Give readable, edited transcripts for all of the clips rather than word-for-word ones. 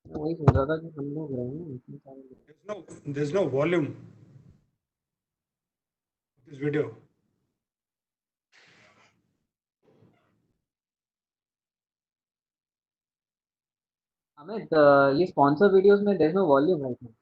मैं वही सोच रहा था कि हम लोग रहे हैं इतने सारे लोग। There's no volume of this video. Amit, ये स्पॉन्सर वीडियोस में there is no volume right now.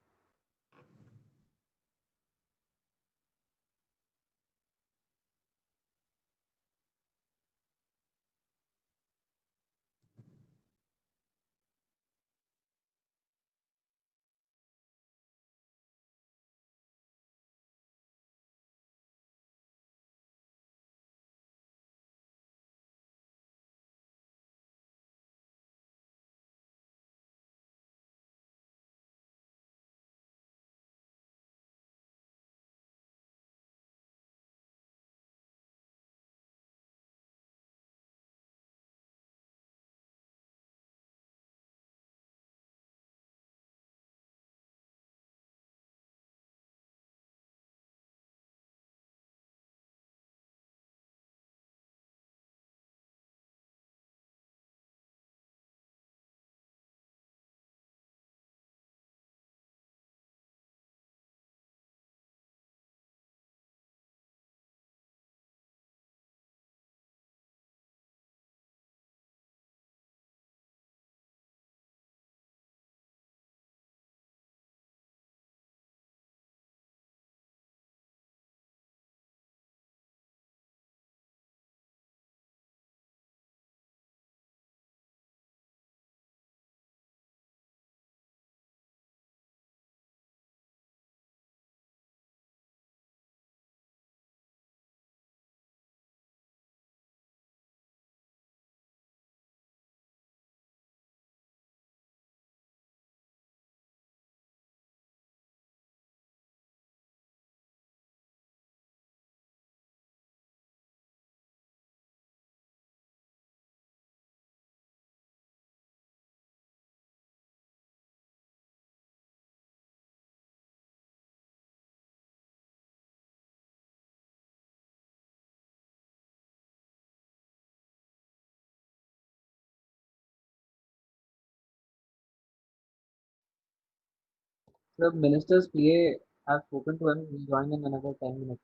The minister's PA have spoken to him. He'll join in another 10 minutes.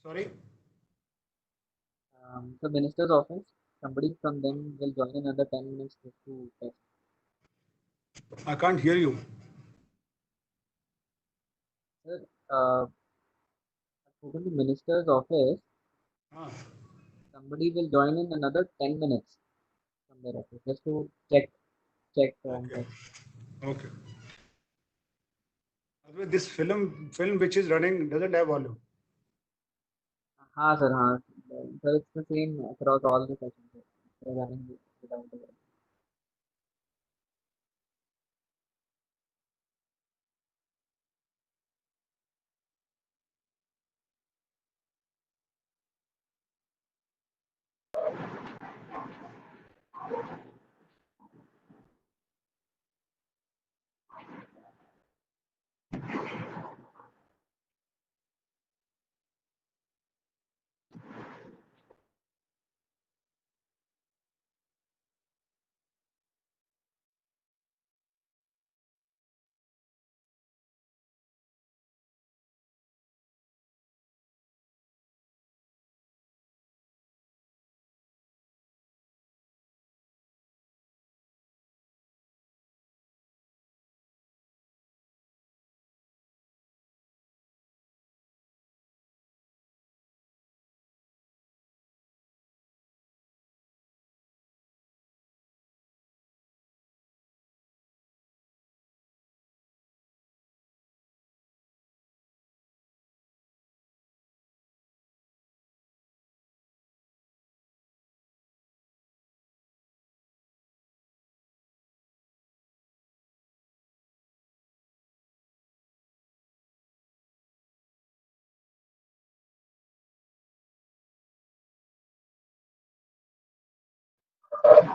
Sorry, The minister's office, somebody from them will join in another 10 minutes just to test. I can't hear you. Sir, I've spoken to minister's office. Ah, Somebody will join in another 10 minutes from their office just to check and okay, test. okay. By the way, this film which is running doesn't have volume. हाँ sir, हाँ sir, it's the same across all the sessions. They're running without the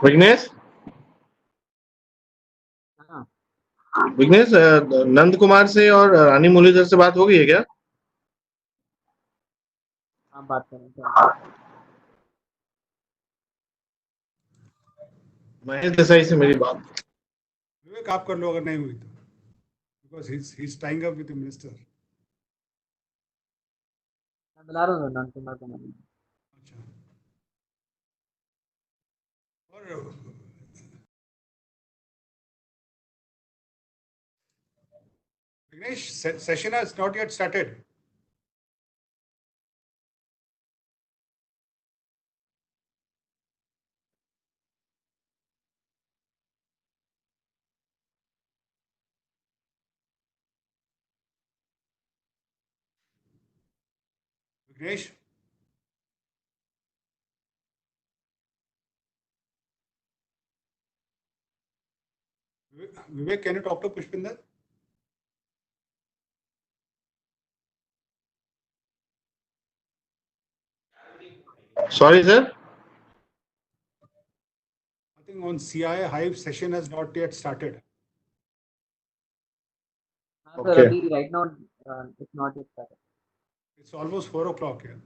Vignesh हाँ, विघ्नेश नंद कुमार से और रानी मुरलीधर से बात हो गई है क्या? आप बात करें क्या? महेश देसाई से मेरी बात। विवेक आप कर लो अगर नहीं हुई तो, because he's tying up with the minister. मैं बुला रहा हूँ नंद कुमार को मैंने। अच्छा, और Vignesh, session has not yet started. Vignesh, Vivek, can you talk to Pushpinder? Sorry, sir. I think on CIA Hive session has not yet started. हाँ sir, Okay. अभी right now it's not yet started. It's almost 4 o'clock here.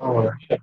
All right.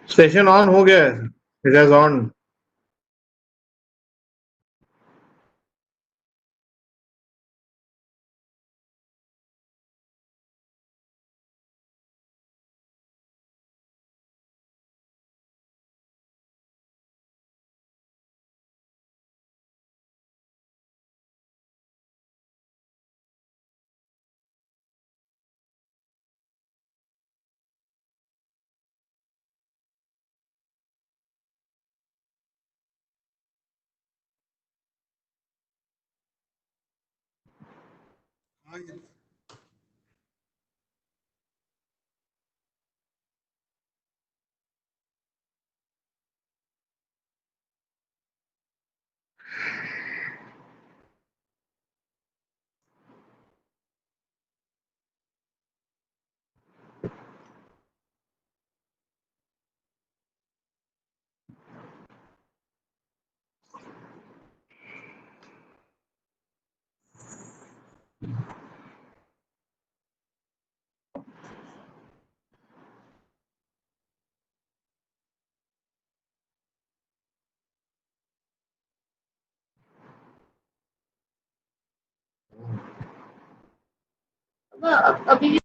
Session on हो गया है, it has on. हाँ ये अभी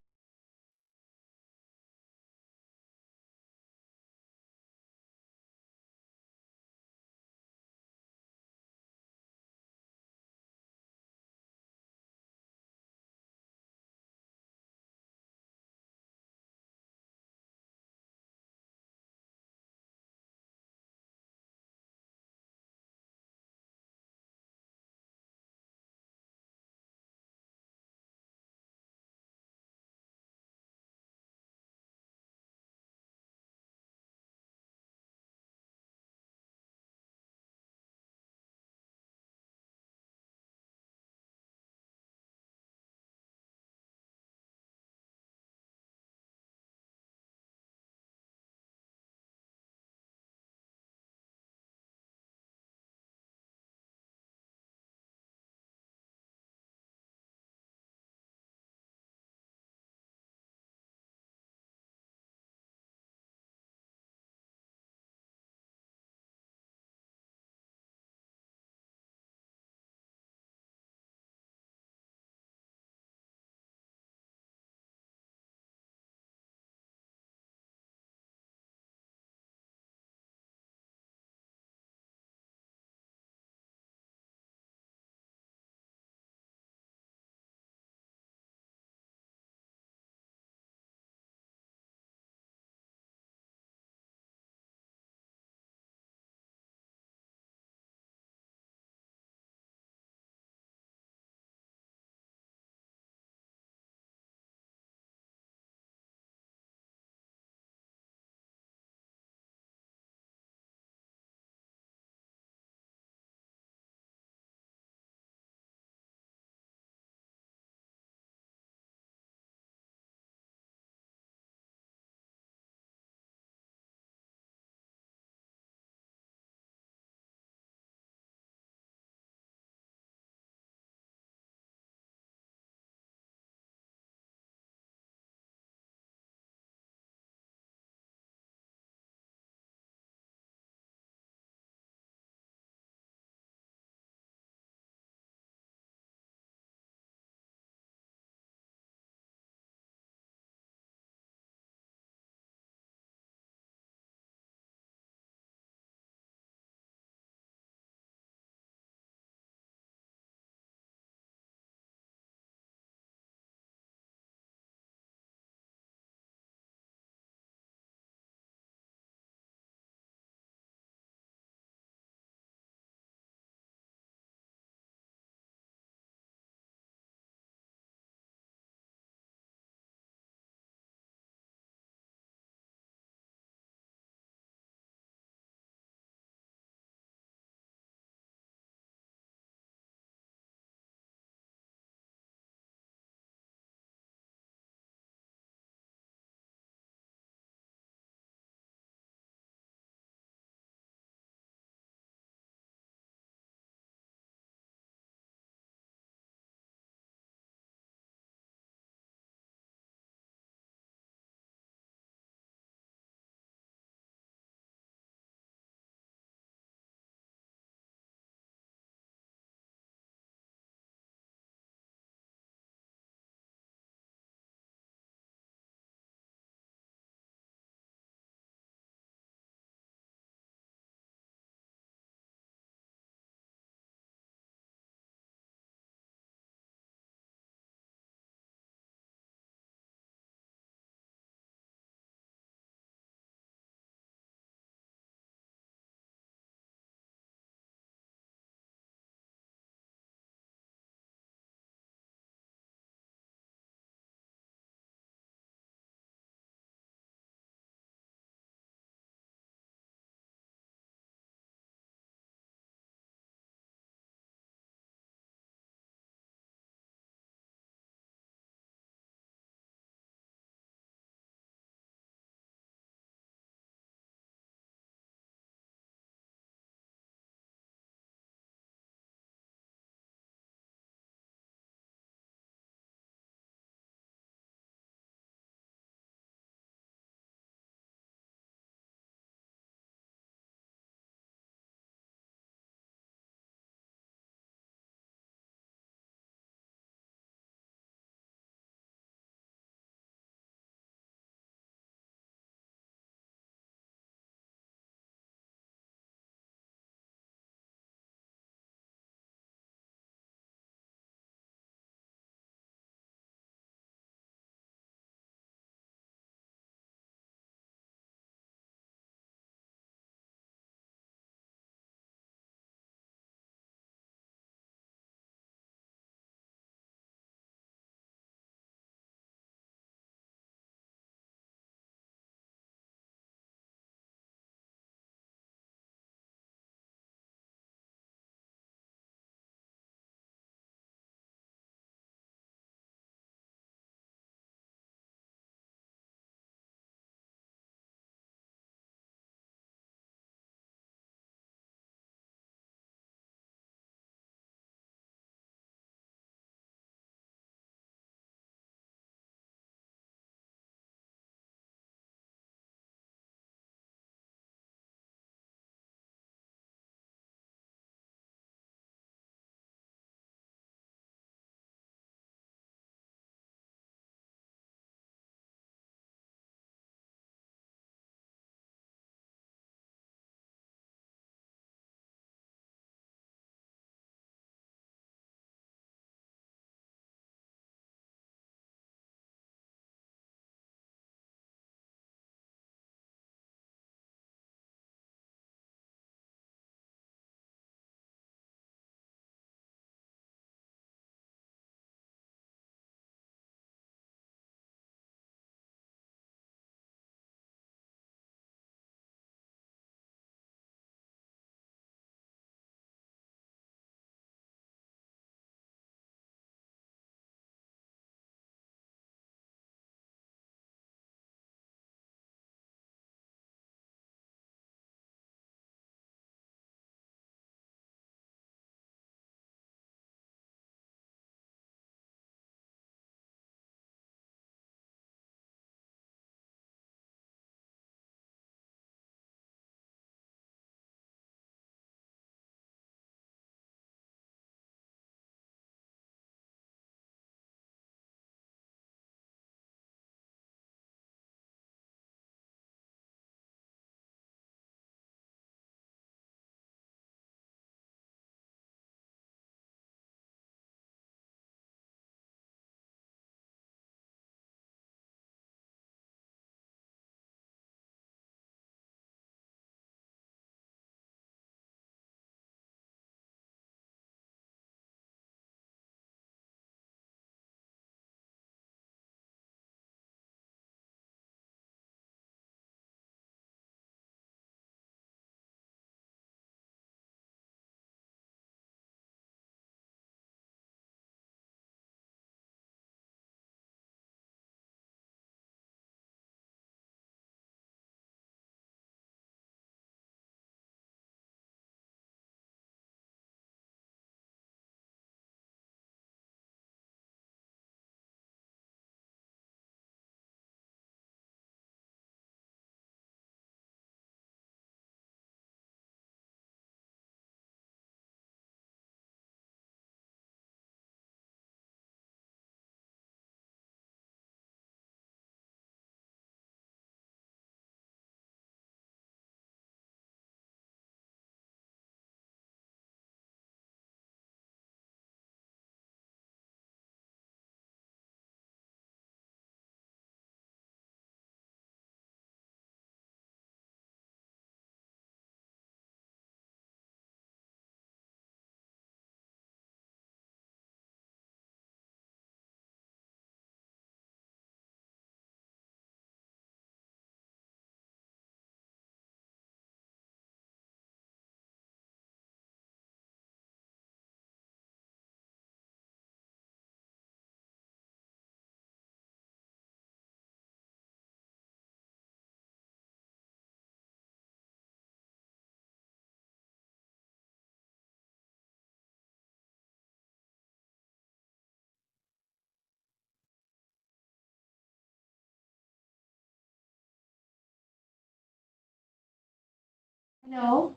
Hello.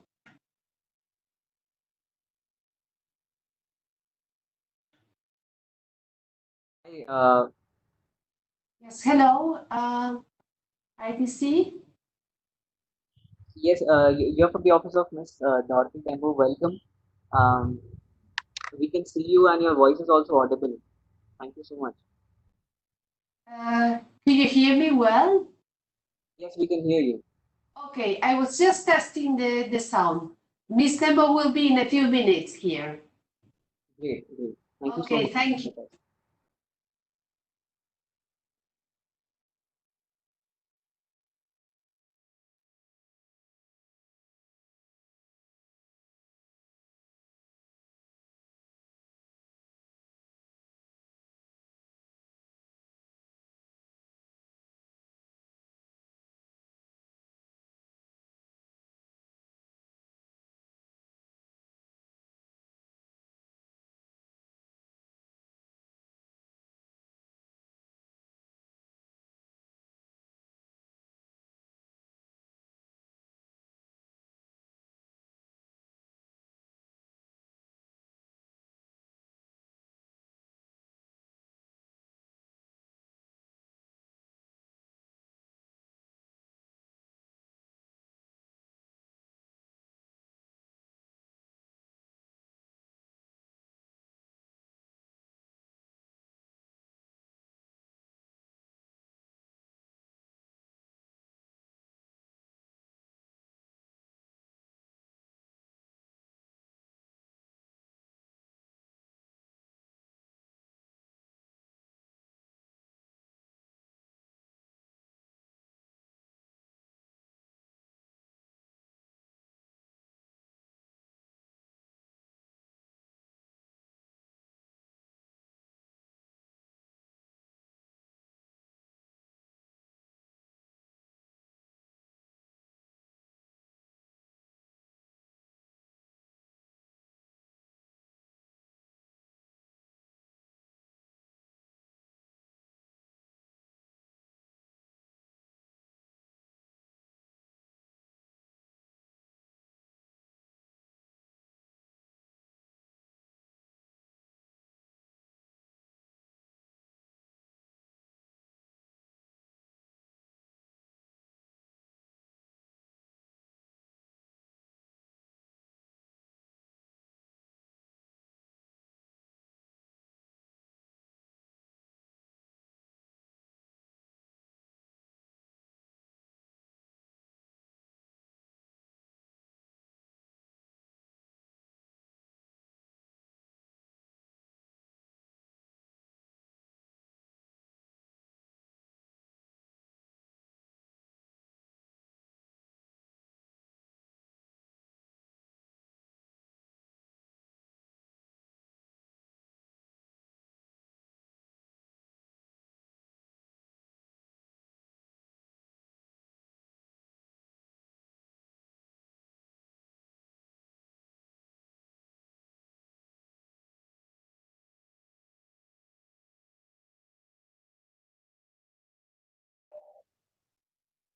Hi, Yes, hello. ITC. yes, you're from the office of Miss Dorothy Temple. Welcome. Um, we can see you, and your voice is also audible. Thank you so much. Can you hear me well? Yes, we can hear you. Okay, I was just testing the sound. Miss Temple will be in a few minutes here. Great, great. Thank you so Okay, much. thank you.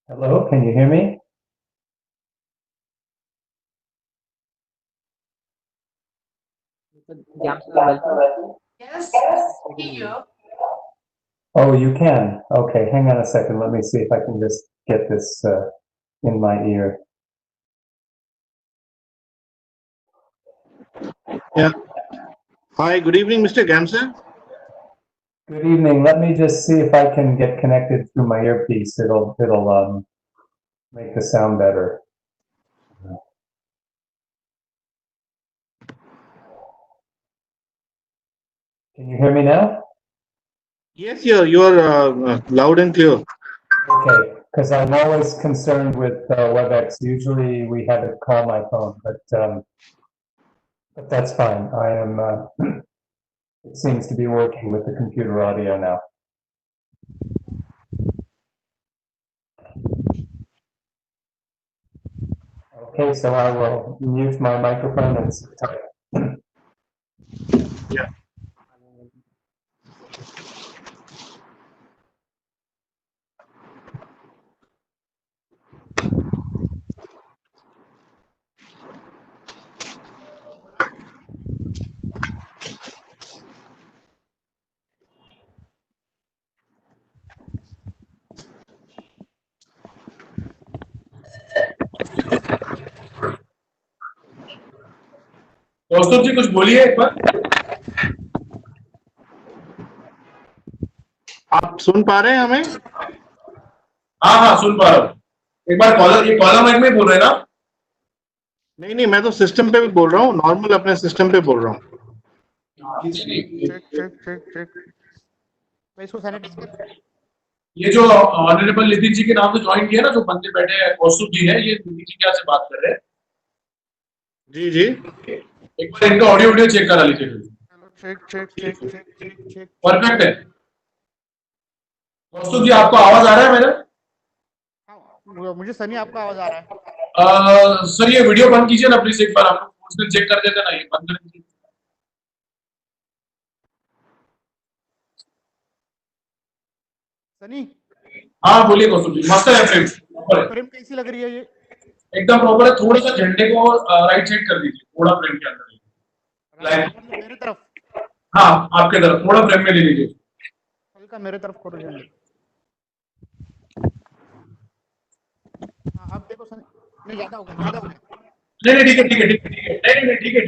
Hello, can you hear me? Mr. Gamsa, welcome. Yes, We can hear hear you. you. Oh, you can. Okay, hang on a second. Let me see if I can just get this in my ear. Yeah. Hi, good evening, Mr. Gamsa. Good evening. Let me just see if I can get connected through my earpiece. It'll make the sound better. Can you hear me now? Yes, you're loud and clear. Okay, because I'm always concerned with WebEx. Usually we have it call my phone, but that's fine. I am. It seems to be working with the computer audio now. Okay, so I will mute my microphone and sit tight. Yeah. कौस्तुभ जी कुछ बोलिए एक बार. आप सुन पा रहे हैं हमें? हाँ सुन पा रहा हूँ. एक बार कॉलर माइक में बोल रहे हैं ना? नहीं, मैं तो सिस्टम पे भी बोल रहा हूँ, नॉर्मल अपने सिस्टम पे बोल रहा हूँ. चेक मैं इसको सैनिटाइज कर. ये जो ऑनरेबल नितिन जी के नाम से ज्वाइन किया ना, जो बंदे बैठे हैं, कौस्तुभ जी है, ये नितिन जी क्या से बात कर रहे हैं. जी. एक बार इनका ऑडियो चेक करा लीजिए. चेक. परफेक्ट है. कौस्तुभ जी आपको आवाज आ रहा है मेरा? हाँ, मुझे सनी आपका आवाज आ रहा है. सर ये वीडियो बंद कीजिए ना प्लीज, एक बार आप लोग उसमें चेक कर देते ना, ये बंद कर दीजिए. सनी हाँ बोलिए कौस्तुभ जी. मस्त है फ्रेम. फ्रेम कैसी लग रही है ये? एकदम प्रॉपर है. थोड़ा सा झंडे को राइट साइड कर दीजिए, थोड़ा फ्रेम के अंदर. मतलब मेरे तरफ. हाँ आपके तरफ थोड़ा फ्रेम में ले लीजिए. हल्का मेरे तरफ करो झंडे. हाँ अब देखो सनी. नहीं ज्यादा हो गया. नहीं ठीक है. नहीं ठीक है.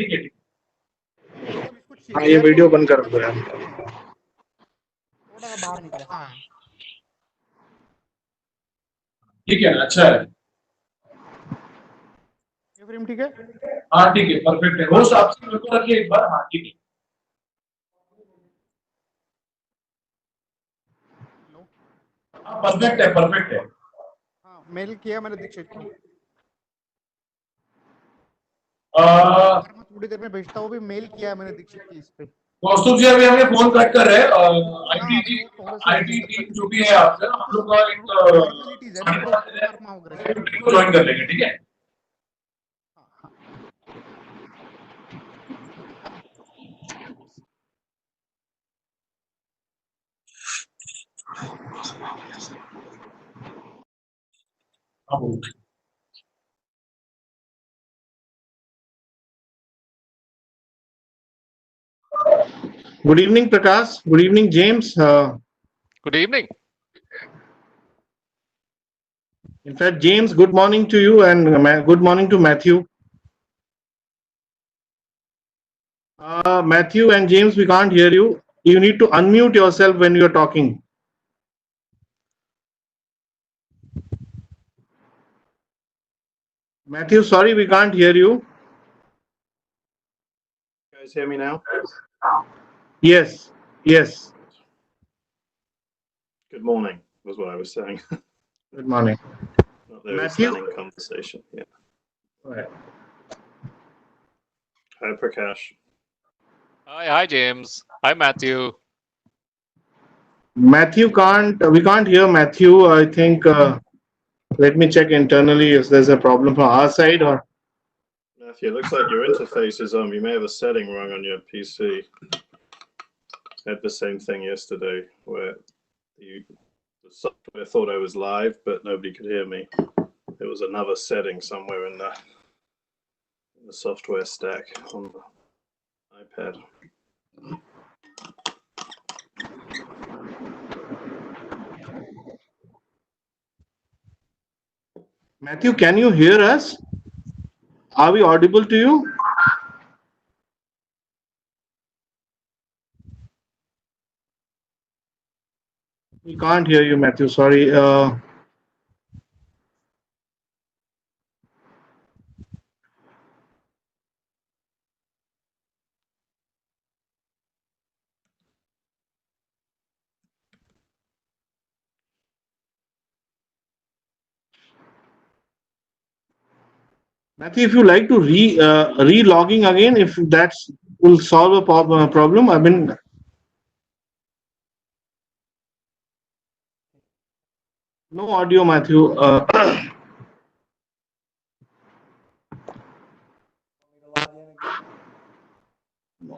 एकदम इसको हाँ, ये वीडियो बंद कर दो यार. थोड़ा बाहर निकले. हाँ ठीक है, अच्छा है. ये फ्रेम ठीक है. हाँ ठीक है, परफेक्ट है. होस्ट आपसे मेरे को रखिए एक बार. हाँ ठीक है. हाँ परफेक्ट है. हाँ मेल किया मैंने, चेक किया. मैं थोड़ी देर में भेजता हूँ. भी मेल किया है मैंने दीक्षित की इस पे. कौस्तुभ जी अभी हमें फोन कट कर रहे हैं. अभी वो थोड़ा सा आईटी टीम जो भी है आपसे, हम लोग का फॉर्मेलिटीज है ना, एक ज्वाइन कर लेंगे. ठीक है. Good evening, Prakash. Good evening, James. Good evening. In fact, James, good morning to you, and good morning to Matthew. Matthew and James, we can't hear you. You need to unmute yourself when you are talking. Matthew, sorry, we can't hear you. You guys hear me now? Yes. Good morning was what I was saying. Good morning. Not very Matthew? stunning conversation. Yeah. All right. Hi, Prakash. Hi, James. Hi, Matthew. We can't hear Matthew. I think, let me check internally if there's a problem from our side or. Matthew, it looks like your interface is on. You may have a setting wrong on your PC. I had the same thing yesterday where the software thought I was live, but nobody could hear me. There was another setting somewhere in the software stack on the iPad. Matthew, can you hear us? Are we audible to you? We can't hear you, Matthew. Sorry. Matthew, if you like to re-logging again, if that will solve a problem. I mean, no audio, Matthew.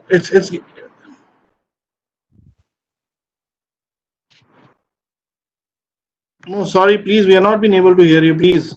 It's. No, sorry, please. We are not been able to hear you. Please.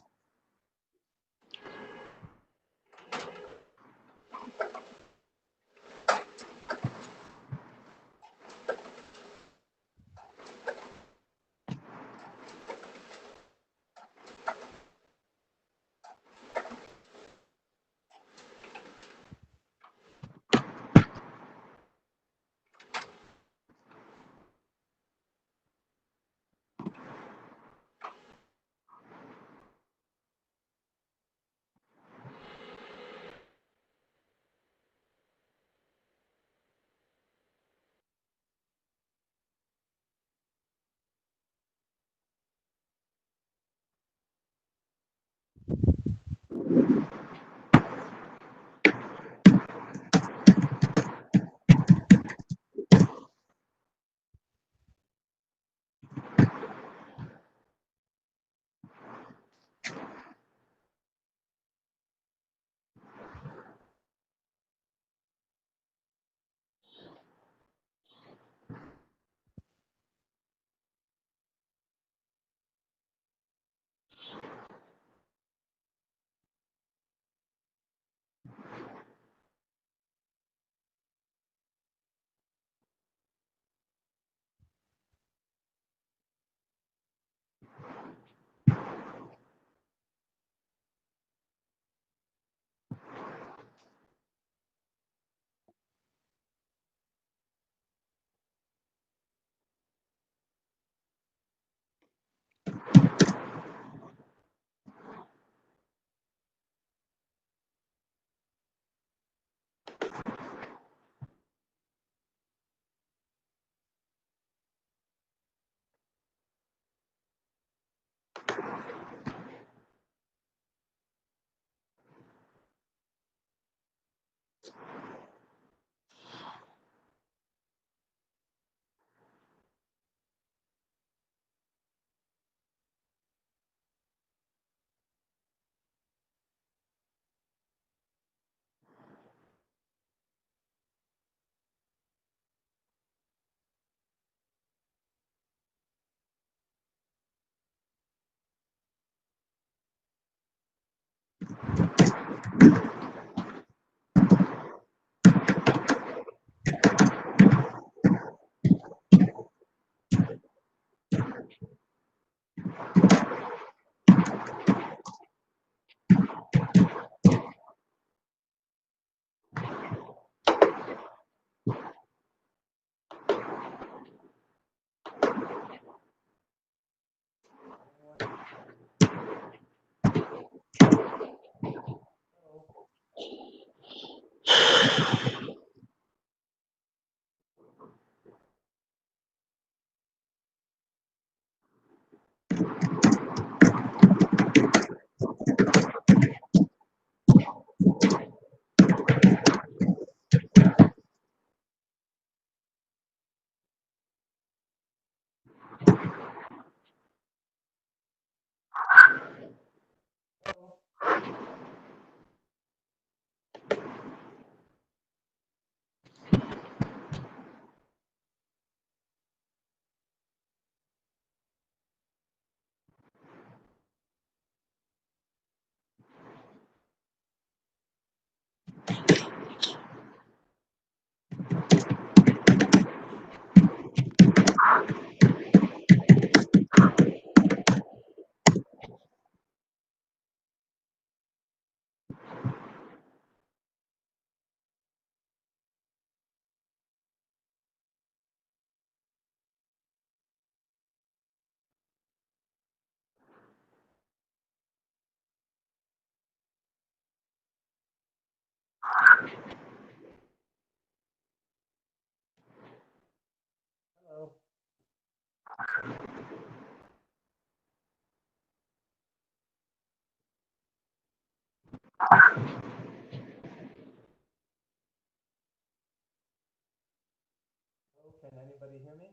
Can anybody hear me?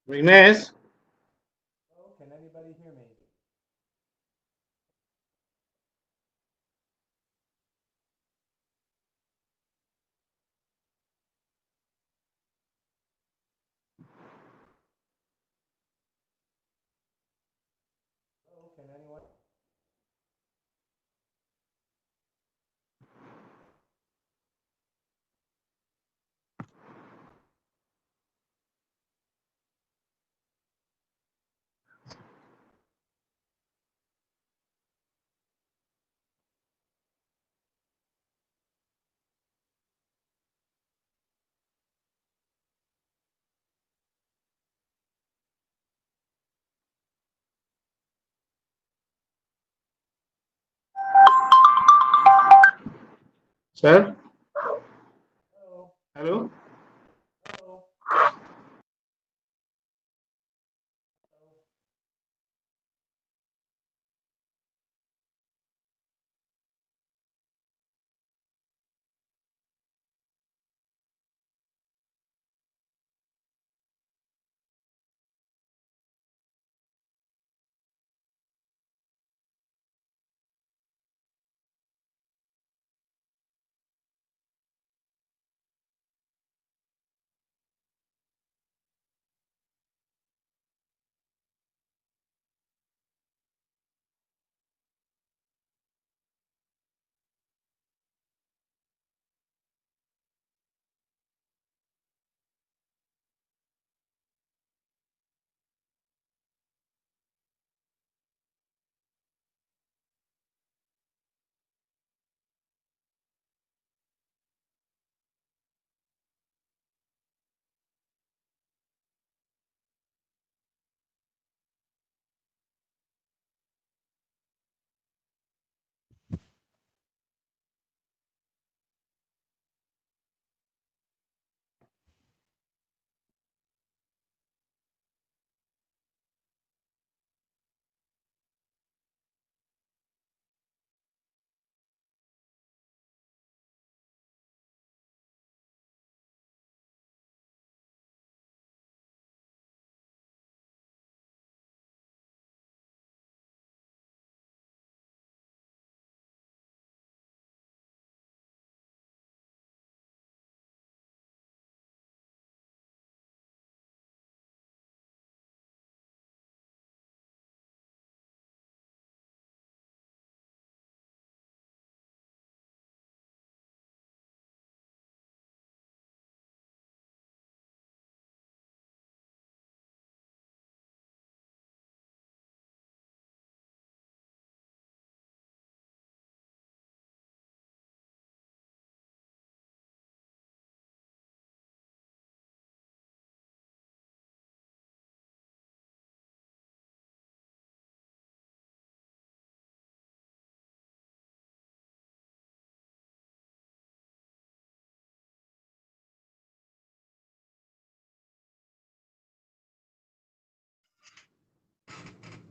Vignesh, Can anybody hear me? Can anyone? Sir? Hello?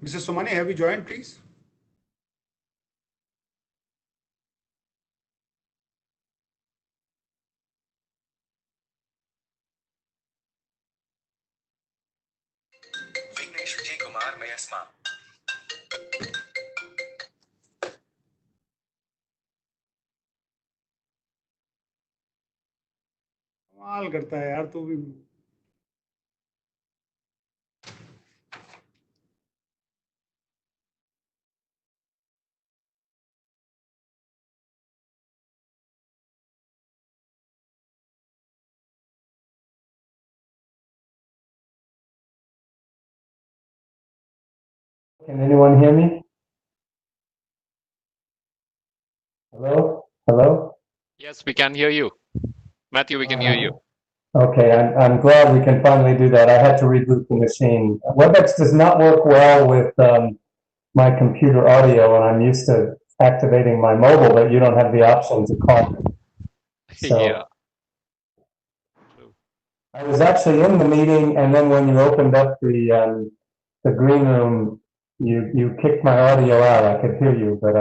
Mrs. Somani, have you joined, please? कमाल करता है यार तू भी. Can anyone hear me? Hello? Hello? Yes, we can hear you. Matthew, we can hear you. Okay, I'm glad we can finally do that. I had to reboot the machine. WebEx does not work well with my computer audio, and I'm used to activating my mobile, but you don't have the option to call. So Yeah. I was actually in the meeting, and then when you opened up the green room, you kicked my audio out. I could hear you, but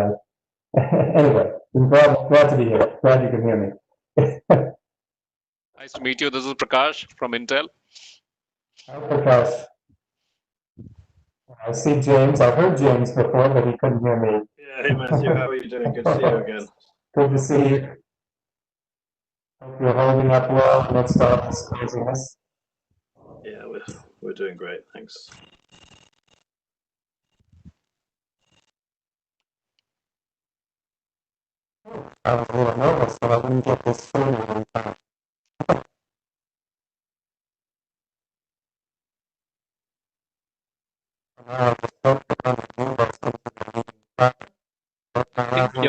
anyway, I'm glad to be here. Glad you can hear me. Nice to meet you. This is Prakash from Intel. Hi, Prakash. I see James. I've heard James before, but he couldn't hear me. Yeah, hey Matthew, how are you doing? Good to see you again. Good to see you. Hope you're holding up well amidst all this craziness. Yeah, we're doing great, thanks. I was a little nervous that I wouldn't get this through in time. I was focused on the universe into the meeting. I think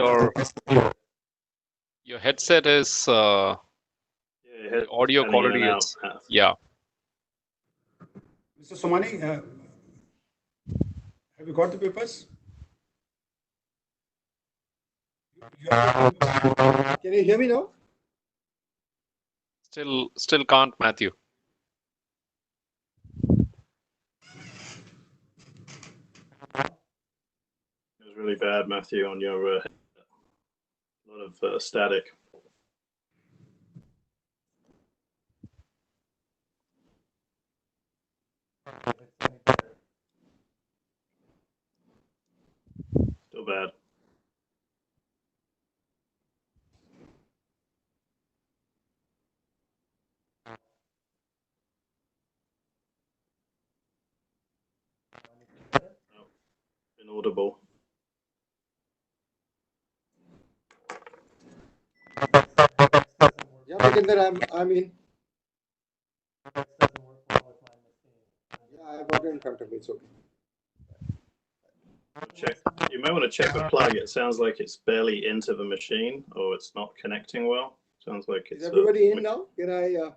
your headset is Yeah, the audio cutting in quality and out. is yeah. Mr. Somani, have you got the papers? Can you hear me now? Still can't, Matthew. It was really bad, Matthew, on your a lot of static. Still bad. Oh, inaudible. Yeah, Vikender, I'm in. Yeah, I've got it in front of me. It's okay. Check. You may want to check the plug. It sounds like it's barely into the machine, or it's not connecting well. Sounds like it's. Is everybody in now? Can I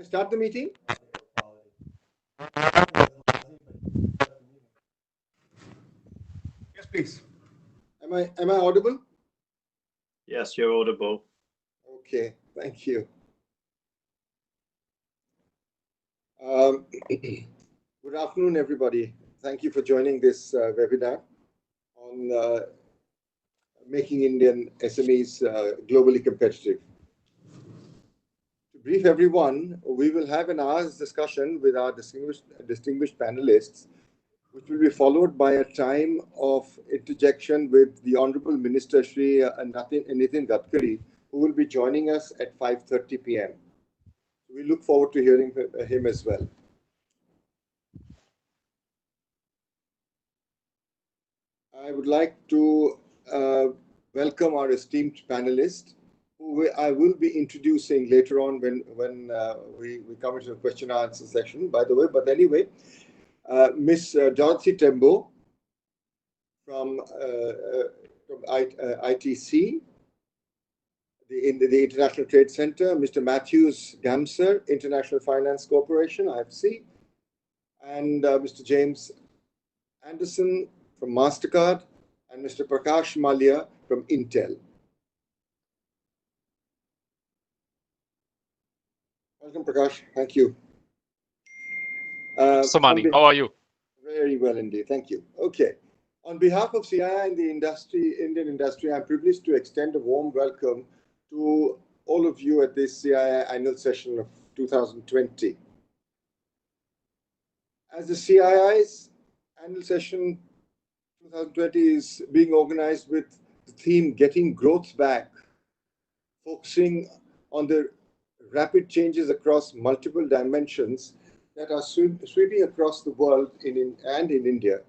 start the meeting? Yes, please. Am I audible? Yes, you're audible. Okay, thank you. Good afternoon, everybody. Thank you for joining this webinar on making Indian SMEs globally competitive. To brief everyone, we will have an hour's discussion with our distinguished panelists, which will be followed by a time of interjection with the Honorable Minister Shri Nitin Gadkari, who will be joining us at 5:30 p.m. We look forward to hearing him as well. I would like to welcome our esteemed panelists, who I will be introducing later on when we come into the question and answer session, by the way. But anyway, Miss Dorothy Tembo from ITC, the International Trade Center, Mr. Matthews Gamser, International Finance Corporation, IFC, and Mr. James Anderson from MasterCard, and Mr. Prakash Malia from Intel. Welcome, Prakash. Thank you. Samani, how are you? Very well indeed. Thank you. Okay. On behalf of CII and the Indian industry, I'm privileged to extend a warm welcome to all of you at this CII annual session of 2020. As the CII's annual session 2020 is being organized with the theme Getting Growth Back, focusing on the rapid changes across multiple dimensions that are sweeping across the world and in India,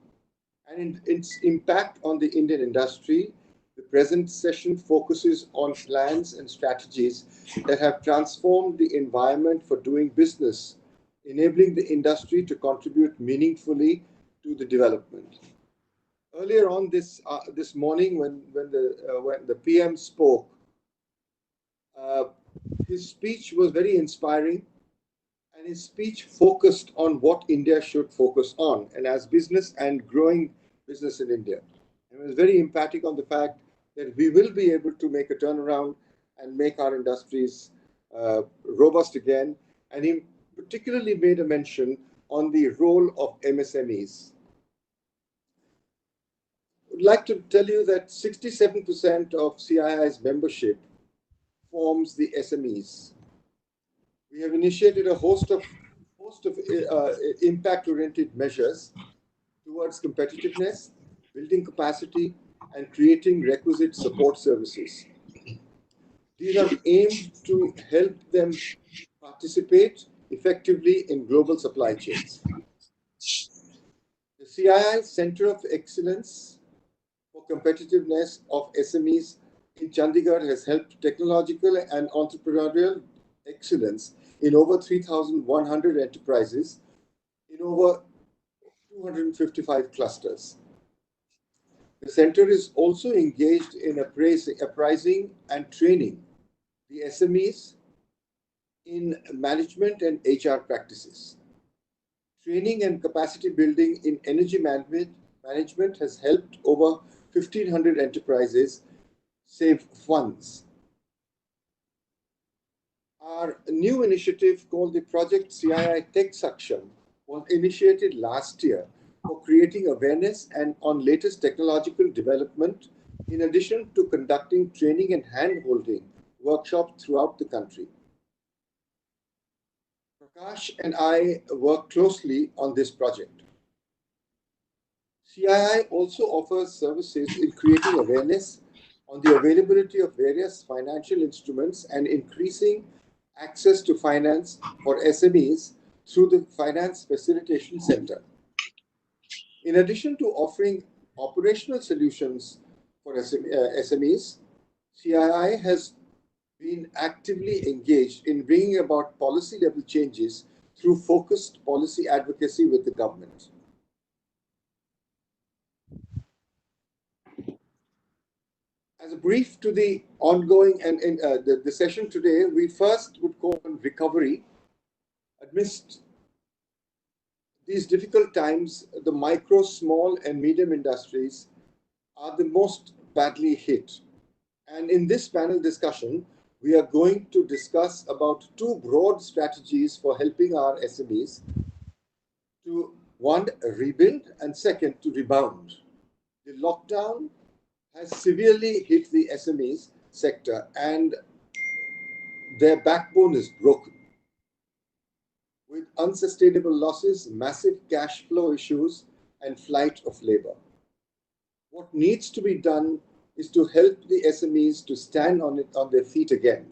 and in its impact on the Indian industry. The present session focuses on plans and strategies that have transformed the environment for doing business, enabling the industry to contribute meaningfully to the development. Earlier on this morning, when the PM spoke, his speech was very inspiring, and his speech focused on what India should focus on, and as business and growing business in India. It was very emphatic on the fact that we will be able to make a turnaround and make our industries robust again. And he particularly made a mention on the role of MSMEs. I'd like to tell you that 67% of CII's membership forms the SMEs. We have initiated a host of impact-oriented measures towards competitiveness, building capacity, and creating requisite support services. These are aimed to help them participate effectively in global supply chains. The CII Center of Excellence for Competitiveness of SMEs in Chandigarh has helped technological and entrepreneurial excellence in over 3,100 enterprises in over 255 clusters. The center is also engaged in appraising and training the SMEs in management and HR practices, training and capacity building in energy management, management has helped over 1,500 enterprises save funds. Our new initiative called the Project CII Tech Saksham was initiated last year for creating awareness and on latest technological development, in addition to conducting training and hand-holding workshops throughout the country. Prakash and I work closely on this project. CII also offers services in creating awareness on the availability of various financial instruments and increasing access to finance for SMEs through the Finance Facilitation Center. In addition to offering operational solutions for SMEs, CII has been actively engaged in bringing about policy level changes through focused policy advocacy with the government. As a brief to the ongoing and the session today, we first would call on recovery. Amidst these difficult times, the micro, small, and medium industries are the most badly hit. And in this panel discussion, we are going to discuss about two broad strategies for helping our SMEs to, one, rebuild, and second, to rebound. The lockdown has severely hit the SMEs sector and their backbone is broken. With unsustainable losses, massive cash flow issues, and flight of labor. What needs to be done is to help the SMEs to stand on their feet again,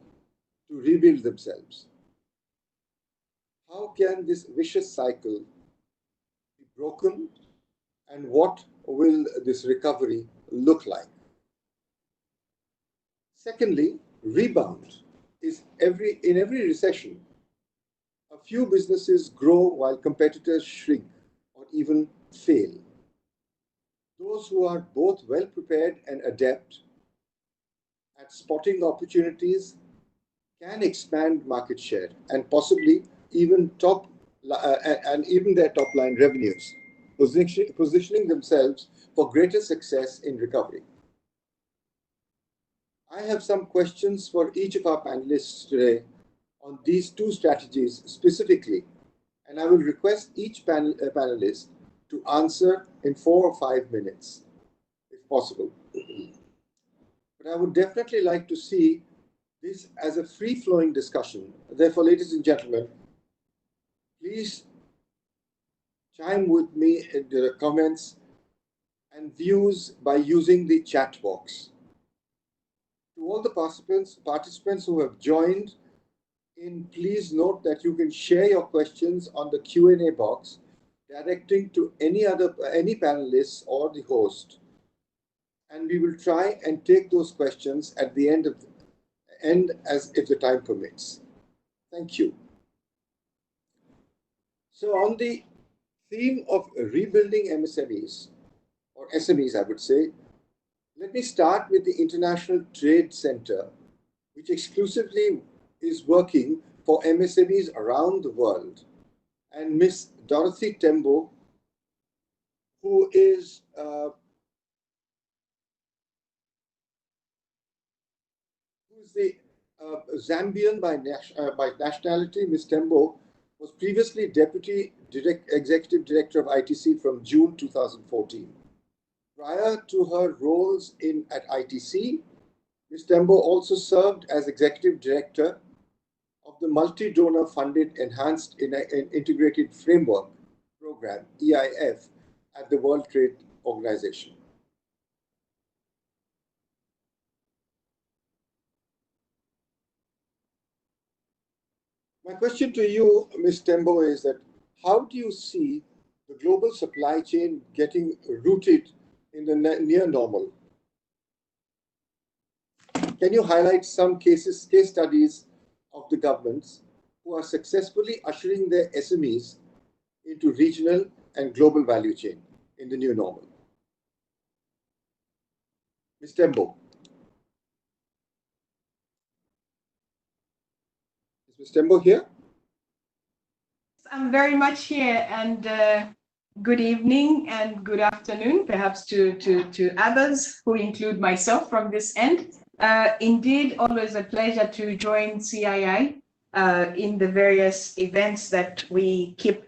to rebuild themselves. How can this vicious cycle be broken, and what will this recovery look like? Secondly, rebound is in every recession. A few businesses grow while competitors shrink or even fail. Those who are both well prepared and adept at spotting opportunities can expand market share and possibly even their top line revenues, positioning themselves for greater success in recovery. I have some questions for each of our panelists today on these two strategies specifically, and I will request each panelist to answer in 4 or 5 minutes, if possible. But I would definitely like to see this as a free-flowing discussion. Therefore, ladies and gentlemen, please chime with me in the comments and views by using the chat box. To all the participants who have joined in, please note that you can share your questions on the Q&A box, directing to any panelists or the host, and we will try and take those questions at the end as if the time permits. Thank you. So on the theme of rebuilding MSMEs, or SMEs I would say, let me start with the International Trade Center, which exclusively is working for MSMEs around the world, and Ms. Dorothy Tembo, who is the Zambian by nationality. Ms. Tembo was previously Deputy Executive Director of ITC from June 2014. Prior to her roles at ITC, Ms. Tembo also served as Executive Director of the Multi-Donor Funded Enhanced Integrated Framework Program, EIF, at the World Trade Organization. My question to you, Ms. Tembo, is that how do you see the global supply chain getting rooted in the near normal? Can you highlight some case studies of the governments who are successfully ushering their SMEs into regional and global value chain in the new normal? Ms. Tembo. Is Ms. Tembo here? I'm very much here, and Good evening and good afternoon, perhaps to others who include myself from this end. Indeed, always a pleasure to join CII in the various events that we keep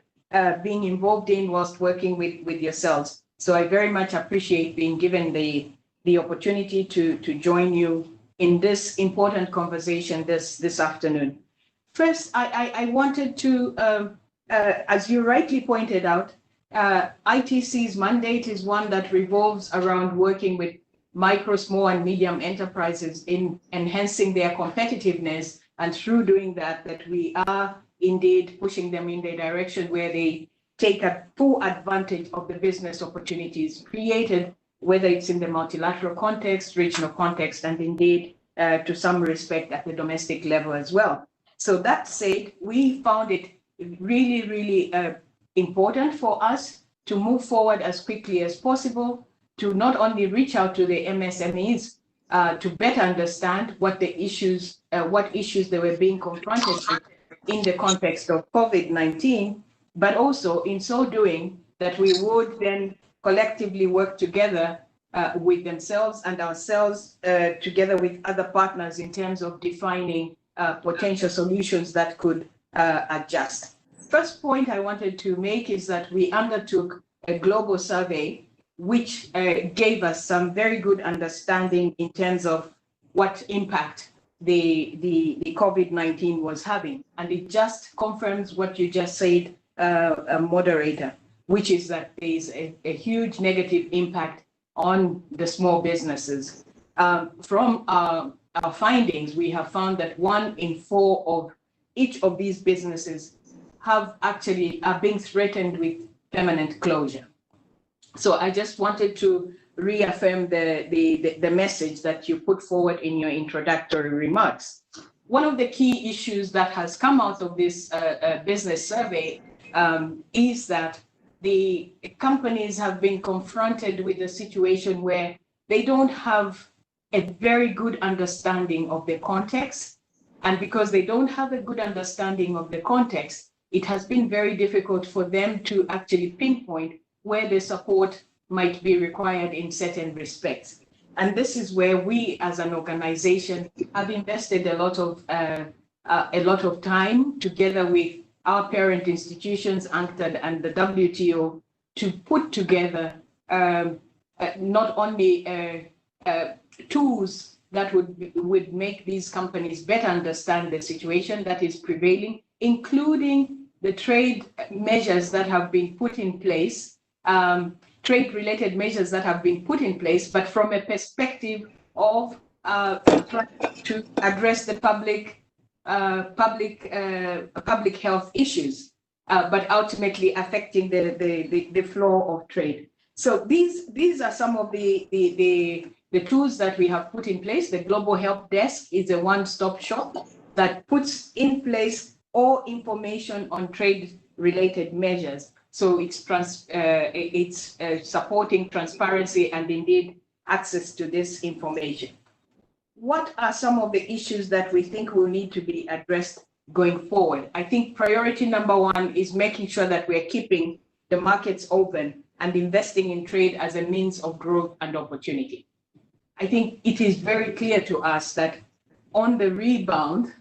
being involved in whilst working with yourselves. So I very much appreciate being given the opportunity to join you in this important conversation this afternoon. First, I wanted to, as you rightly pointed out, ITC's mandate is one that revolves around working with micro, small, and medium enterprises in enhancing their competitiveness, and through doing that we are indeed pushing them in the direction where they take a full advantage of the business opportunities created, whether it's in the multilateral context, regional context, and indeed to some respect at the domestic level as well. So that said, we found it really important for us to move forward as quickly as possible to not only reach out to the MSMEs to better understand what issues they were being confronted with in the context of COVID-19, but also in so doing that we would then collectively work together with themselves and ourselves together with other partners in terms of defining potential solutions that could adjust. First point I wanted to make is that we undertook a global survey which gave us some very good understanding in terms of what impact the COVID-19 was having. And it just confirms what you just said, moderator, which is that there is a huge negative impact on the small businesses. From our findings, we have found that 1 in 4 of each of these businesses are being threatened with permanent closure. So I just wanted to reaffirm the message that you put forward in your introductory remarks. One of the key issues that has come out of this business survey is that the companies have been confronted with a situation where they don't have a very good understanding of the context. And because they don't have a good understanding of the context, it has been very difficult for them to actually pinpoint where the support might be required in certain respects. And this is where we as an organization have invested a lot of time together with our parent institutions, UNCTAD and the WTO, to put together not only tools that would make these companies better understand the situation that is prevailing, including the trade measures that have been put in place, trade-related measures that have been put in place, but from a perspective of trying to address the public health issues, but ultimately affecting the flow of trade. So these are some of the tools that we have put in place. The Global Help Desk is a one-stop shop that puts in place all information on trade-related measures. So it's supporting transparency and indeed access to this information. What are some of the issues that we think will need to be addressed going forward? I think priority number 1 is making sure that we're keeping the markets open and investing in trade as a means of growth and opportunity. I think it is very clear to us that on the rebound,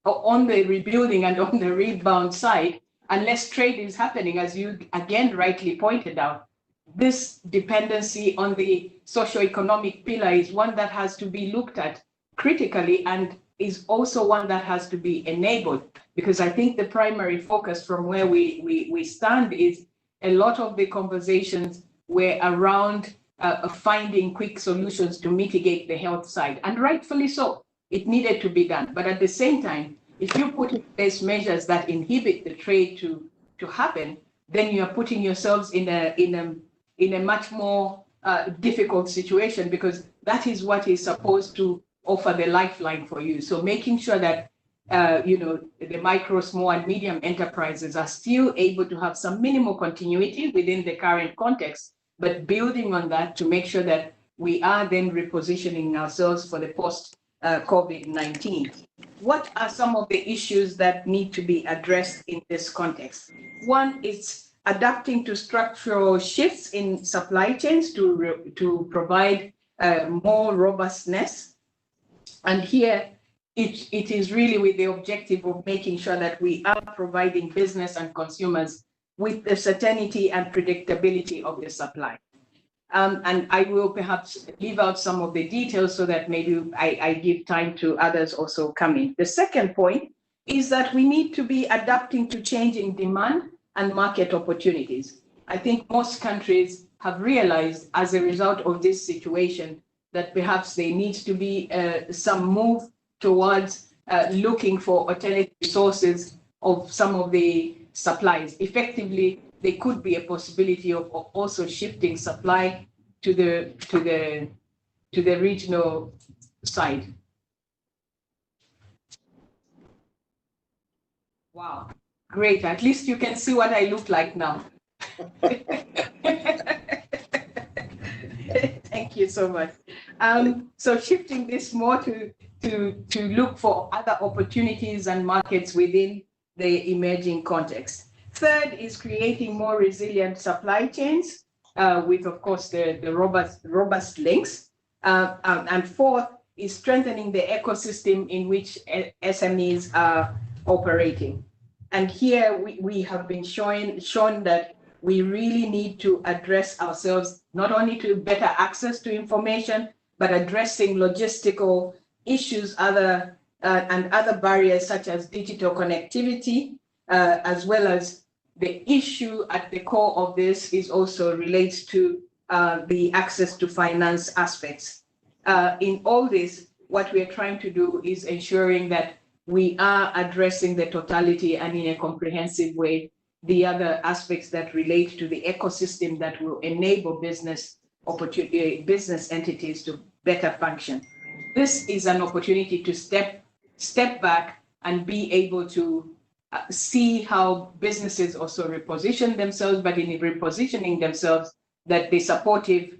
or on the rebuilding and on the rebound side, unless trade is happening, as you again rightly pointed out, this dependency on the socioeconomic pillar is one that has to be looked at critically and is also one that has to be enabled, because I think the primary focus from where we stand is a lot of the conversations were around finding quick solutions to mitigate the health side, and rightfully so. It needed to be done. But at the same time, if you put in place measures that inhibit the trade to happen, then you are putting yourselves in a much more difficult situation, because that is what is supposed to offer the lifeline for you. So making sure that the micro, small, and medium enterprises are still able to have some minimal continuity within the current context, but building on that to make sure that we are then repositioning ourselves for the post-COVID-19. What are some of the issues that need to be addressed in this context? One is adapting to structural shifts in supply chains to provide more robustness. And here, it is really with the objective of making sure that we are providing business and consumers with the certainty and predictability of the supply. And I will perhaps leave out some of the details so that maybe I give time to others also come in. The second point is that we need to be adapting to changing demand and market opportunities. I think most countries have realized as a result of this situation that perhaps there needs to be some move towards looking for alternative sources of some of the supplies. Effectively, there could be a possibility of also shifting supply to the regional side. Wow, great. At least you can see what I look like now. Thank you so much. So shifting this more to look for other opportunities and markets within the emerging context. Third is creating more resilient supply chains with, of course, the robust links. And fourth is strengthening the ecosystem in which SMEs are operating. And here we have been shown that we really need to address ourselves, not only to better access to information, but addressing logistical issues and other barriers such as digital connectivity, as well as the issue at the core of this is also relates to the access to finance aspects. In all this, what we are trying to do is ensuring that we are addressing the totality and in a comprehensive way the other aspects that relate to the ecosystem that will enable business entities to better function. This is an opportunity to step back and be able to see how businesses also reposition themselves, but in repositioning themselves, that the supportive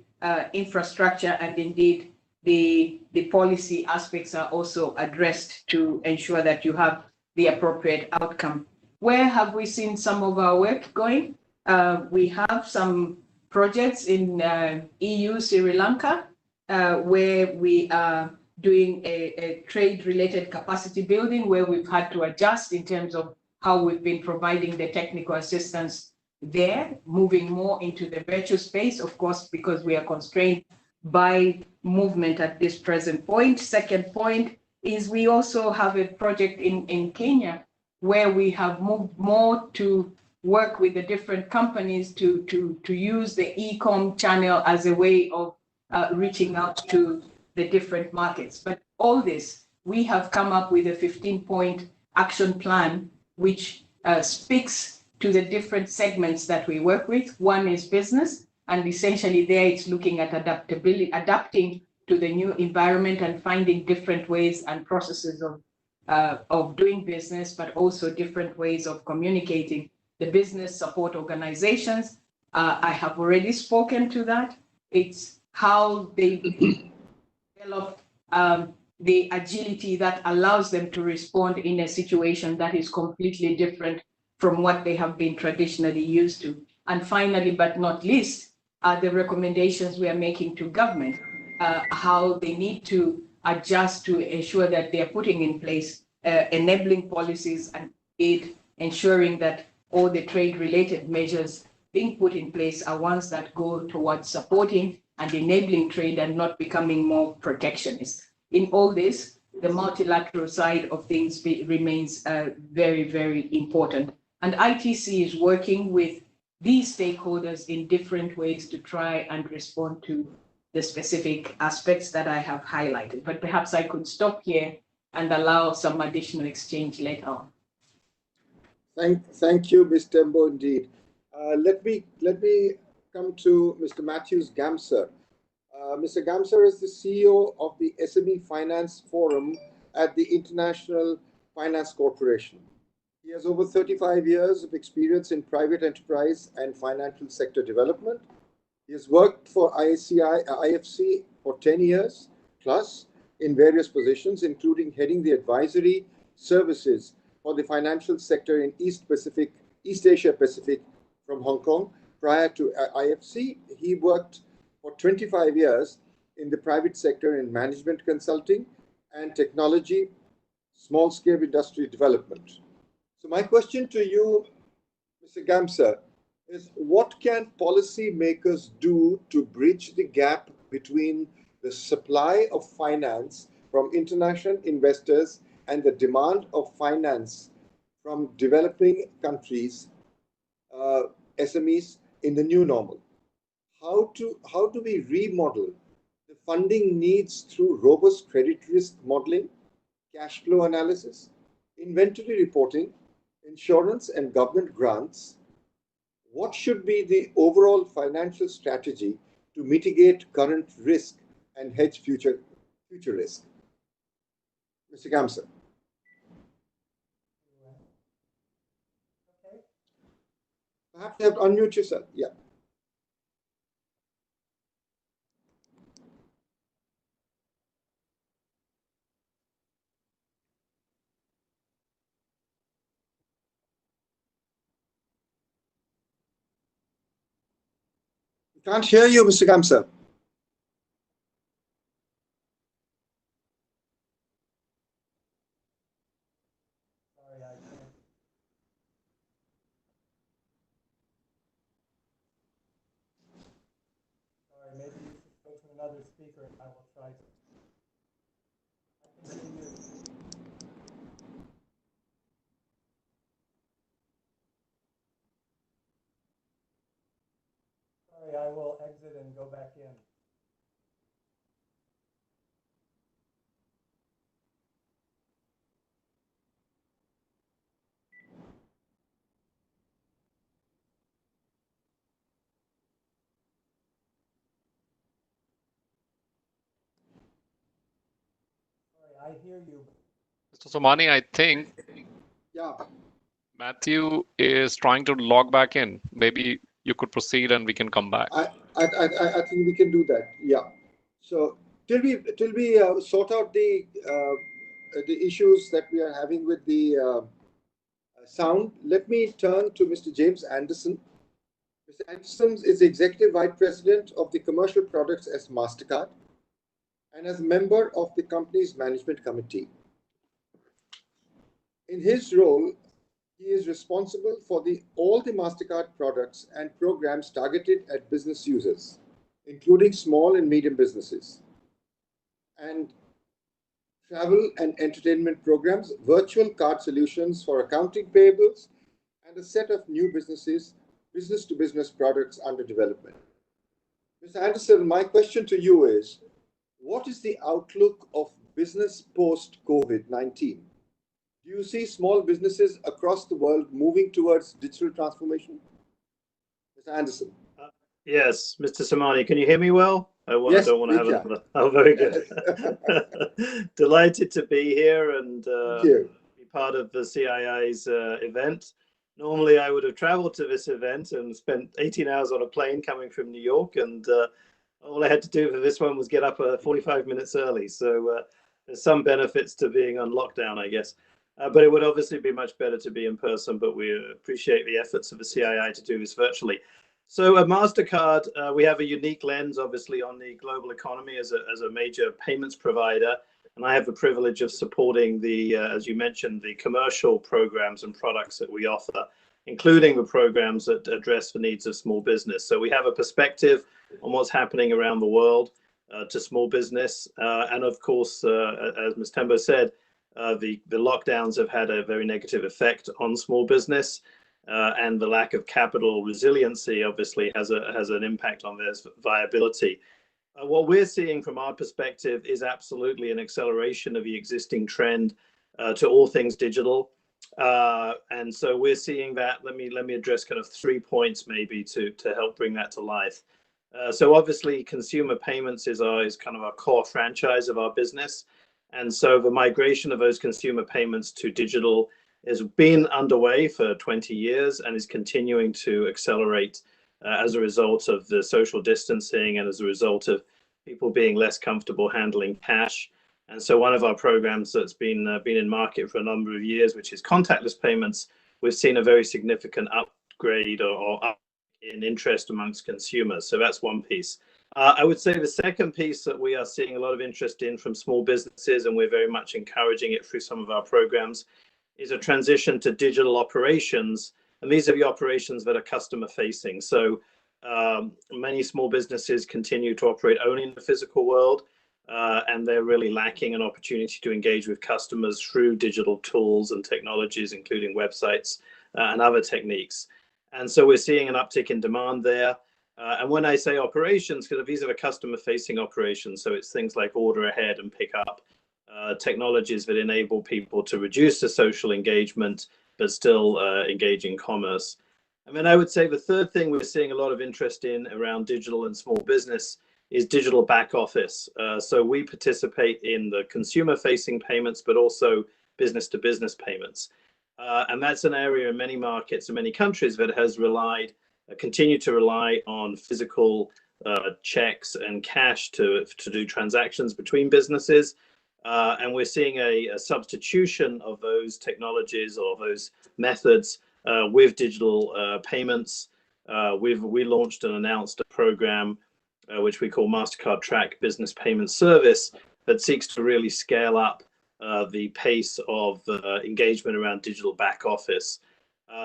infrastructure and indeed the policy aspects are also addressed to ensure that you have the appropriate outcome. Where have we seen some of our work going? We have some projects in EU Sri Lanka where we are doing a trade-related capacity building where we've had to adjust in terms of how we've been providing the technical assistance there, moving more into the virtual space, of course, because we are constrained by movement at this present point. Second point is we also have a project in Kenya where we have moved more to work with the different companies to use the e-com channel as a way of reaching out to the different markets. But all this, we have come up with a 15-point action plan, which speaks to the different segments that we work with. One is business, and essentially there it's looking at adapting to the new environment and finding different ways and processes of doing business, but also different ways of communicating. The business support organizations, I have already spoken to that. It's how they develop the agility that allows them to respond in a situation that is completely different from what they have been traditionally used to. And finally, but not least, are the recommendations we are making to government, how they need to adjust to ensure that they are putting in place enabling policies and aid, ensuring that all the trade-related measures being put in place are ones that go towards supporting and enabling trade and not becoming more protectionist. In all this, the multilateral side of things remains very, very important. And ITC is working with these stakeholders in different ways to try and respond to the specific aspects that I have highlighted. But perhaps I could stop here and allow some additional exchange later on. Thank you, Ms. Tembo, indeed. Let me come to Mr. Matthews Gamser. Mr. Gamser is the CEO of the SME Finance Forum at the International Finance Corporation. He has over 35 years of experience in private enterprise and financial sector development. He has worked for IFC for 10 years plus in various positions, including heading the advisory services for the financial sector in East Asia Pacific from Hong Kong. Prior to IFC, he worked for 25 years in the private sector in management consulting and technology, small-scale industry development. So my question to you, Mr. Gamsa, is what can policymakers do to bridge the gap between the supply of finance from international investors and the demand of finance from developing countries, SMEs, in the new normal? How do we remodel the funding needs through robust credit risk modeling, cash flow analysis, inventory reporting, insurance and government grants? What should be the overall financial strategy to mitigate current risk and hedge future risk? Mr. Gamsa. Perhaps you have to unmute yourself. Yeah. We can't hear you, Mr. Gamsa. Sorry, I can't. Sorry, maybe you should go to another speaker and I will try to. I can see you. Sorry, I will exit and go back in. Sorry, I hear you. Mr. Somani, I think Yeah. Matthew is trying to log back in. Maybe you could proceed and we can come back. I think we can do that. Yeah. So till we sort out the issues that we are having with the sound, let me turn to Mr. James Anderson. Mr. Anderson is the Executive Vice President of the Commercial Products at MasterCard and as a member of the company's management committee. In his role, he is responsible for all the MasterCard products and programs targeted at business users, including small and medium businesses, and travel and entertainment programs, virtual card solutions for accounting payables, and a set of new business-to-business products under development. Mr. Anderson, my question to you is, what is the outlook of business post-COVID-19? Do you see small businesses across the world moving towards digital transformation? Mr. Anderson. Yes, Mr. Somani, can you hear me well? Yes, don't want to have another. Oh, very good. Delighted to be here and be part of the CII's event. Normally, I would have traveled to this event and spent 18 hours on a plane coming from New York, and all I had to do for this one was get up 45 minutes early. So there's some benefits to being on lockdown, I guess. But it would obviously be much better to be in person, but we appreciate the efforts of the CII to do this virtually. So at MasterCard, we have a unique lens, obviously, on the global economy as a major payments provider. And I have the privilege of supporting as you mentioned, the commercial programs and products that we offer, including the programs that address the needs of small business. So we have a perspective on what's happening around the world to small business. And of course, as Ms. Tembo said, the lockdowns have had a very negative effect on small business. And the lack of capital resiliency obviously has an impact on their viability. What we're seeing from our perspective is absolutely an acceleration of the existing trend to all things digital. And so we're seeing that. Let me address kind of 3 points maybe to help bring that to life. So obviously consumer payments is kind of our core franchise of our business. And so the migration of those consumer payments to digital has been underway for 20 years and is continuing to accelerate as a result of the social distancing and as a result of people being less comfortable handling cash. And so one of our programs that's been in market for a number of years, which is contactless payments, we've seen a very significant upgrade or up in interest amongst consumers. So that's one piece. I would say the second piece that we are seeing a lot of interest in from small businesses, and we're very much encouraging it through some of our programs, is a transition to digital operations. And these are the operations that are customer facing. So many small businesses continue to operate only in the physical world, and they're really lacking an opportunity to engage with customers through digital tools and technologies, including websites and other techniques. And so we're seeing an uptick in demand there. And when I say operations, because these are the customer-facing operations, so it's things like order ahead and pick up, technologies that enable people to reduce the social engagement, but still engage in commerce. And then I would say the third thing we're seeing a lot of interest in around digital and small business is digital back office. So we participate in the consumer-facing payments, but also business-to-business payments. And that's an area in many markets and many countries that has continued to rely on physical checks and cash to do transactions between businesses. And we're seeing a substitution of those technologies or those methods with digital payments. We launched and announced a program which we call MasterCard Track Business Payment Service that seeks to really scale up the pace of engagement around digital back office.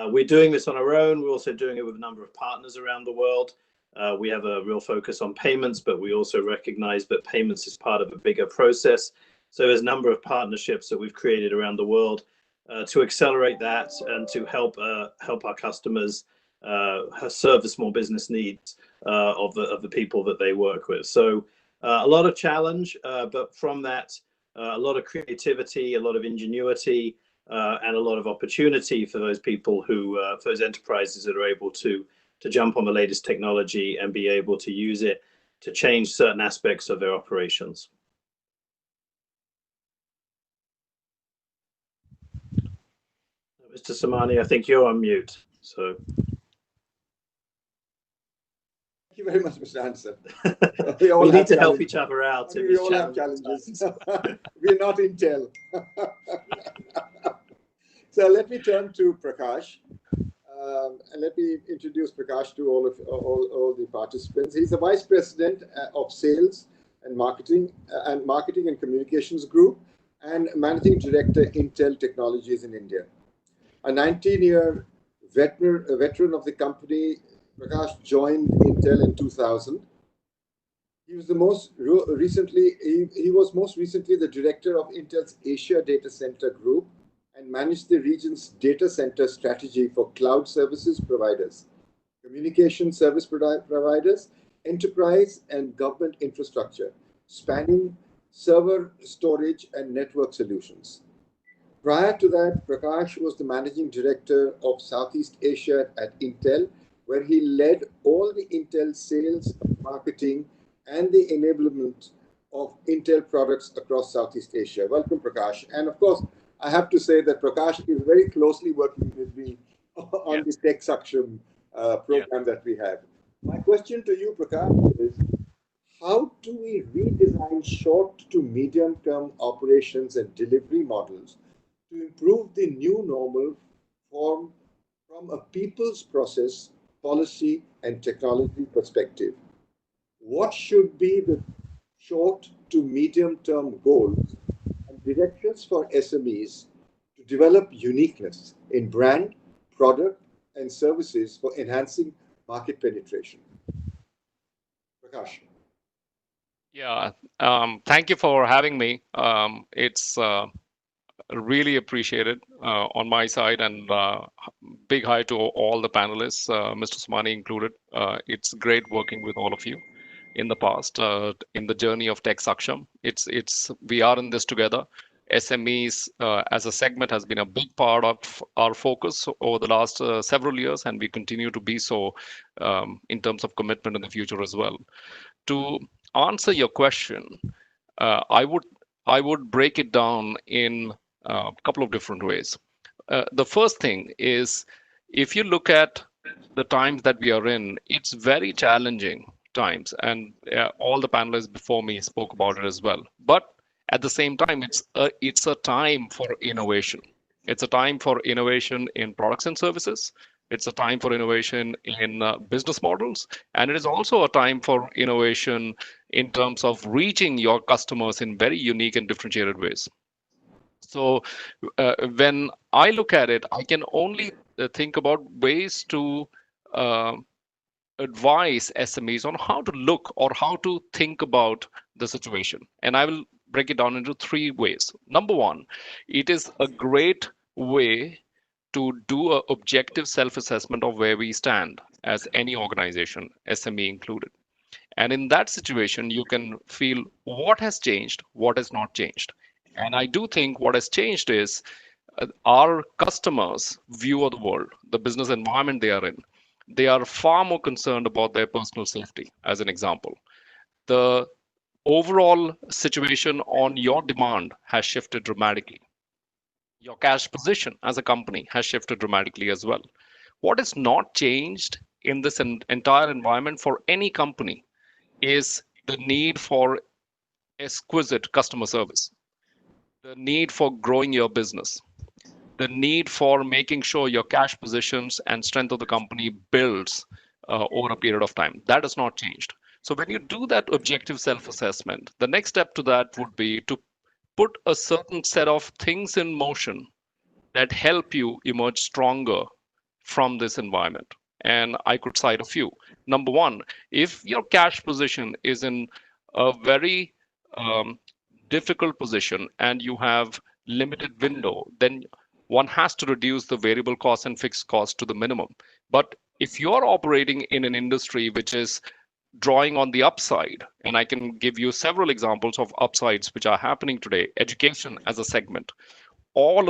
We're doing this on our own. We're also doing it with a number of partners around the world. We have a real focus on payments, but we also recognize that payments is part of a bigger process. So there's a number of partnerships that we've created around the world to accelerate that and to help our customers serve the small business needs of the people that they work with. So a lot of challenge, but from that, a lot of creativity, a lot of ingenuity, and a lot of opportunity for those people for those enterprises that are able to jump on the latest technology and be able to use it to change certain aspects of their operations. Mr. Samani, I think you're on mute. So. Thank you very much, Mr. Hanson. We need to help each other out. We all have challenges. We're not Intel. So let me turn to Prakash. And let me introduce Prakash to all the participants. He's the Vice President of Sales and Marketing and Communications Group and Managing Director, Intel Technologies in India. A 19-year veteran of the company, Prakash joined Intel in 2000. He was most recently the director of Intel's Asia Data Center Group and managed the region's data center strategy for cloud services providers, communication service providers, enterprise and government infrastructure, spanning server, storage, and network solutions. Prior to that, Prakash was the managing director of Southeast Asia at Intel, where he led all the Intel sales, marketing, and the enablement of Intel products across Southeast Asia. Welcome, Prakash. And of course, I have to say that Prakash is very closely working with me on the Tech Saksham program that we have. My question to you, Prakash, is how do we redesign short to medium-term operations and delivery models to improve the new normal from a people's process, policy, and technology perspective? What should be the short to medium-term goals and directions for SMEs to develop uniqueness in brand, product, and services for enhancing market penetration? Prakash. Yeah, thank you for having me. It's really appreciated on my side, and big hi to all the panelists, Mr. Samani included. It's great working with all of you in the past in the journey of Tech Saksham. We are in this together. SMEs as a segment has been a big part of our focus over the last several years, and we continue to be so in terms of commitment in the future as well. To answer your question, I would break it down in a couple of different ways. The first thing is, if you look at the times that we are in, it's very challenging times, and all the panelists before me spoke about it as well. But at the same time, it's a time for innovation. It's a time for innovation in products and services, It's a time for innovation in business models, and it is also a time for innovation in terms of reaching your customers in very unique and differentiated ways. So when I look at it, I can only think about ways to uh, advise SMEs on how to look or how to think about the situation. And I will break it down into three ways. Number one, it is a great way to do an objective self assessment of where we stand as any organization, SME included. And in that situation, you can feel what has changed, what has not changed. And I do think what has changed is our customers' view of the world, the business environment they are in. They are far more concerned about their personal safety, as an example. The overall situation on your demand has shifted dramatically. Your cash position as a company has shifted dramatically as well. What is not changed in this entire environment for any company is the need for exquisite customer service, the need for growing your business, the need for making sure your cash positions and strength of the company builds over a period of time. That has not changed. So when you do that objective self-assessment, the next step to that would be to put a certain set of things in motion that help you emerge stronger from this environment. And I could cite a few. Number one, if your cash position is in a very um, difficult position and you have limited window, then one has to reduce the variable cost and fixed cost to the minimum. But if you're operating in an industry which is drawing on the upside, and I can give you several examples of upsides which are happening today, education as a segment, all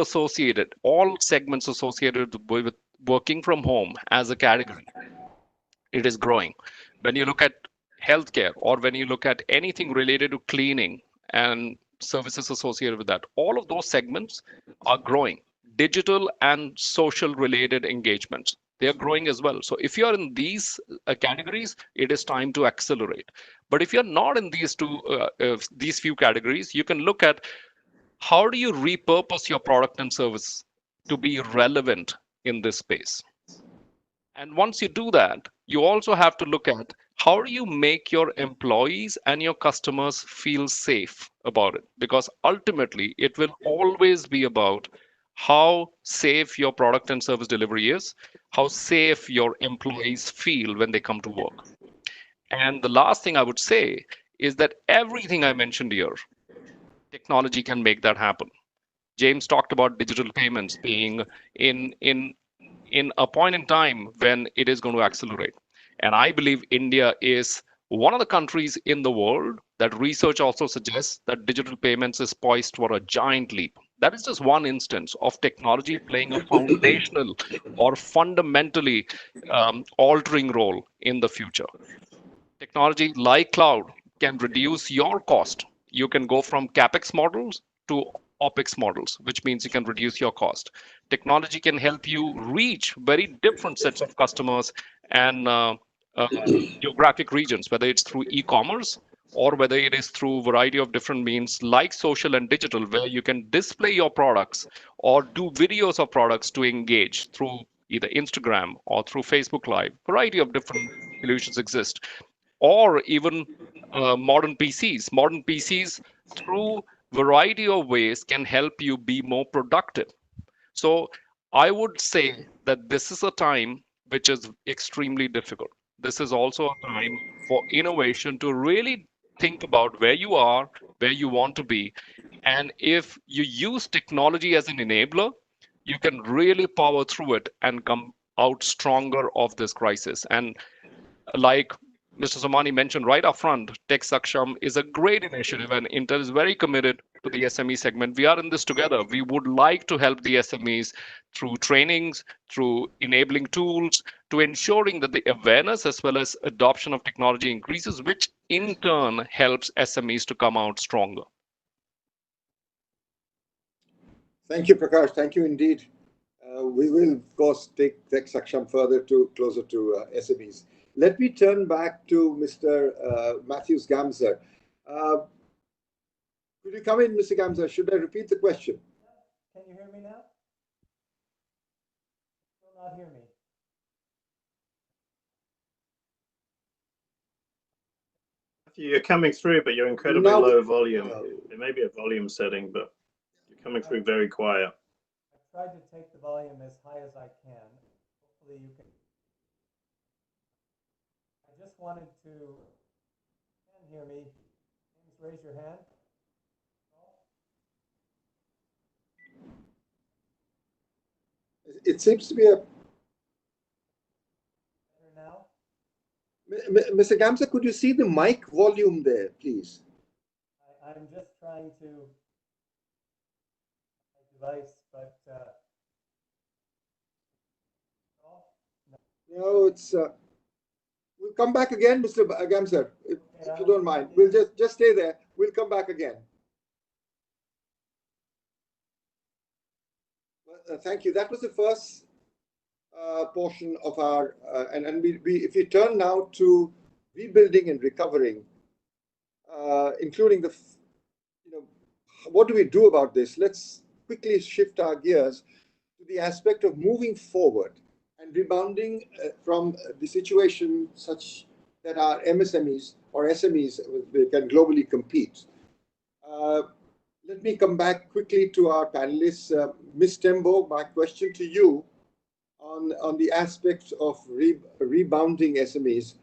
segments associated with working from home as a category, it is growing. When you look at healthcare or when you look at anything related to cleaning and services associated with that, all of those segments are growing. Digital and social related engagements, they are growing as well. So if you're in these categories, it is time to accelerate. But if you're not in these few categories, you can look at how do you repurpose your product and service to be relevant in this space. And once you do that, you also have to look at how do you make your employees and your customers feel safe about it? Because ultimately, it will always be about how safe your product and service delivery is, how safe your employees feel when they come to work. And the last thing I would say is that everything I mentioned here, technology can make that happen. James talked about digital payments being in in a point in time when it is going to accelerate. And I believe India is one of the countries in the world that research also suggests that digital payments is poised for a giant leap. That is just one instance of technology playing a foundational or fundamentally altering role in the future. Technology like cloud can reduce your cost. You can go from capex models to opex models, which means you can reduce your cost. Technology can help you reach very different sets of customers and uh, geographic regions, whether it's through e-commerce or whether it is through a variety of different means like social and digital, where you can display your products or do videos of products to engage through either Instagram or through Facebook Live. Variety of different solutions exist, or even modern PCs. Modern PCs, through variety of ways, can help you be more productive. So I would say that this is a time which is extremely difficult. This is also a time for innovation to really think about where you are, where you want to be. And if you use technology as an enabler, you can really power through it and come out stronger of this crisis. And like Mr. Somani mentioned right up front, Tech Saksham is a great initiative, and Intel is very committed to the SME segment. We are in this together. We would like to help the SMEs through trainings, through enabling tools, to ensuring that the awareness as well as adoption of technology increases, which in turn helps SMEs to come out stronger. Thank you, Prakash. Thank you indeed. We will, of course, take Tech Saksham further to closer to SMEs. Let me turn back to Mr. Matthews Gamzer. Could you come in, Mr. Gamzer? Should I repeat the question? Can you hear me now? Still not hear me. Matthew, you're coming through, but you're incredibly Now- low volume. It may be a volume setting, but you're coming through very quiet. I tried to take the volume as high as I can. Hopefully you can. I just wanted to, you can hear me. James, raise your hand. It seems to be a. Better now? Mr. Gamsa, could you see the mic volume there, please? I'm just trying to my device, but No, it's. We'll come back again, Mr. Gamsa, if you don't mind. We'll just stay there. We'll come back again. Well, thank you. That was the first portion of our, and we if we turn now to rebuilding and recovering, including the, what do we do about this? Let's quickly shift our gears to the aspect of moving forward and rebounding from the situation such that our MSMEs or SMEs can globally compete. Let me come back quickly to our panelists. Ms. Tembo, my question to you on the aspects of rebounding SMEs.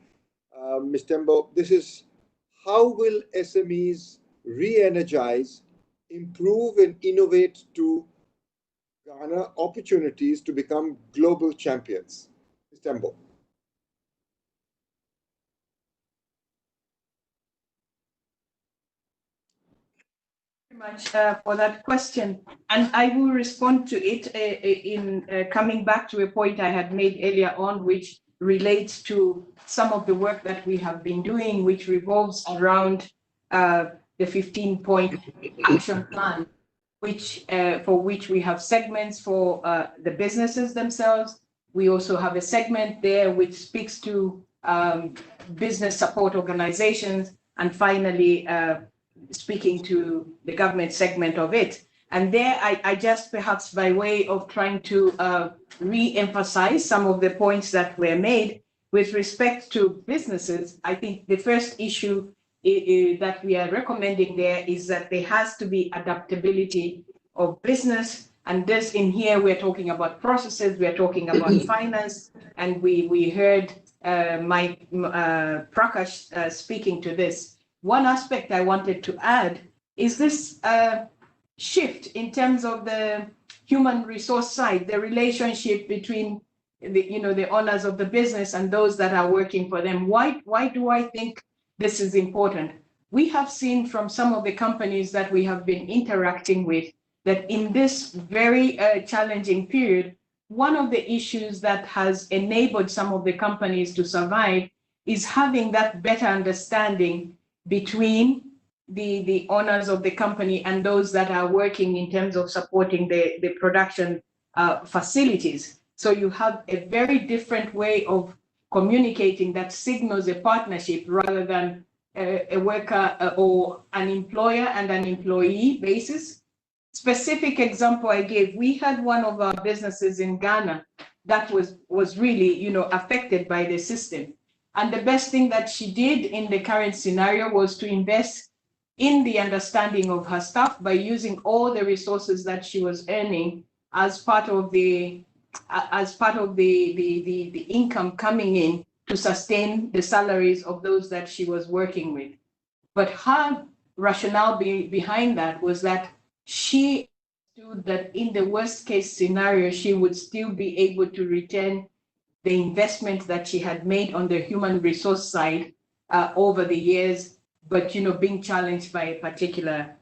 Ms. Tembo, this is how will SMEs re-energize, improve and innovate to garner opportunities to become global champions? Ms. Tembo. Much for that question, and I will respond to it in coming back to a point I had made earlier on, which relates to some of the work that we have been doing, which revolves around the 15-point action plan, which for which we have segments for the businesses themselves. We also have a segment there which speaks to business support organizations, and finally speaking to the government segment of it. And there, I just perhaps by way of trying to re-emphasize some of the points that were made with respect to businesses, I think the first issue that we are recommending there is that there has to be adaptability of business. And this in here, we're talking about processes, we're talking about finance, and we heard Mike Prakash speaking to this. One aspect I wanted to add is this shift in terms of the human resource side, the relationship between the owners of the business and those that are working for them. Why do I think this is important? We have seen from some of the companies that we have been interacting with that in this very challenging period, one of the issues that has enabled some of the companies to survive is having that better understanding between the owners of the company and those that are working in terms of supporting the production facilities. So you have a very different way of communicating that signals a partnership rather than a worker or an employer and an employee basis. Specific example I gave, we had one of our businesses in Ghana that was really affected by the system. And the best thing that she did in the current scenario was to invest in the understanding of her staff by using all the resources that she was earning as part of the income coming in to sustain the salaries of those that she was working with. But her rationale behind that was that she understood that in the worst case scenario, she would still be able to return the investment that she had made on the human resource side over the years, but being challenged by a particular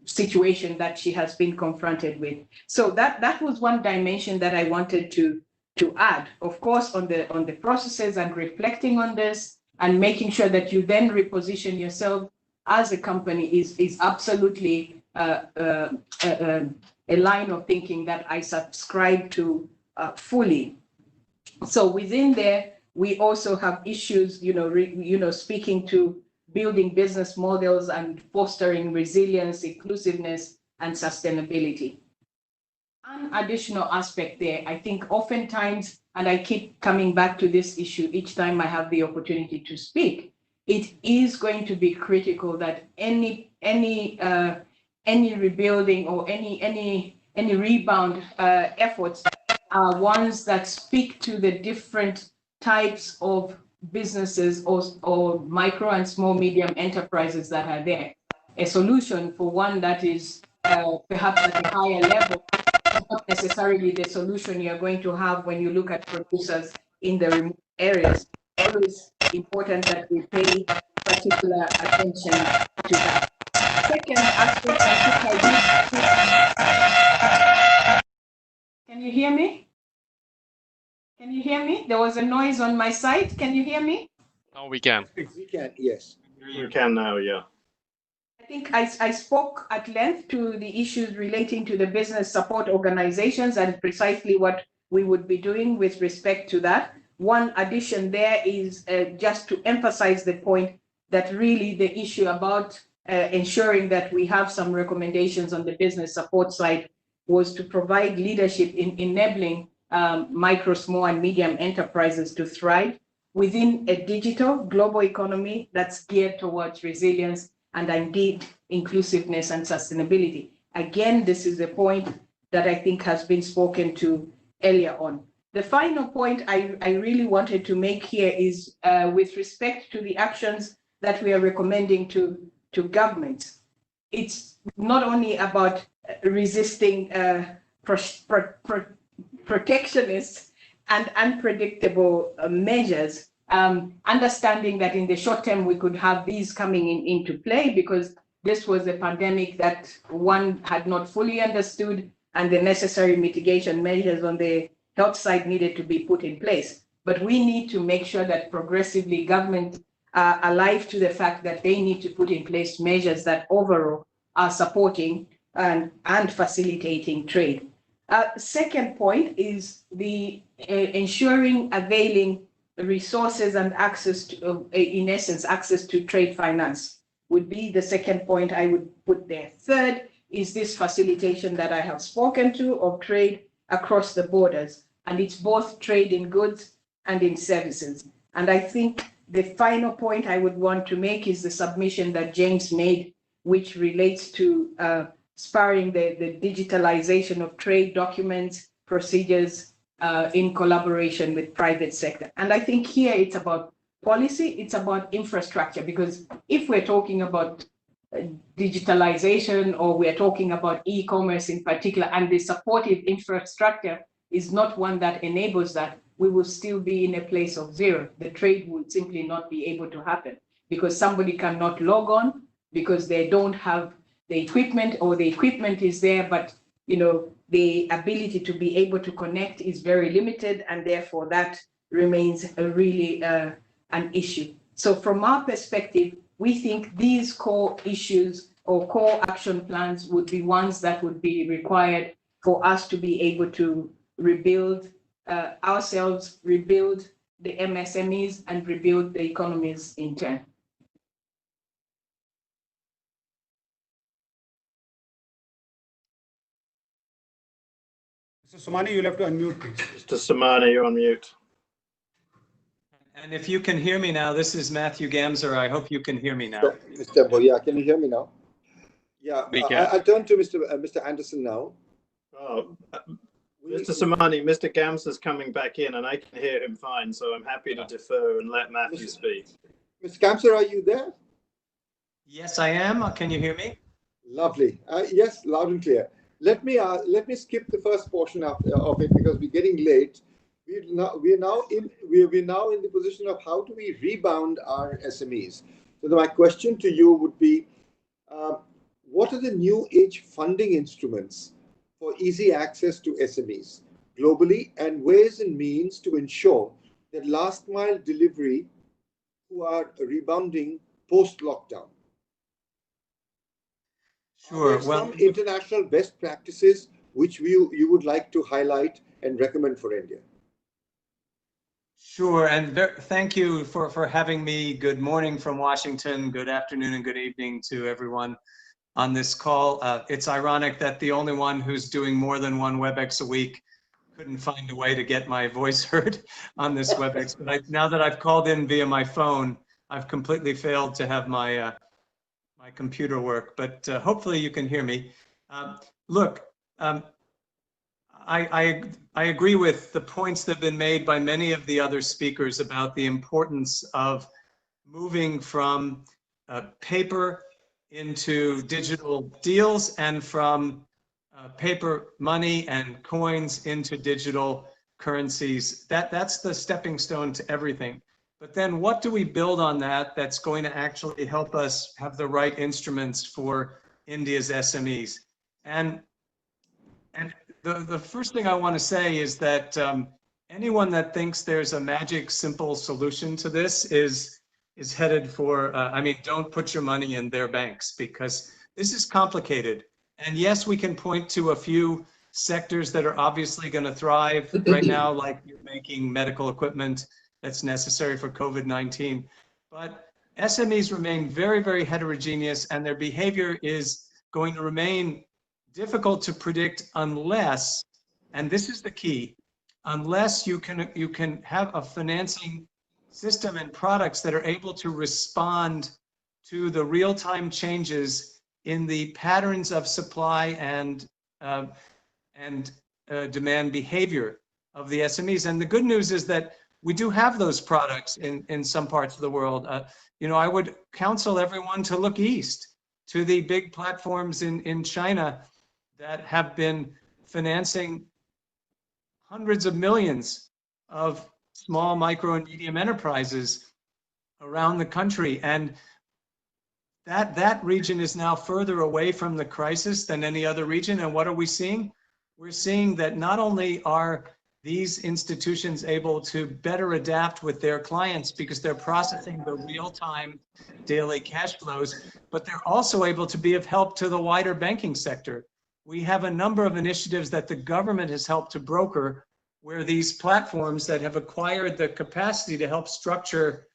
situation that she has been confronted with. So that was one dimension that I wanted to add. Of course, on the processes and reflecting on this and making sure that you then reposition yourself as a company is absolutely a line of thinking that I subscribe to fully. So within there, we also have issues, speaking to building business models and fostering resilience, inclusiveness, and sustainability. An additional aspect there, I think oftentimes, and I keep coming back to this issue each time I have the opportunity to speak, it is going to be critical that any rebuilding or any rebound efforts are ones that speak to the different types of businesses or micro and small medium enterprises that are there. A solution for one that is perhaps at a higher level is not necessarily the solution you're going to have when you look at producers in the remote areas. Always important that we pay particular attention to that. Second aspect, can you hear me? Can you hear me? There was a noise on my side. Can you hear me? Now we can. We can, yes. You can now, yeah. I think I spoke at length to the issues relating to the business support organizations and precisely what we would be doing with respect to that. One addition there is just to emphasize the point that really the issue about ensuring that we have some recommendations on the business support side was to provide leadership in enabling micro, small, and medium enterprises to thrive within a digital global economy that's geared towards resilience and indeed inclusiveness and sustainability. Again, this is a point that I think has been spoken to earlier on. The final point I really wanted to make here is with respect to the actions that we are recommending to governments. It's not only about resisting protectionist and unpredictable measures, understanding that in the short term we could have these coming into play because this was a pandemic that one had not fully understood and the necessary mitigation measures on the health side needed to be put in place. But we need to make sure that progressively government are alive to the fact that they need to put in place measures that overall are supporting and facilitating trade. Second point is the ensuring availing resources and access to, in essence, access to trade finance would be the second point I would put there. Third is this facilitation that I have spoken to of trade across the borders, and it's both trade in goods and in services. And I think the final point I would want to make is the submission that James made, which relates to spurring the digitalization of trade documents, procedures in collaboration with private sector. And I think here it's about policy, it's about infrastructure, because if we're talking about digitalization or we're talking about e-commerce in particular, and the supportive infrastructure is not one that enables that, we will still be in a place of zero. The trade would simply not be able to happen because somebody cannot log on because they don't have the equipment, or the equipment is there, but the ability to be able to connect is very limited, and therefore that remains a really an issue. So from our perspective, we think these core issues or core action plans would be ones that would be required for us to be able to rebuild ourselves, rebuild the MSMEs, and rebuild the economies in turn. Mr. Somani, you'll have to unmute, please. Mr. Samani, you're on mute. And if you can hear me now, this is Matthew Gamser. I hope you can hear me now. Mr. Boya, can you hear me now? Yeah, We can. I'll turn to Mr. Anderson now. Oh, Mr. Samani, Mr. Gamser's coming back in and I can hear him fine, so I'm happy to defer and let Matthew speak. Mr. Kamsar, are you there? Yes, I am. Can you hear me? Lovely. Yes, loud and clear. Let me skip the first portion of it because we're getting late. We're now in the position of how do we rebound our SMEs. So my question to you would be, what are the new age funding instruments for easy access to SMEs globally, and ways and means to ensure that last mile delivery who are rebounding post lockdown? Sure. Well, some international best practices which you would like to highlight and recommend for India? Sure, and thank you for having me. Good morning from Washington, good afternoon and good evening to everyone on this call. It's ironic that the only one who's doing more than one WebEx a week couldn't find a way to get my voice heard on this WebEx. But now that I've called in via my phone, I've completely failed to have my my computer work. But hopefully you can hear me. Look, I agree with the points that have been made by many of the other speakers about the importance of moving from paper into digital deals and from paper money and coins into digital currencies. That's the stepping stone to everything. But then what do we build on that that's going to actually help us have the right instruments for India's SMEs? And the first thing I want to say is that anyone that thinks there's a magic simple solution to this is headed for, I mean, don't put your money in their banks, because this is complicated. And yes, we can point to a few sectors that are obviously going to thrive right now, like you're making medical equipment that's necessary for COVID-19. But SMEs remain very, very heterogeneous, and their behavior is going to remain difficult to predict unless, and this is the key, unless you can have a financing system and products that are able to respond to the real-time changes in the patterns of supply and demand behavior of the SMEs. And the good news is that we do have those products in some parts of the world. You know, I would counsel everyone to look east to the big platforms in China that have been financing hundreds of millions of small, micro, and medium enterprises around the country. And that region is now further away from the crisis than any other region. And what are we seeing? We're seeing that not only are these institutions able to better adapt with their clients because they're processing the real-time daily cash flows, but they're also able to be of help to the wider banking sector. We have a number of initiatives that the government has helped to broker, where these platforms that have acquired the capacity to help structure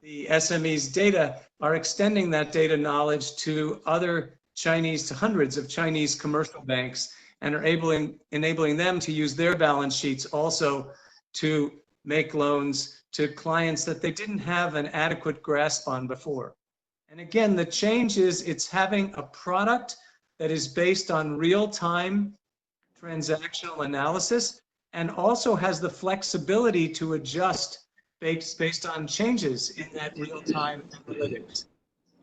the SMEs' data are extending that data knowledge to other Chinese, to hundreds of Chinese commercial banks, and are enabling them to use their balance sheets also to make loans to clients that they didn't have an adequate grasp on before. And again, the change is it's having a product that is based on real-time transactional analysis and also has the flexibility to adjust based on changes in that real-time analytics.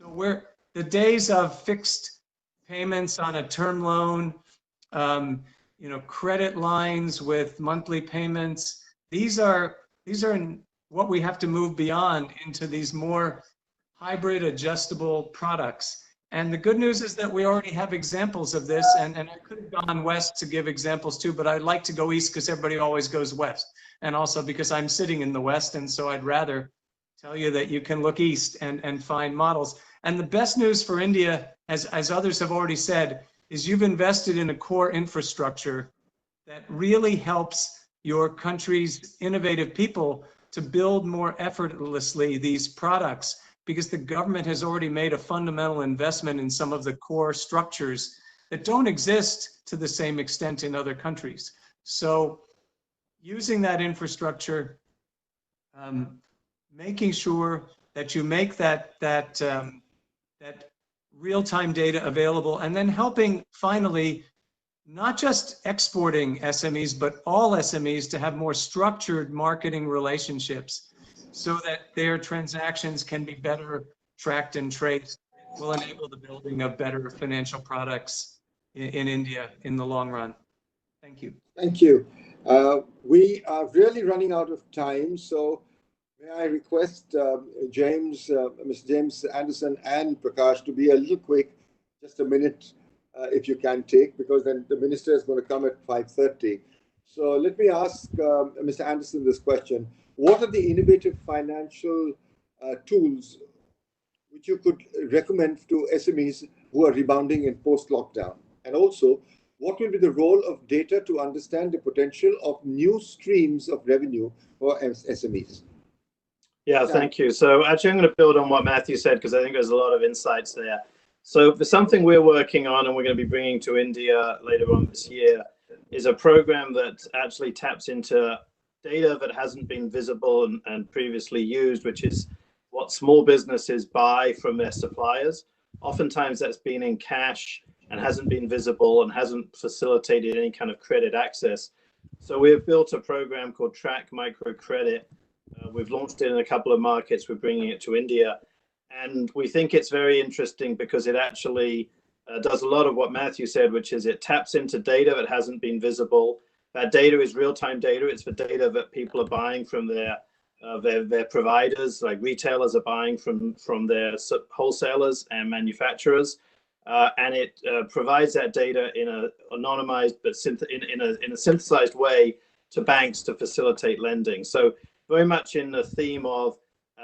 So the days of fixed payments on a term loan, you know, credit lines with monthly payments, these are what we have to move beyond into these more hybrid adjustable products. And the good news is that we already have examples of this, and I could have gone west to give examples too, but I'd like to go east because everybody always goes west. And also because I'm sitting in the West, and so I'd rather tell you that you can look east and find models. And the best news for India, as others have already said, is you've invested in a core infrastructure that really helps your country's innovative people to build more effortlessly these products, because the government has already made a fundamental investment in some of the core structures that don't exist to the same extent in other countries. So using that infrastructure, making sure that you make that real-time data available, and then helping finally not just exporting SMEs, but all SMEs to have more structured marketing relationships so that their transactions can be better tracked and traced, will enable the building of better financial products in India in the long run. Thank you. Thank you. We are really running out of time, so may I request Mr. James Anderson and Prakash to be a little quick, just a minute if you can take, because then the minister is going to come at 5:30. So let me ask Mr. Anderson this question. What are the innovative financial tools which you could recommend to SMEs who are rebounding in post-lockdown? And also, what will be the role of data to understand the potential of new streams of revenue for SMEs? Yeah, thank you. So actually, I'm going to build on what Matthew said, because I think there's a lot of insights there. So for something we're working on and we're going to be bringing to India later on this year is a program that actually taps into data that hasn't been visible and previously used, which is what small businesses buy from their suppliers. Oftentimes that's been in cash and hasn't been visible and hasn't facilitated any kind of credit access. So we've built a program called Track Microcredit. We've launched it in a couple of markets. We're bringing it to India. And we think it's very interesting because it actually does a lot of what Matthew said, which is it taps into data that hasn't been visible. That data is real-time data. It's the data that people are buying from their providers, like retailers are buying from their wholesalers and manufacturers. And it provides that data in an anonymized but in a synthesized way to banks to facilitate lending. So very much in the theme of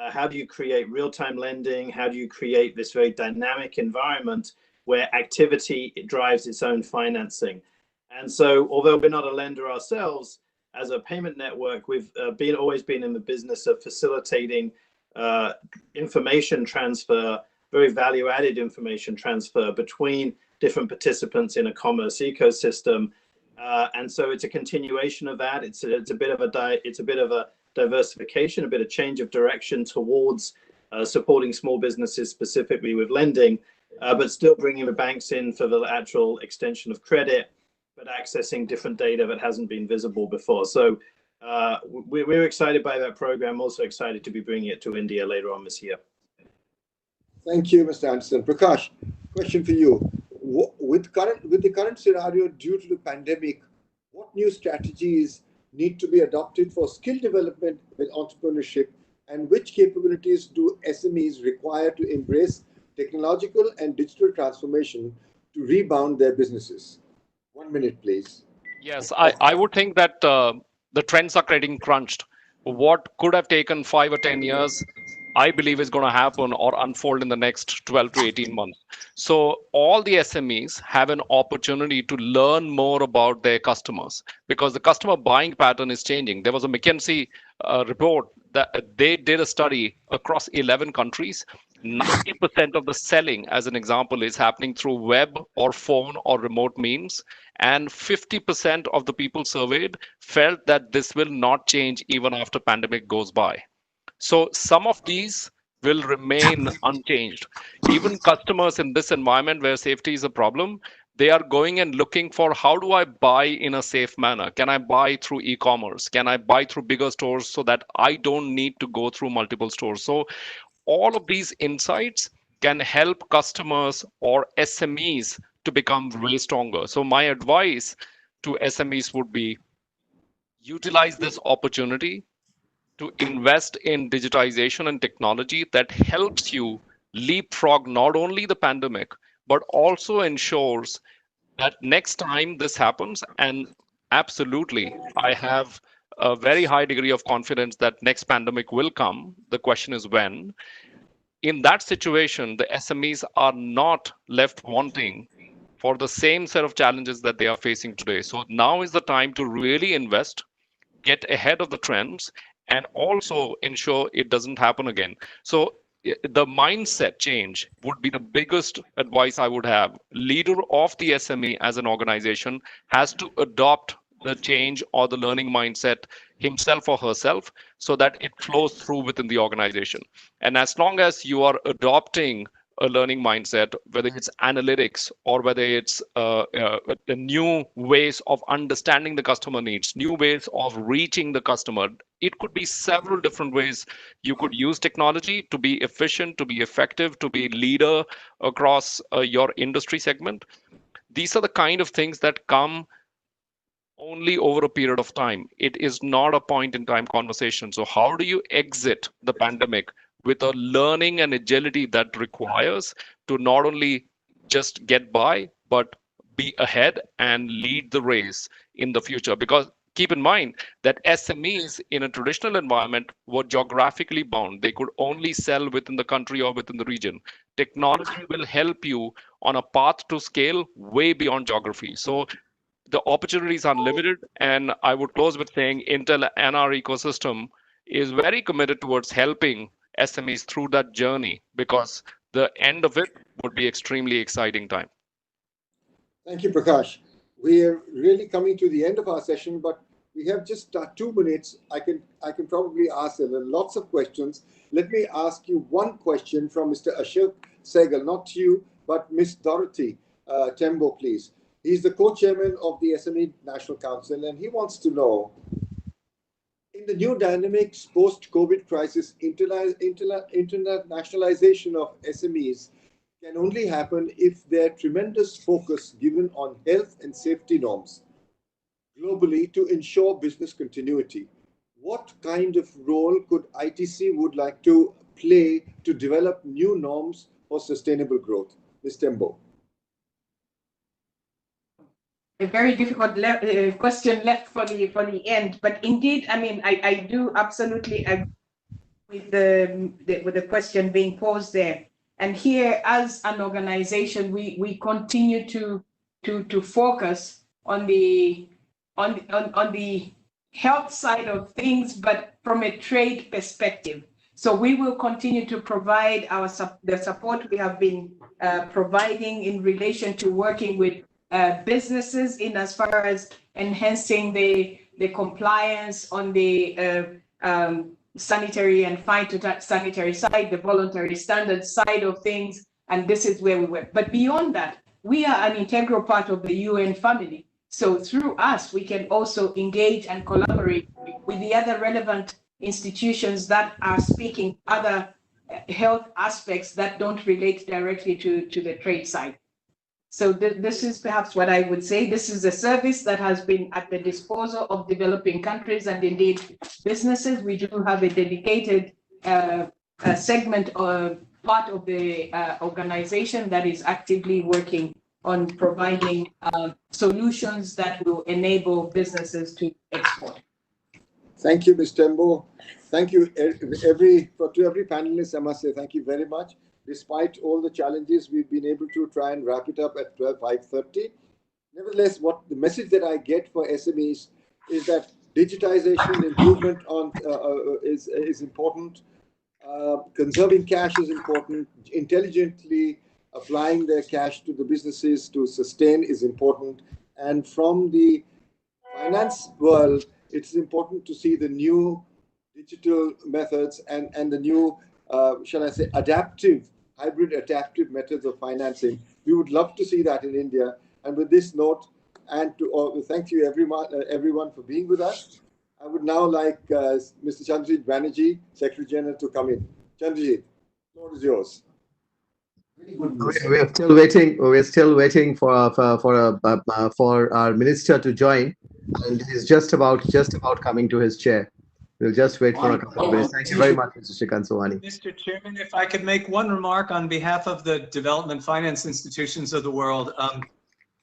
how do you create real-time lending? How do you create this very dynamic environment where activity drives its own financing? And so, although we're not a lender ourselves, as a payment network, we've always been in the business of facilitating information transfer, very value-added information transfer between different participants in a commerce ecosystem. And so, it's a continuation of that. It's a bit of a diversification, a bit of change of direction towards supporting small businesses specifically with lending, but still bringing the banks in for the actual extension of credit, but accessing different data that hasn't been visible before. So we're excited by that program, also excited to be bringing it to India later on this year. Thank you, Mr. Anderson. Prakash, question for you. With the current scenario due to the pandemic, what new strategies need to be adopted for skill development with entrepreneurship, and which capabilities do SMEs require to embrace technological and digital transformation to rebound their businesses? 1 minute, please. Yes, I would think that the trends are getting crunched. What could have taken 5 or 10 years, I believe is going to happen or unfold in the next 12 to 18 months. So all the SMEs have an opportunity to learn more about their customers because the customer buying pattern is changing. There was a McKinsey report that they did a study across 11 countries. 90% of the selling, as an example, is happening through web or phone or remote means. And 50% of the people surveyed felt that this will not change even after pandemic goes by. So some of these will remain unchanged. Even customers in this environment where safety is a problem, they are going and looking for how do I buy in a safe manner? Can I buy through e-commerce? Can I buy through bigger stores so that I don't need to go through multiple stores? So all of these insights can help customers or SMEs to become way stronger. So my advice to SMEs would be utilize this opportunity to invest in digitization and technology that helps you leapfrog not only the pandemic, but also ensures that next time this happens, and absolutely, I have a very high degree of confidence that next pandemic will come. The question is when. In that situation, the SMEs are not left wanting for the same set of challenges that they are facing today. So now is the time to really invest, get ahead of the trends, and also ensure it doesn't happen again. So the mindset change would be the biggest advice I would have. Leader of the SME as an organization has to adopt the change or the learning mindset himself or herself so that it flows through within the organization. And as long as you are adopting a learning mindset, whether it's analytics or whether it's the new ways of understanding the customer needs, new ways of reaching the customer. It could be several different ways you could use technology to be efficient, to be effective, to be leader across your industry segment. These are the kind of things that come only over a period of time. It is not a point in time conversation. So how do you exit the pandemic with a learning and agility that requires to not only just get by, but be ahead and lead the race in the future? Because keep in mind that SMEs in a traditional environment were geographically bound. They could only sell within the country or within the region. Technology will help you on a path to scale way beyond geography. So the opportunities are unlimited. And I would close with saying Intel and our ecosystem is very committed towards helping SMEs through that journey, because the end of it would be extremely exciting time. Thank you, Prakash. We're really coming to the end of our session, but we have just 2 minutes. I can probably ask lots of questions. Let me ask you one question from Mr. Ashok Sehgal, not you, but Miss Dorothy Tembo, please. He's the co-chairman of the SME National Council, and he wants to know, in the new dynamics post-COVID crisis, internationalization of SMEs can only happen if there tremendous focus given on health and safety norms globally to ensure business continuity. What kind of role could ITC would like to play to develop new norms for sustainable growth? Ms. Tembo. A very difficult question left for the end, but indeed, I mean, I do absolutely agree with the question being posed there. And here, as an organization, we continue to focus on the health side of things, but from a trade perspective. So we will continue to provide the support we have been providing in relation to working with businesses in as far as enhancing the compliance on the sanitary and phytosanitary side, the voluntary standards side of things, and this is where we work. But beyond that, we are an integral part of the UN family. So through us, we can also engage and collaborate with the other relevant institutions that are speaking other health aspects that don't relate directly to the trade side. So this is perhaps what I would say. This is a service that has been at the disposal of developing countries and indeed businesses. We do have a dedicated segment or part of the organization that is actively working on providing solutions that will enable businesses to export. Thank you, Ms. Tembo. Thank you to every panelist. I must say thank you very much. Despite all the challenges, we've been able to try and wrap it up at 5:30. Nevertheless, what the message that I get for SMEs is that digitization improvement is important. Conserving cash is important. Intelligently applying their cash to the businesses to sustain is important. And from the finance world, it's important to see the new digital methods and the new, shall I say, hybrid adaptive methods of financing. We would love to see that in India. And with this note, and to thank you everyone for being with us. I would now like Mr. Chandrajit Banerjee, Secretary General, to come in. Chandrajit, the floor is yours. We're still waiting. We're still waiting for our minister to join, and he's just about coming to his chair. We'll just wait for a couple of minutes. Thank you very much, Mr. Shrikant Sawani. Mr. Chairman, if I could make one remark on behalf of the development finance institutions of the world.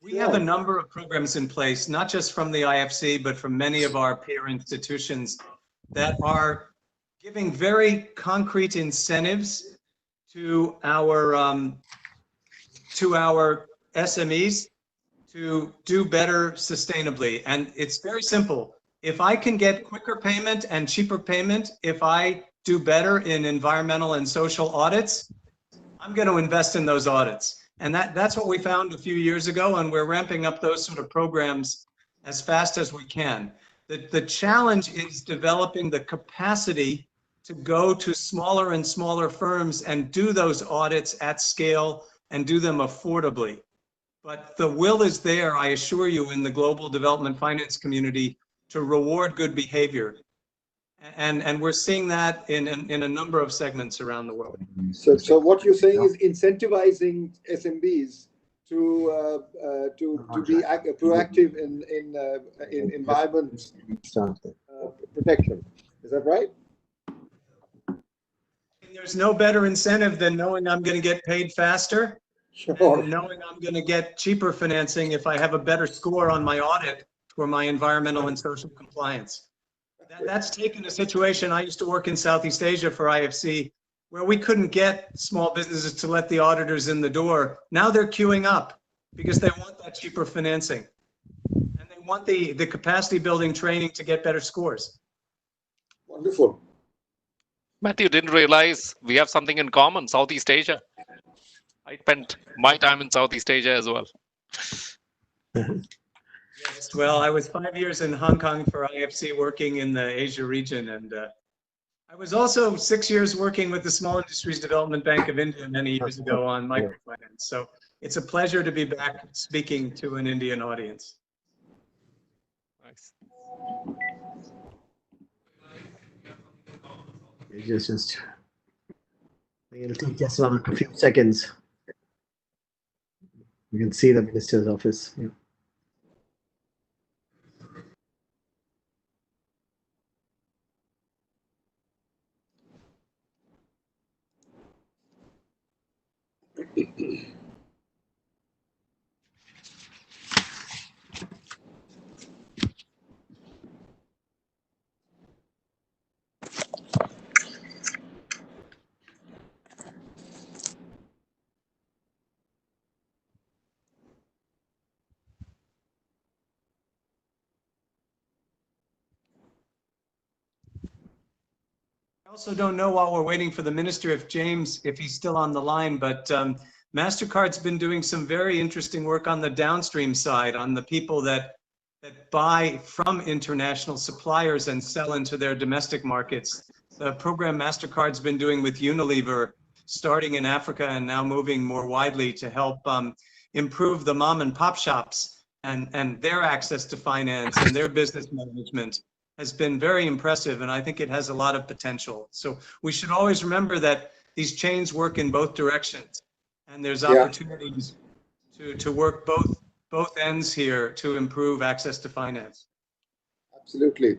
We have a number of programs in place, not just from the IFC, but from many of our peer institutions that are giving very concrete incentives to our SMEs to do better sustainably. And it's very simple. If I can get quicker payment and cheaper payment, if I do better in environmental and social audits, I'm going to invest in those audits. And that's what we found a few years ago, and we're ramping up those sort of programs as fast as we can. The challenge is developing the capacity to go to smaller and smaller firms and do those audits at scale and do them affordably. But the will is there, I assure you, in the global development finance community to reward good behavior. And we're seeing that in a number of segments around the world. So what you're saying is incentivizing SMBs to be proactive in environment protection. Is that right? There's no better incentive than knowing I'm going to get paid faster, sure, and knowing I'm going to get cheaper financing if I have a better score on my audit for my environmental and social compliance. That's taken a situation. I used to work in Southeast Asia for IFC, where we couldn't get small businesses to let the auditors in the door. Now they're queuing up because they want that cheaper financing. And they want the capacity building training to get better scores. Wonderful. Matthew, didn't realize we have something in common, Southeast Asia. I spent my time in Southeast Asia as well. Yes, well, I was 5 years in Hong Kong for IFC working in the Asia region, and I was also 6 years working with the Small Industries Development Bank of India many years ago on microfinance. So it's a pleasure to be back speaking to an Indian audience. Nice. It'll take just a few seconds. You can see the minister's office. Yeah. I also don't know while we're waiting for the minister if he's still on the line, but MasterCard's been doing some very interesting work on the downstream side, on the people that buy from international suppliers and sell into their domestic markets. The program MasterCard's been doing with Unilever, starting in Africa and now moving more widely to help improve the mom and pop shops and their access to finance and their business management has been very impressive, and I think it has a lot of potential. So we should always remember that these chains work in both directions, and there's opportunities to work both ends here to improve access to finance. Absolutely.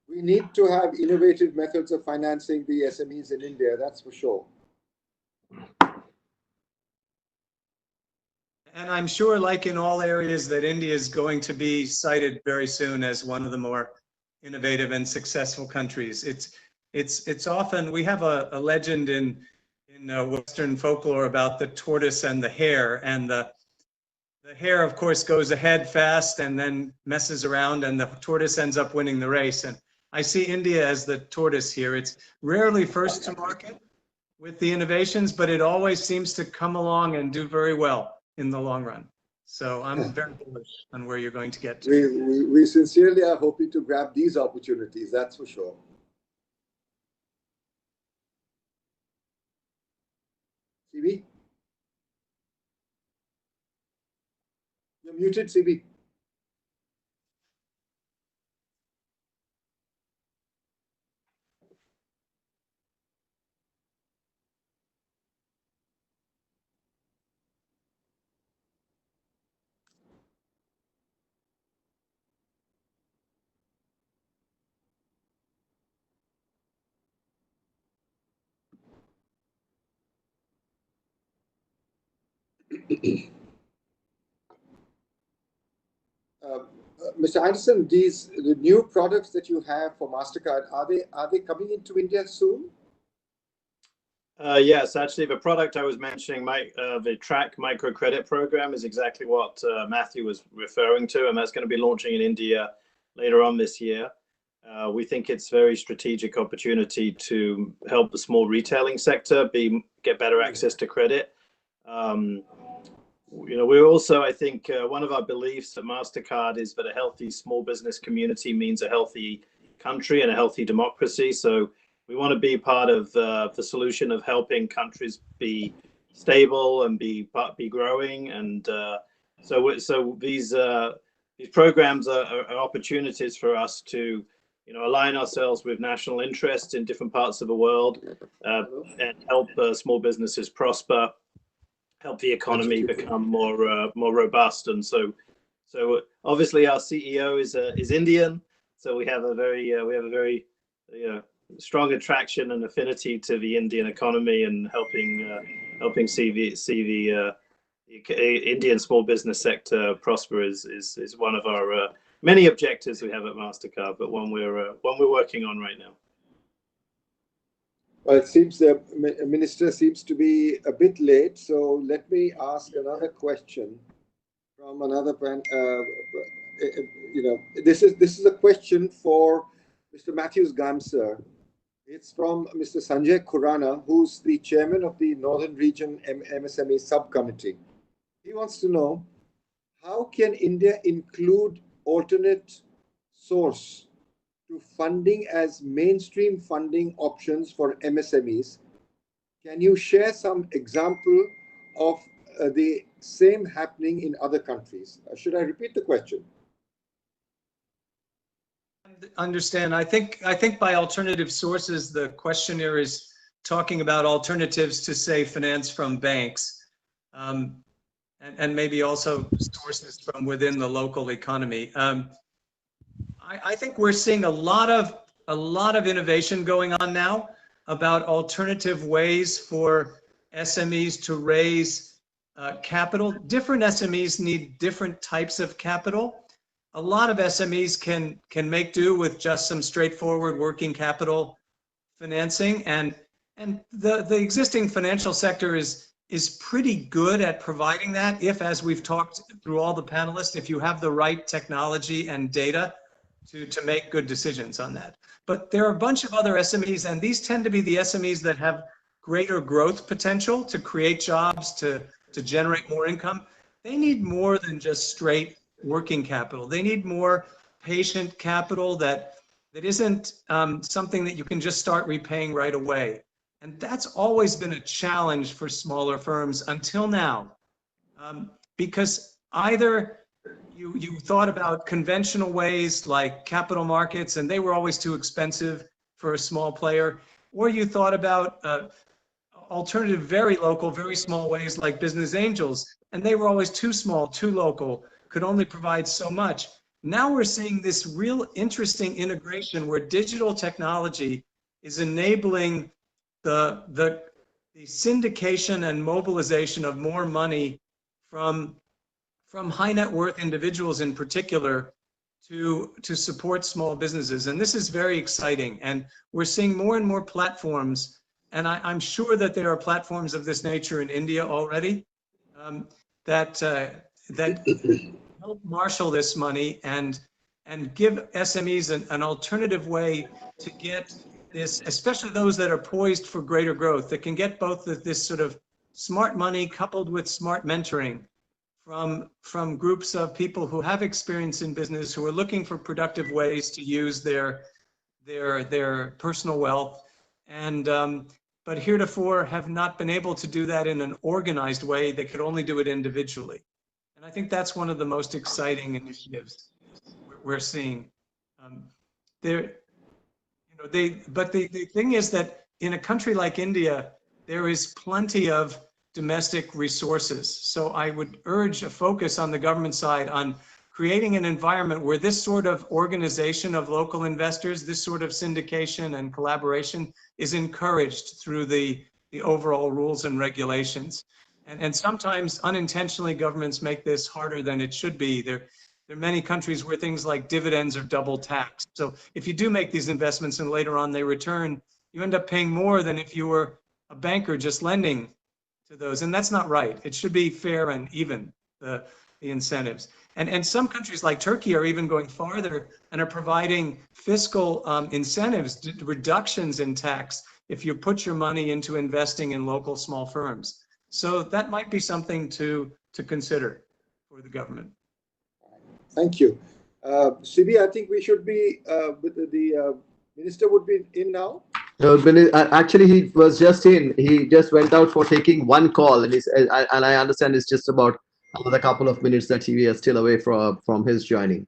We need to have innovative methods of financing the SMEs in India, that's for sure. And I'm sure, like in all areas, that India is going to be cited very soon as one of the more innovative and successful countries. It's often, we have a legend in Western folklore about the tortoise and the hare, and the hare, of course, goes ahead fast and then messes around, and the tortoise ends up winning the race. And I see India as the tortoise here. It's rarely first to market with the innovations, but it always seems to come along and do very well in the long run. So I'm very bullish on where you're going to get to. We sincerely are hoping to grab these opportunities, that's for sure. CB? You're muted, CB. Mr. Anderson, the new products that you have for MasterCard, are they coming into India soon? Yes, actually, the product I was mentioning, the Track Microcredit program, is exactly what Matthew was referring to, and that's going to be launching in India later on this year. We think it's a very strategic opportunity to help the small retailing sector get better access to credit. We're also, I think, one of our beliefs at MasterCard is that a healthy small business community means a healthy country and a healthy democracy. So we want to be part of the solution of helping countries be stable and be growing. And so these programs are opportunities for us to align ourselves with national interests in different parts of the world and help small businesses prosper, help the economy become more robust. And so obviously our CEO is Indian, so we have a very strong attraction and affinity to the Indian economy, and helping see the Indian small business sector prosper is one of our many objectives we have at MasterCard, but one we're working on right now. Well, it seems the minister seems to be a bit late, so let me ask another question from another this is a question for Mr. Matthews Gamser. It's from Mr. Sanjay Khurana, who's the chairman of the Northern Region MSME Subcommittee. He wants to know, how can India include alternate source to funding as mainstream funding options for MSMEs? Can you share some example of the same happening in other countries? Should I repeat the question? Understand. I think by alternative sources, the questioner is talking about alternatives to, say, finance from banks, and maybe also sources from within the local economy. I think we're seeing a lot of innovation going on now about alternative ways for SMEs to raise capital. Different SMEs need different types of capital. A lot of SMEs can make do with just some straightforward working capital financing, and the existing financial sector is pretty good at providing that if, as we've talked through all the panelists, if you have the right technology and data to make good decisions on that. But there are a bunch of other SMEs, and these tend to be the SMEs that have greater growth potential to create jobs, to generate more income. They need more than just straight working capital. They need more patient capital that isn't something that you can just start repaying right away. And that's always been a challenge for smaller firms until now, because either you thought about conventional ways like capital markets, and they were always too expensive for a small player, or you thought about alternative, very local, very small ways like business angels, and they were always too small, too local, could only provide so much. Now we're seeing this real interesting integration where digital technology is enabling the syndication and mobilization of more money from high net worth individuals in particular to support small businesses. And this is very exciting. And we're seeing more and more platforms, and I'm sure that there are platforms of this nature in India already, that help marshal this money and give SMEs an alternative way to get this, especially those that are poised for greater growth, that can get both this sort of smart money coupled with smart mentoring from groups of people who have experience in business, who are looking for productive ways to use their personal wealth, and but heretofore have not been able to do that in an organized way. They could only do it individually. And I think that's one of the most exciting initiatives we're seeing. But the thing is that in a country like India, there is plenty of domestic resources. So I would urge a focus on the government side on creating an environment where this sort of organization of local investors, this sort of syndication and collaboration is encouraged through the overall rules and regulations. And sometimes unintentionally governments make this harder than it should be. There are many countries where things like dividends are double taxed. So if you do make these investments and later on they return, you end up paying more than if you were a banker just lending to those. And that's not right. It should be fair and even, the incentives. And some countries like Turkey are even going farther and are providing fiscal incentives, reductions in tax, if you put your money into investing in local small firms. So that might be something to consider for the government. Thank you. Sibi, I think we should be, the minister would be in now. No, actually, he was just in. He just went out for taking one call, and I understand it's just about another couple of minutes that he is still away from his joining.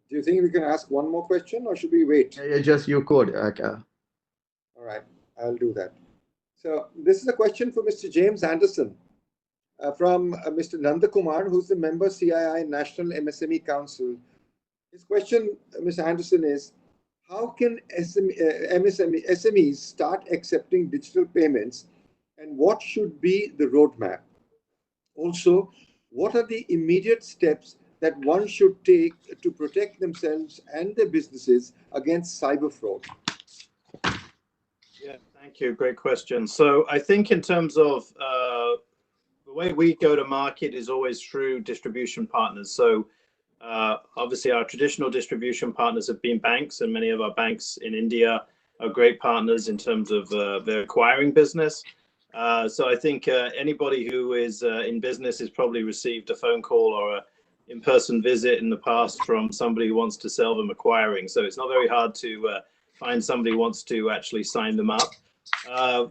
Do you think we can ask one more question, or should we wait? Just you could. All right, I'll do that. So this is a question for Mr. James Anderson from Mr. Nandakumar, who's the member CII National MSME Council. His question, Mr. Anderson, is how can SMEs start accepting digital payments, and what should be the roadmap? Also, what are the immediate steps that one should take to protect themselves and their businesses against cyber fraud? Yeah, thank you. Great question. So I think in terms of the way we go to market is always through distribution partners. So obviously our traditional distribution partners have been banks, and many of our banks in India are great partners in terms of their acquiring business. So I think anybody who is in business has probably received a phone call or a in-person visit in the past from somebody who wants to sell them acquiring. So it's not very hard to find somebody who wants to actually sign them up.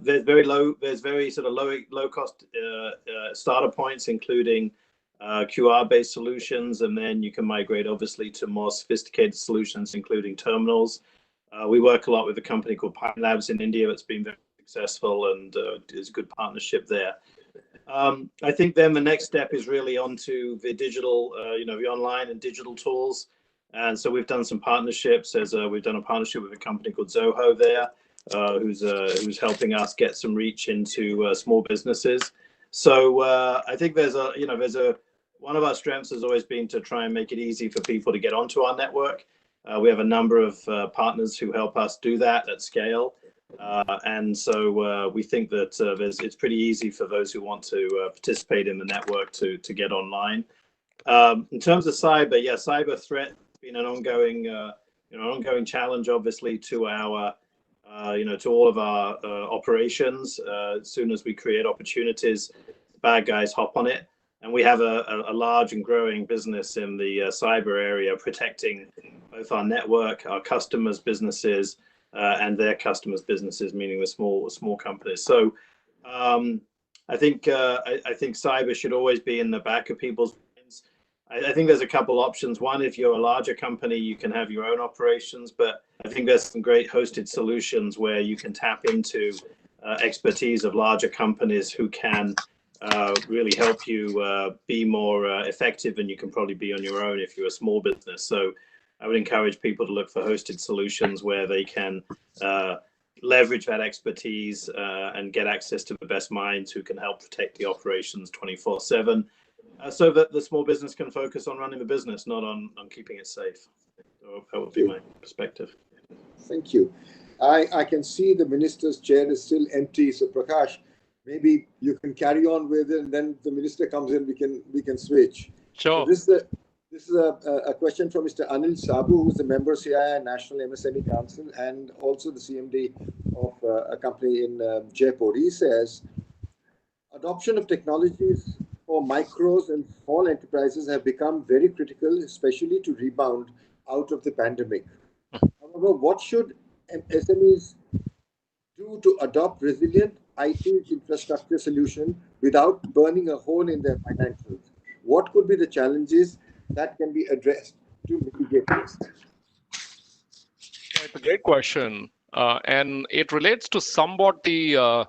There's very sort of low cost starter points, including QR-based solutions, and then you can migrate obviously to more sophisticated solutions, including terminals. We work a lot with a company called Pine Labs in India that's been very successful, and there's a good partnership there. I think then the next step is really onto the digital, the online and digital tools. And so we've done some partnerships. We've done a partnership with a company called Zoho there, who's helping us get some reach into small businesses. So I think one of our strengths has always been to try and make it easy for people to get onto our network. We have a number of partners who help us do that at scale. And so we think that it's pretty easy for those who want to participate in the network to get online. In terms of cyber, cyber threat has been an ongoing challenge, obviously, to our to all of our operations. As soon as we create opportunities, bad guys hop on it. And we have a large and growing business in the cyber area, protecting both our network, our customers' businesses, and their customers' businesses, meaning the small companies. So I think cyber should always be in the back of people's minds. I think there's a couple options. One, if you're a larger company, you can have your own operations, but I think there's some great hosted solutions where you can tap into expertise of larger companies who can really help you be more effective than you can probably be on your own if you're a small business. So I would encourage people to look for hosted solutions where they can leverage that expertise and get access to the best minds who can help protect the operations 24/7, so that the small business can focus on running the business, not on keeping it safe. So that would be my perspective. Thank you. I can see the minister's chair is still empty. So Prakash, maybe you can carry on with it, and then the minister comes in, we can switch. Sure. So this is a question from Mr. Anil Sabu, who's the member of CII National MSME Council and also the CMD of a company in Jaipur. He says, adoption of technologies for micros and small enterprises have become very critical, especially to rebound out of the pandemic. However, what should SMEs do to adopt resilient IT infrastructure solution without burning a hole in their financials? What could be the challenges that can be addressed to mitigate this? It's a great question, and it relates to somewhat the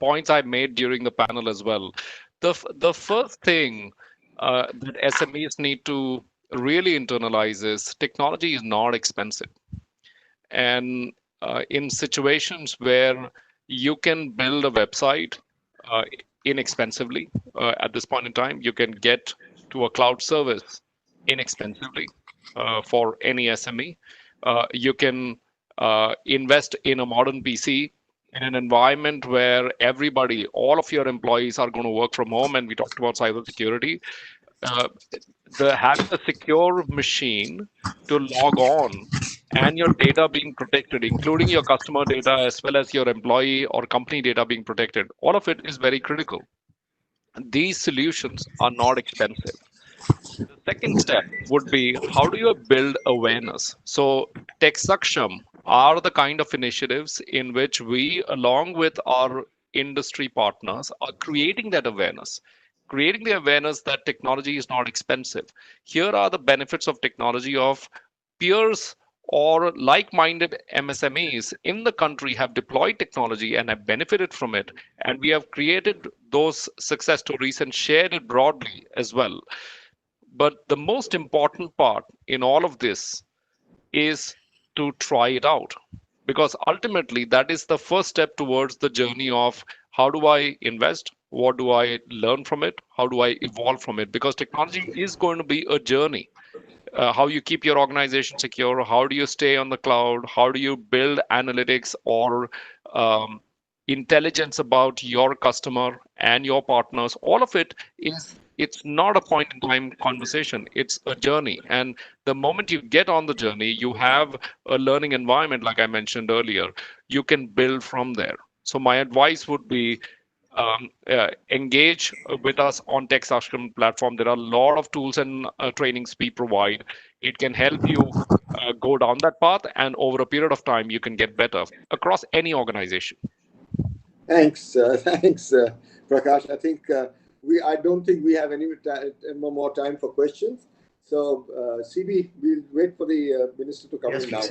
points I made during the panel as well. The first thing that SMEs need to really internalize is technology is not expensive, and in situations where you can build a website inexpensively at this point in time, you can get to a cloud service inexpensively for any SME. You can invest in a modern PC in an environment where all of your employees are going to work from home, and we talked about cybersecurity. Having a secure machine to log on and your data being protected, including your customer data as well as your employee or company data being protected, all of it is very critical. These solutions are not expensive. The second step would be, how do you build awareness? So Tech Saksham are the kind of initiatives in which we, along with our industry partners, are creating that awareness. Creating the awareness that technology is not expensive. Here are the benefits of technology of peers or like-minded MSMEs in the country have deployed technology and have benefited from it. And we have created those success stories and shared it broadly as well. But the most important part in all of this is to try it out, because ultimately that is the first step towards the journey of how do I invest? What do I learn from it? How do I evolve from it? Because technology is going to be a journey. How you keep your organization secure? How do you stay on the cloud? How do you build analytics or intelligence about your customer and your partners? All of it is It's not a point in time conversation, it's a journey. And the moment you get on the journey, you have a learning environment, like I mentioned earlier. You can build from there. So my advice would be engage with us on Tech Ashram platform. There are a lot of tools and trainings we provide. It can help you go down that path, and over a period of time, you can get better across any organization. Thanks, thanks, Prakash. I think I don't think we have any more time for questions. So, CB, we'll wait for the minister to come in now.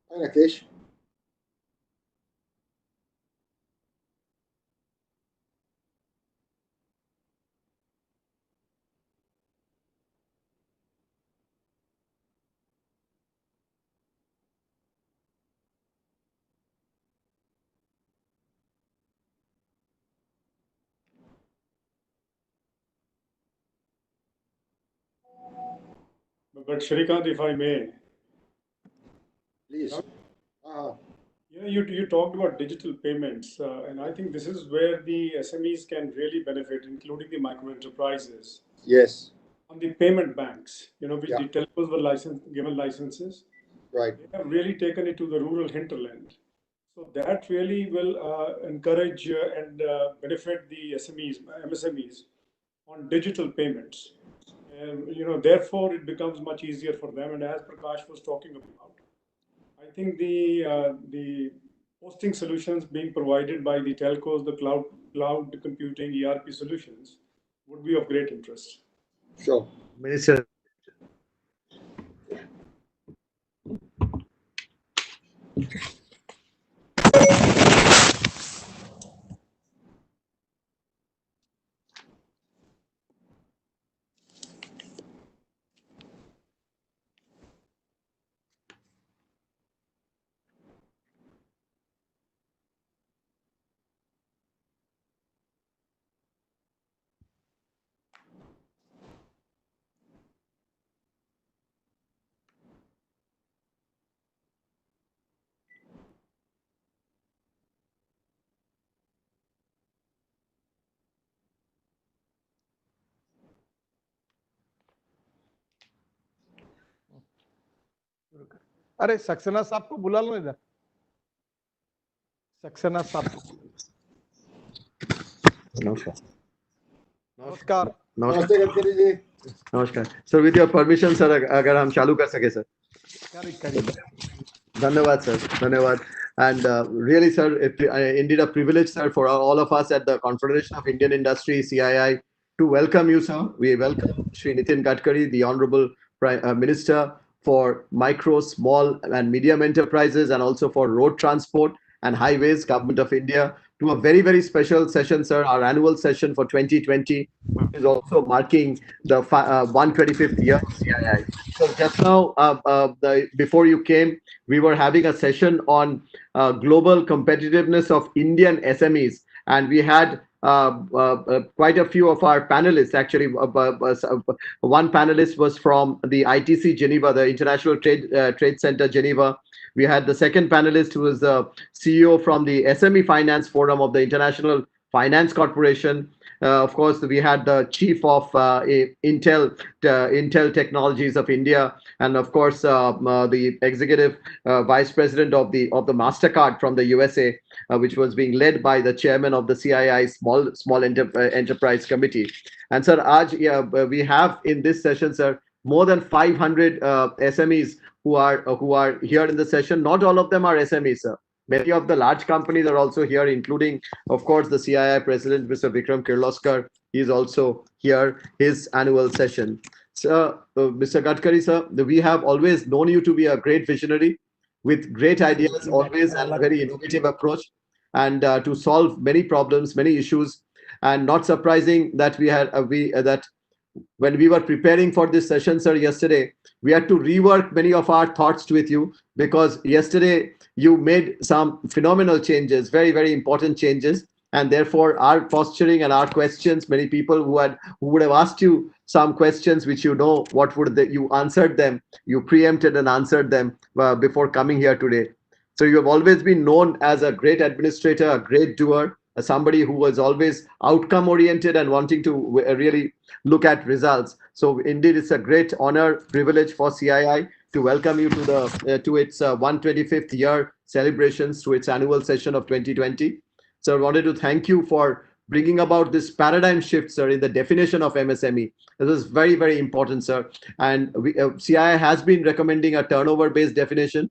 Hi, Rakesh. But Shrikant, if I may, Please. You talked about digital payments, and I think this is where the SMEs can really benefit, including the micro enterprises. Yes. On the payment banks, which Yeah. the telcos were given licenses. Right. They have really taken it to the rural hinterland. So that really will encourage and benefit the SMEs, MSMEs on digital payments. And, therefore it becomes much easier for them. And as Prakash was talking about, I think the hosting solutions being provided by the telcos, the cloud computing, ERP solutions would be of great interest. Sure. Minister. अरे सक्सेना साहब को बुला लो इधर, सक्सेना साहब को। Namaskar. नमस्कार। नमस्ते Gadkari ji. Namaskar. Sir, with your permission, sir, अगर हम चालू कर सके, sir. करिए। Dhanyawad, sir. Dhanyawad. And really, sir, indeed a privilege, sir, for all of us at the Confederation of Indian Industry, CII, to welcome you, sir. We welcome Shri Nitin Gadkari, the Honorable Minister for Micro, Small and Medium Enterprises, and also for Road Transport and Highways, Government of India, to a very, very special session, sir, our annual session for 2020, which is also marking the 125th year of CII. So just now, before you came, we were having a session on global competitiveness of Indian SMEs, and we had quite a few of our panelists. Actually, one panelist was from the ITC Geneva, the International Trade Center Geneva. We had the second panelist, who was the CEO from the SME Finance Forum of the International Finance Corporation. Of course, we had the chief of Intel Technologies of India, and of course the executive vice president of the Mastercard from the USA, which was being led by the chairman of the CII Small Enterprise Committee. And sir, we have in this session, sir, more than 500 SMEs who are here in the session. Not all of them are SMEs, sir. Many of the large companies are also here, including, of course, the CII president, Mr. Vikram Kirloskar. He is also here, his annual session. So, Mr. Gadkari, sir, we have always known you to be a great visionary with great ideas, always, and a very innovative approach, and to solve many problems, many issues. And not surprising that we had that when we were preparing for this session, sir, yesterday, we had to rework many of our thoughts with you, because yesterday you made some phenomenal changes, very, very important changes. And therefore, our posturing and our questions, many people who would have asked you some questions which what would you answered them, you preempted and answered them before coming here today. So you have always been known as a great administrator, a great doer, somebody who was always outcome oriented and wanting to really look at results. So indeed, it's a great honor, privilege for CII to welcome you to its 125th year celebrations, to its annual session of 2020. So I wanted to thank you for bringing about this paradigm shift, sir, in the definition of MSME. This is very, very important, sir. And CII has been recommending a turnover-based definition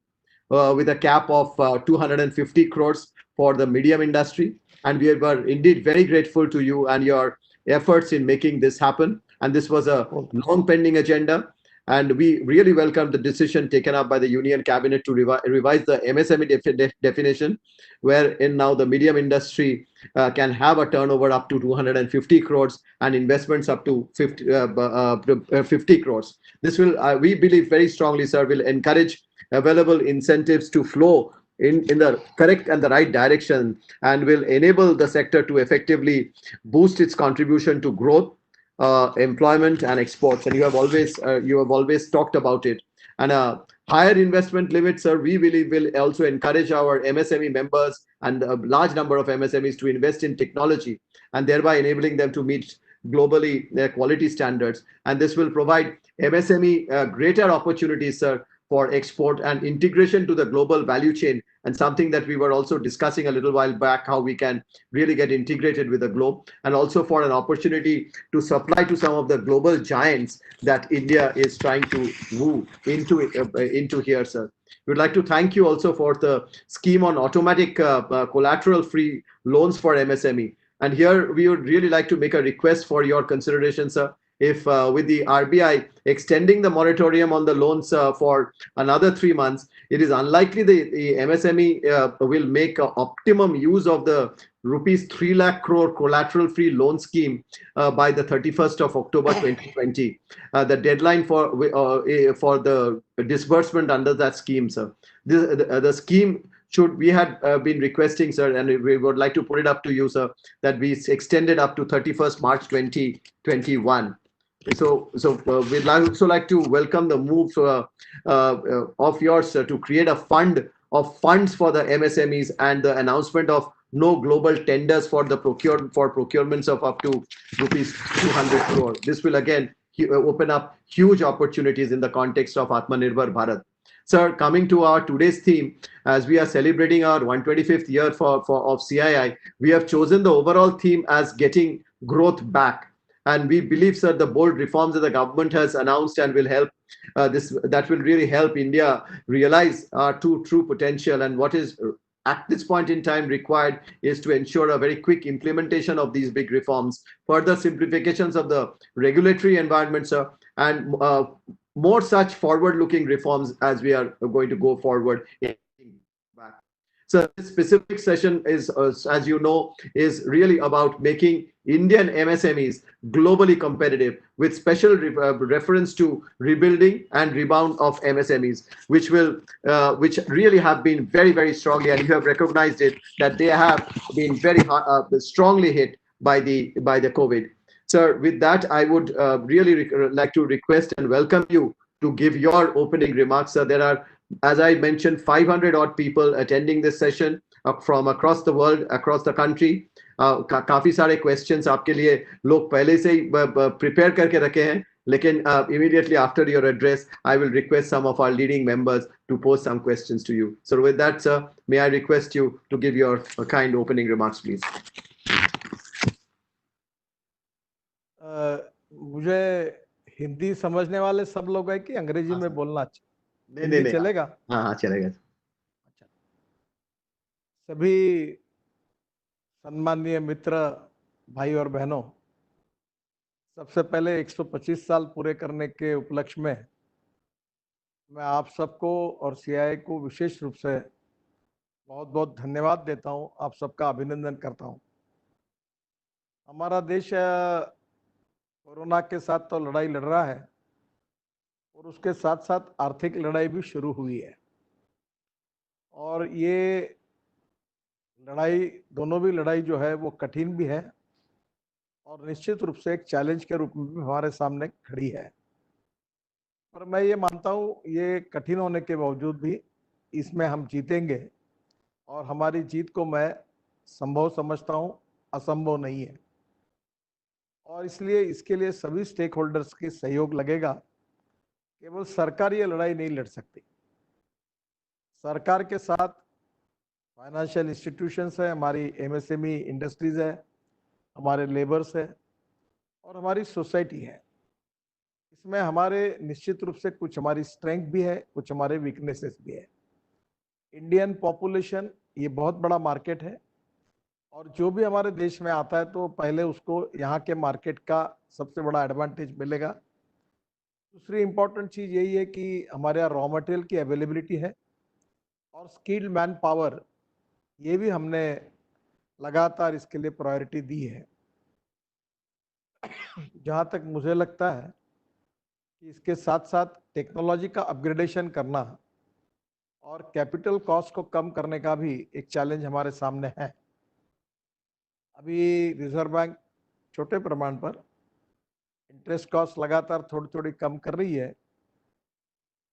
with a cap of 250 crores for the medium industry. And we were indeed very grateful to you and your efforts in making this happen. And this was a long pending agenda. And we really welcome the decision taken up by the Union Cabinet to revise the MSME definition, wherein now the medium industry can have a turnover up to 250 crores and investments up to 50 crores. This will, we believe very strongly, sir, will encourage available incentives to flow in the correct and the right direction, and will enable the sector to effectively boost its contribution to growth, employment and exports. And you have always talked about it. And a higher investment limit, sir, we believe will also encourage our MSME members and a large number of MSMEs to invest in technology, and thereby enabling them to meet globally their quality standards. And this will provide MSME greater opportunities, sir, for export and integration to the global value chain, and something that we were also discussing a little while back, how we can really get integrated with the globe, and also for an opportunity to supply to some of the global giants that India is trying to move into here, sir. We'd like to thank you also for the scheme on automatic collateral-free loans for MSME. And here we would really like to make a request for your consideration, sir. If with the RBI extending the moratorium on the loans for another 3 months, it is unlikely the MSME will make optimum use of the rupees 3 lakh crore collateral free loan scheme by the 31st of October 2020. The deadline for the disbursement under that scheme, sir. The scheme we had been requesting, sir, and we would like to put it up to you, sir, that we extended up to 31st March 2021. So we'd also like to welcome the move of yours, sir, to create a fund of funds for the MSMEs, and the announcement of no global tenders for the procurements of up to rupees 200 crore. This will again open up huge opportunities in the context of Atmanirbhar Bharat. Sir, coming to our today's theme, as we are celebrating our 125th year of CII, we have chosen the overall theme as getting growth back. And we believe, sir, the bold reforms that the government has announced and will help that will really help India realize our true potential. And what is at this point in time required is to ensure a very quick implementation of these big reforms, further simplifications of the regulatory environment, sir, and more such forward-looking reforms as we are going to go forward. So this specific session is, as you know, is really about making Indian MSMEs globally competitive, with special reference to rebuilding and rebound of MSMEs, which really have been very strongly, and you have recognized it, that they have been very strongly hit by the COVID. Sir, with that, I would really like to request and welcome you to give your opening remarks. Sir, there are, as I mentioned, 500 odd people attending this session from across the world, across the country. काफी सारे questions आपके लिए लोग पहले से ही prepare करके रखे हैं, लेकिन immediately after your address, I will request some of our leading members to pose some questions to you. So with that, sir, may I request you to give your kind opening remarks, please. मुझे हिंदी समझने वाले सब लोग हैं कि अंग्रेजी में बोलना चाहिए? नहीं चलेगा? हाँ चलेगा। अच्छा, सभी सम्माननीय मित्र, भाई और बहनों, सबसे पहले 125 साल पूरे करने के उपलक्ष्य में मैं आप सबको और सीआईआई को विशेष रूप से बहुत बहुत धन्यवाद देता हूं, आप सबका अभिनंदन करता हूं। हमारा देश कोरोना के साथ तो लड़ाई लड़ रहा है और उसके साथ साथ आर्थिक लड़ाई भी शुरू हुई है, और ये लड़ाई, दोनों भी लड़ाई जो है वो कठिन भी है और निश्चित रूप से एक चैलेंज के रूप में भी हमारे सामने खड़ी है। पर मैं ये मानता हूँ, ये कठिन होने के बावजूद भी इसमें हम जीतेंगे, और हमारी जीत को मैं संभव समझता हूँ, असंभव नहीं है। और इसलिए इसके लिए सभी स्टेक होल्डर्स के सहयोग लगेगा। केवल सरकार ये लड़ाई नहीं लड़ सकती। सरकार के साथ फाइनेंशियल इंस्टीट्यूशंस है, हमारी एमएसएमई इंडस्ट्रीज है, हमारे लेबर्स है और हमारी सोसाइटी है। इसमें हमारे निश्चित रूप से कुछ हमारी स्ट्रेंथ भी है, कुछ हमारे वीकनेसेस भी है। इंडियन पॉपुलेशन ये बहुत बड़ा मार्केट है, और जो भी हमारे देश में आता है तो पहले उसको यहाँ के मार्केट का सबसे बड़ा एडवांटेज मिलेगा। दूसरी इम्पोर्टेंट चीज़ यही है कि हमारे यहाँ रॉ मटेरियल की अवेलेबिलिटी है और स्किल्ड मैन पावर, ये भी हमने लगातार इसके लिए प्रायोरिटी दी है। जहाँ तक मुझे लगता है कि इसके साथ साथ टेक्नोलॉजी का अपग्रेडेशन करना और कैपिटल कॉस्ट को कम करने का भी एक चैलेंज हमारे सामने है। अभी रिजर्व बैंक छोटे प्रमाण पर इंटरेस्ट कॉस्ट लगातार थोड़ी कम कर रही है,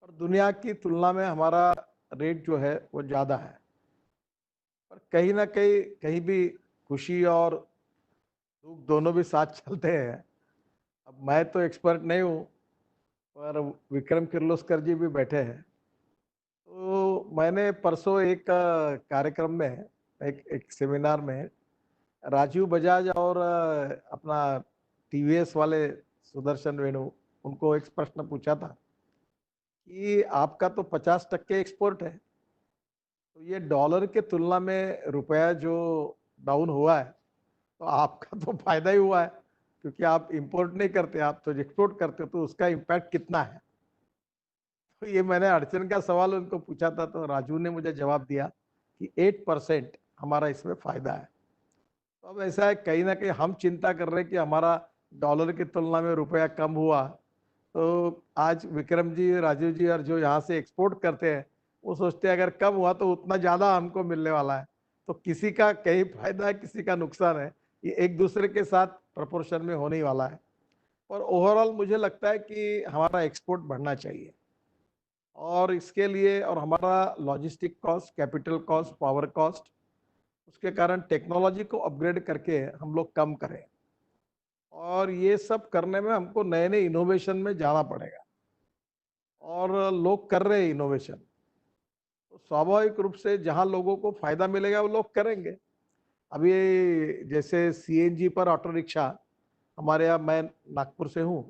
और दुनिया की तुलना में हमारा रेट जो है वो ज़्यादा है। पर कहीं ना कहीं भी खुशी और दुख दोनों भी साथ चलते हैं। अब मैं तो एक्सपर्ट नहीं हूँ, पर विक्रम किर्लोस्कर जी भी बैठे हैं। तो मैंने परसों एक कार्यक्रम में, एक सेमिनार में राजीव बजाज और अपना टीवीएस वाले सुदर्शन वेणु, उनको एक प्रश्न पूछा था कि आपका तो 50% एक्सपोर्ट है, तो ये डॉलर के तुलना में रुपया जो डाउन हुआ है तो आपका तो फायदा ही हुआ है, क्योंकि आप इंपोर्ट नहीं करते, आप तो एक्सपोर्ट करते, तो उसका इम्पैक्ट कितना है। तो ये मैंने अड़चन का सवाल उनको पूछा था, तो राजू ने मुझे जवाब दिया कि 8% हमारा इसमें फायदा है। तो अब ऐसा है, कहीं ना कहीं हम चिंता कर रहे हैं कि हमारा डॉलर की तुलना में रुपया कम हुआ, तो आज विक्रम जी, राजीव जी और जो यहाँ से एक्सपोर्ट करते हैं वो सोचते हैं अगर कम हुआ तो उतना ज़्यादा हमको मिलने वाला है। तो किसी का कहीं फायदा है, किसी का नुकसान है, ये एक दूसरे के साथ प्रपोर्शन में होने वाला है। और ओवरऑल मुझे लगता है कि हमारा एक्सपोर्ट बढ़ना चाहिए, और इसके लिए, और हमारा logistic cost, capital cost, power cost, उसके कारण टेक्नोलॉजी को अपग्रेड करके हम लोग कम करें। और ये सब करने में हमको नए नए इनोवेशन में जाना पड़ेगा, और लोग कर रहे हैं इनोवेशन, तो स्वाभाविक रूप से जहां लोगों को फायदा मिलेगा वो लोग करेंगे। अभी जैसे सीएनजी पर ऑटो रिक्शा, हमारे यहाँ, मैं नागपुर से हूँ,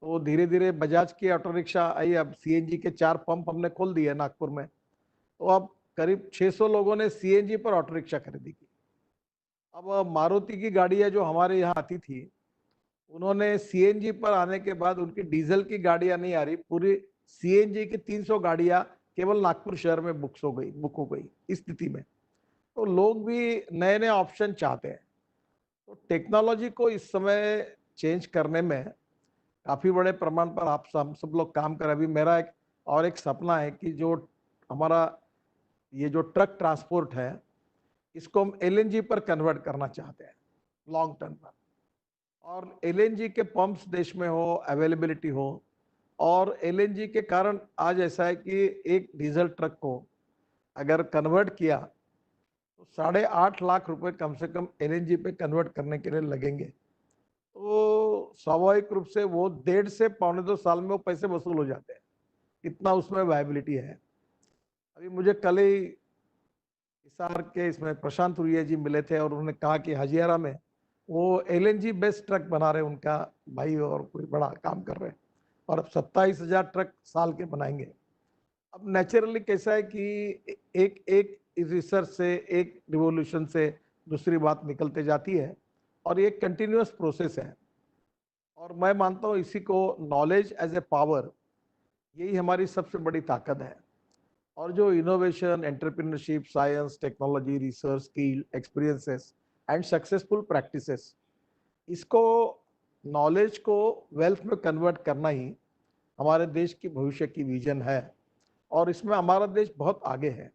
तो धीरे धीरे बजाज की ऑटो रिक्शा आई। अब सीएनजी के 4 पंप हमने खोल दिए नागपुर में, तो अब करीब 600 लोगों ने सीएनजी पर ऑटो रिक्शा खरीदी की। अब मारुति की गाड़ियाँ जो हमारे यहाँ आती थी, उन्होंने सीएनजी पर आने के बाद उनकी डीजल की गाड़ियाँ नहीं आ रही, पूरी सीएनजी की 300 गाड़ियाँ केवल नागपुर शहर में बुक हो गई इस स्थिति में। तो लोग भी नए नए ऑप्शन चाहते हैं। तो टेक्नोलॉजी को इस समय चेंज करने में काफ़ी बड़े प्रमाण पर आप सब लोग काम कर। अभी मेरा एक सपना है कि जो हमारा ये जो ट्रक ट्रांसपोर्ट है, इसको हम एलएनजी पर कन्वर्ट करना चाहते हैं लॉन्ग टर्म पर, और एलएनजी के पंप्स देश में हो, अवेलेबिलिटी हो। और एलएनजी के कारण आज ऐसा है कि एक डीजल ट्रक को अगर कन्वर्ट किया तो 8.5 लाख रुपए कम से कम एलएनजी पे कन्वर्ट करने के लिए लगेंगे। तो स्वाभाविक रूप से वो 1.5 से 1.25 साल में वो पैसे वसूल हो जाते हैं, इतना उसमें वायबिलिटी है। अभी मुझे कल ही हिसार के इसमें प्रशांत रुइया जी मिले थे और उन्होंने कहा कि हजियारा में वो एलएनजी बेस्ड ट्रक बना रहे, उनका भाई और कोई बड़ा काम कर रहे हैं, और अब 27,000 ट्रक साल के बनाएंगे। अब नेचुरली कैसा है कि एक एक रिसर्च से, एक रिवोल्यूशन से दूसरी बात निकलते जाती है, और ये कंटिन्यूअस प्रोसेस है। और मैं मानता हूँ इसी को नॉलेज एज ए पावर, यही हमारी सबसे बड़ी ताकत है। और जो innovation, entrepreneurship, science, technology, research, skill, experiences and successful practices, इसको, नॉलेज को वेल्थ में कन्वर्ट करना ही हमारे देश की भविष्य की विजन है। और इसमें हमारा देश बहुत आगे है,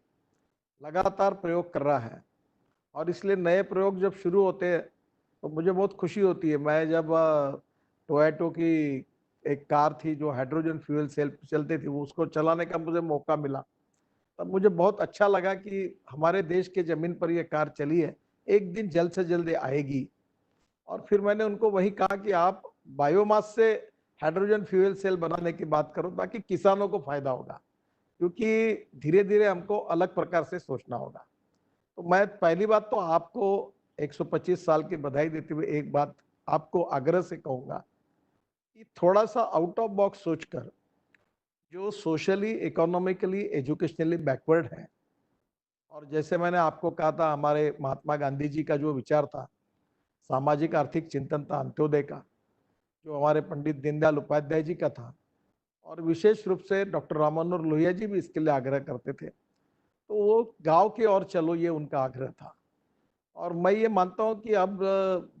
लगातार प्रयोग कर रहा है। और इसलिए नए प्रयोग जब शुरू होते हैं तो मुझे बहुत खुशी होती है। मैं जब टोयोटो की एक कार थी जो हाइड्रोजन फ्यूल सेल चलती थी, वो उसको चलाने का मुझे मौका मिला, तब मुझे बहुत अच्छा लगा कि हमारे देश के ज़मीन पर ये कार चली है, एक दिन जल्द से जल्द आएगी। और फिर मैंने उनको वही कहा कि आप बायोमास से हाइड्रोजन फ्यूल सेल बनाने की बात करो ताकि किसानों को फायदा होगा, क्योंकि धीरे धीरे हमको अलग प्रकार से सोचना होगा। तो मैं पहली बात तो आपको 125 साल की बधाई देते हुए एक बात आपको आग्रह से कहूँगा कि थोड़ा सा आउट ऑफ बॉक्स सोचकर, जो सोशली, इकोनॉमिकली, एजुकेशनली बैकवर्ड है, और जैसे मैंने आपको कहा था हमारे महात्मा गांधी जी का जो विचार था, सामाजिक आर्थिक चिंतन था अंत्योदय का, जो हमारे पंडित दीनदयाल उपाध्याय जी का था, और विशेष रूप से डॉक्टर राम मनोहर लोहिया जी भी इसके लिए आग्रह करते थे। तो वो गांव की ओर चलो, ये उनका आग्रह था। और मैं ये मानता हूँ कि अब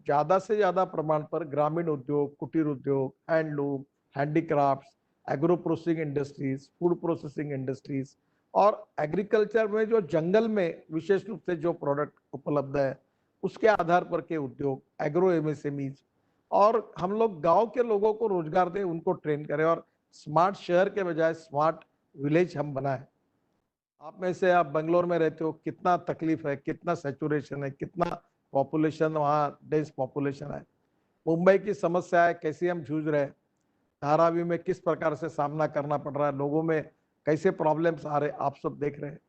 ज़्यादा से ज़्यादा प्रमाण पर ग्रामीण उद्योग, कुटीर उद्योग, handloom, handicrafts, agro processing industries, food processing industries, और एग्रीकल्चर में जो जंगल में विशेष रूप से जो प्रोडक्ट उपलब्ध है उसके आधार पर के उद्योग, एग्रो एमएसएमईज, और हम लोग गांव के लोगों को रोजगार दें, उनको ट्रेन करें, और स्मार्ट शहर के बजाय स्मार्ट विलेज हम बनाएं। आप में से, आप बेंगलोर में रहते हो, कितना तकलीफ है, कितना सेचुरेशन है, कितना पॉपुलेशन वहाँ डेंस पॉपुलेशन है। मुंबई की समस्या है, कैसे हम जूझ रहे हैं, धारावी में किस प्रकार से सामना करना पड़ रहा है, लोगों में कैसे प्रॉब्लम्स आ रहे, आप सब देख रहे हैं।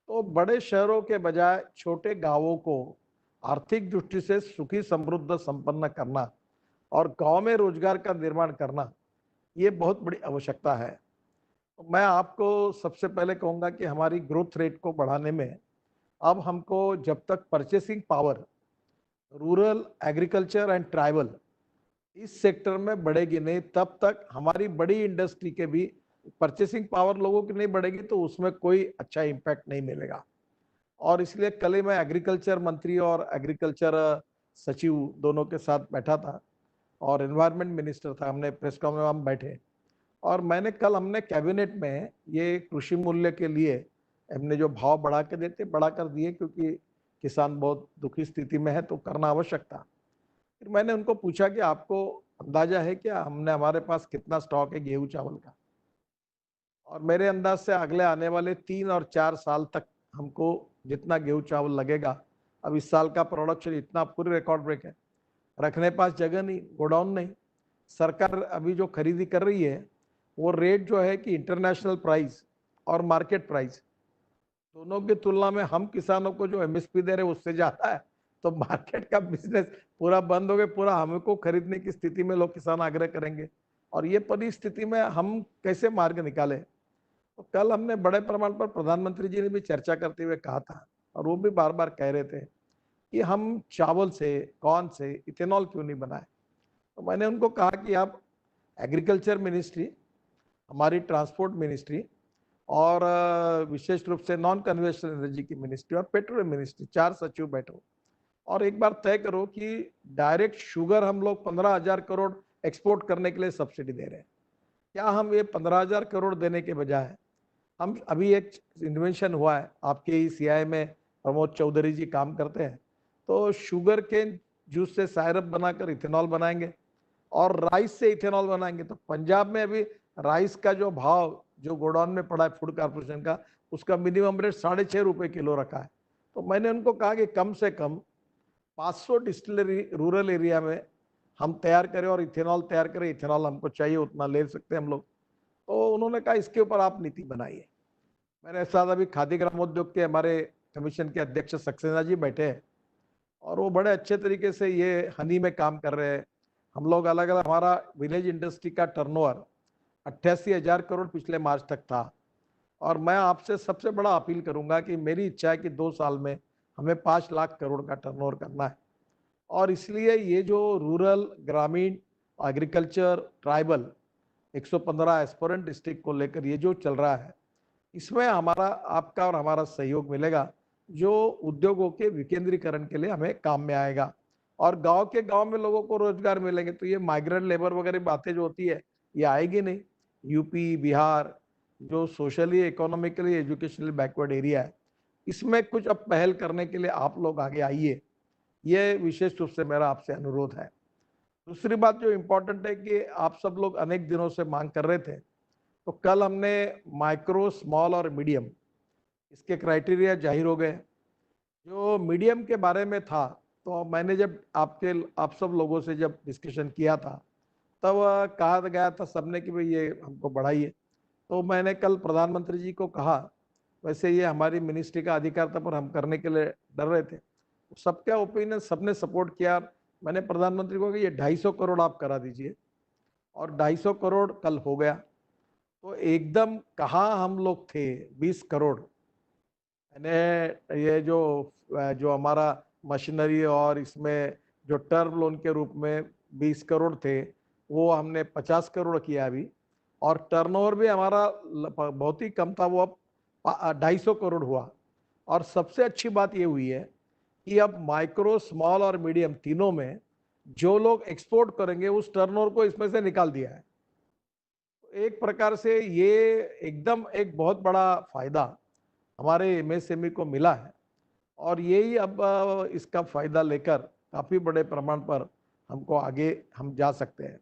तो बड़े शहरों के बजाय छोटे गांवों को आर्थिक दृष्टि से सुखी, समृद्ध, संपन्न करना और गांव में रोजगार का निर्माण करना, ये बहुत बड़ी आवश्यकता है। तो मैं आपको सबसे पहले कहूँगा कि हमारी ग्रोथ रेट को बढ़ाने में अब हमको, जब तक purchasing power rural, agriculture and tribal इस सेक्टर में बढ़ेगी नहीं, तब तक हमारी बड़ी इंडस्ट्री के भी परचेसिंग पावर लोगों की नहीं बढ़ेगी, तो उसमें कोई अच्छा इम्पैक्ट नहीं मिलेगा। और इसलिए कल ही मैं एग्रीकल्चर मंत्री और एग्रीकल्चर सचिव दोनों के साथ बैठा था, और एनवायरनमेंट मिनिस्टर था, हमने प्रेस कॉन्फ्रेंस में हम बैठे, और हमने कैबिनेट में ये कृषि मूल्य के लिए हमने जो भाव बढ़ा कर दिए, क्योंकि किसान बहुत दुखी स्थिति में है, तो करना आवश्यक था। फिर मैंने उनको पूछा कि आपको अंदाजा है क्या, हमारे पास कितना स्टॉक है गेहूं चावल का, और मेरे अंदाज से अगले आने वाले 3 और 4 साल तक हमको जितना गेहूं चावल लगेगा, अब इस साल का प्रोडक्शन इतना पूरी रिकॉर्ड ब्रेक है, रखने पास जगह नहीं, गोडाउन नहीं। सरकार अभी जो खरीदी कर रही है वो रेट जो है कि इंटरनेशनल प्राइस और मार्केट प्राइस दोनों की तुलना में हम किसानों को जो एमएसपी दे रहे हैं उससे ज्यादा है, तो मार्केट का बिजनेस पूरा बंद हो गया, पूरा हमको खरीदने की स्थिति में लोग किसान आग्रह करेंगे, और ये परिस्थिति में हम कैसे मार्ग निकाले। तो कल हमने बड़े प्रमाण पर प्रधानमंत्री जी ने भी चर्चा करते हुए कहा था, और वो भी बार बार कह रहे थे कि हम चावल से, कॉर्न से इथेनॉल क्यों नहीं बनाए। तो मैंने उनको कहा कि आप एग्रीकल्चर मिनिस्ट्री, हमारी ट्रांसपोर्ट मिनिस्ट्री और विशेष रूप से नॉन कन्वेंशनल एनर्जी की मिनिस्ट्री और पेट्रोलियम मिनिस्ट्री, 4 सचिव बैठो और एक बार तय करो कि डायरेक्ट शुगर हम लोग 15,000 करोड़ एक्सपोर्ट करने के लिए सब्सिडी दे रहे हैं, क्या हम ये 15,000 करोड़ देने के बजाय हम अभी एक इन्वेंशन हुआ है, आपके ही सीआई में प्रमोद चौधरी जी काम करते हैं, तो शुगर के जूस से सायरप बनाकर इथेनॉल बनाएंगे और राइस से इथेनॉल बनाएंगे। तो पंजाब में अभी राइस का जो भाव जो गोडाउन में पड़ा है फूड कॉर्पोरेशन का, उसका मिनिमम रेट 6.5 रुपए किलो रखा है। तो मैंने उनको कहा कि कम से कम 500 डिस्टिलरी रूरल एरिया में हम तैयार करें और इथेनॉल तैयार करें, इथेनॉल हमको चाहिए उतना ले सकते हैं हम लोग। तो उन्होंने कहा इसके ऊपर आप नीति बनाइए। मेरे साथ अभी खादी ग्रामोद्योग के हमारे कमीशन के अध्यक्ष सक्सेना जी बैठे हैं और वो बड़े अच्छे तरीके से ये हनी में काम कर रहे हैं। हम लोग अलग अलग, हमारा विलेज इंडस्ट्री का टर्नओवर 88,000 करोड़ पिछले मार्च तक था, और मैं आपसे सबसे बड़ा अपील करूंगा कि मेरी इच्छा है कि 2 साल में हमें 5 लाख करोड़ का टर्नओवर करना है। और इसलिए ये जो रूरल, ग्रामीण, एग्रीकल्चर, ट्राइबल 115 एस्पोरेंट डिस्ट्रिक्ट को लेकर ये जो चल रहा है, इसमें हमारा, आपका और हमारा सहयोग मिलेगा, जो उद्योगों के विकेंद्रीकरण के लिए हमें काम में आएगा और गांव के गांव में लोगों को रोजगार मिलेंगे। तो ये माइग्रेंट लेबर वगैरह बातें जो होती है ये आएगी नहीं। यूपी, बिहार जो socially, economically, educationally backward area है, इसमें कुछ अब पहल करने के लिए आप लोग आगे आइए, ये विशेष रूप से मेरा आपसे अनुरोध है। दूसरी बात जो इम्पोर्टेंट है कि आप सब लोग अनेक दिनों से मांग कर रहे थे, तो कल हमने माइक्रो, स्मॉल और मीडियम इसके क्राइटेरिया जाहिर हो गए। जो मीडियम के बारे में था, तो मैंने जब आप सब लोगों से जब डिस्कशन किया था, तब कहा गया था सबने कि भाई ये हमको बढ़ाइए। तो मैंने कल प्रधानमंत्री जी को कहा, वैसे ये हमारी मिनिस्ट्री का अधिकार था पर हम करने के लिए डर रहे थे, सबका ओपिनियन, सबने सपोर्ट किया। मैंने प्रधानमंत्री को कहा ये 250 करोड़ आप करा दीजिए, और 250 करोड़ कल हो गया। तो एकदम कहाँ हम लोग थे 20 करोड़, यानी ये जो जो हमारा मशीनरी और इसमें जो टर्म लोन के रूप में 20 करोड़ थे, वो हमने 50 करोड़ किया अभी, और टर्नओवर भी हमारा बहुत ही कम था, वो अब 250 करोड़ हुआ। और सबसे अच्छी बात ये हुई है कि अब माइक्रो, स्मॉल और मीडियम तीनों में जो लोग एक्सपोर्ट करेंगे उस टर्नओवर को इसमें से निकाल दिया है। एक प्रकार से ये एकदम एक बहुत बड़ा फायदा हमारे एमएसएमई को मिला है, और यही अब इसका फायदा लेकर काफी बड़े प्रमाण पर हमको आगे हम जा सकते हैं।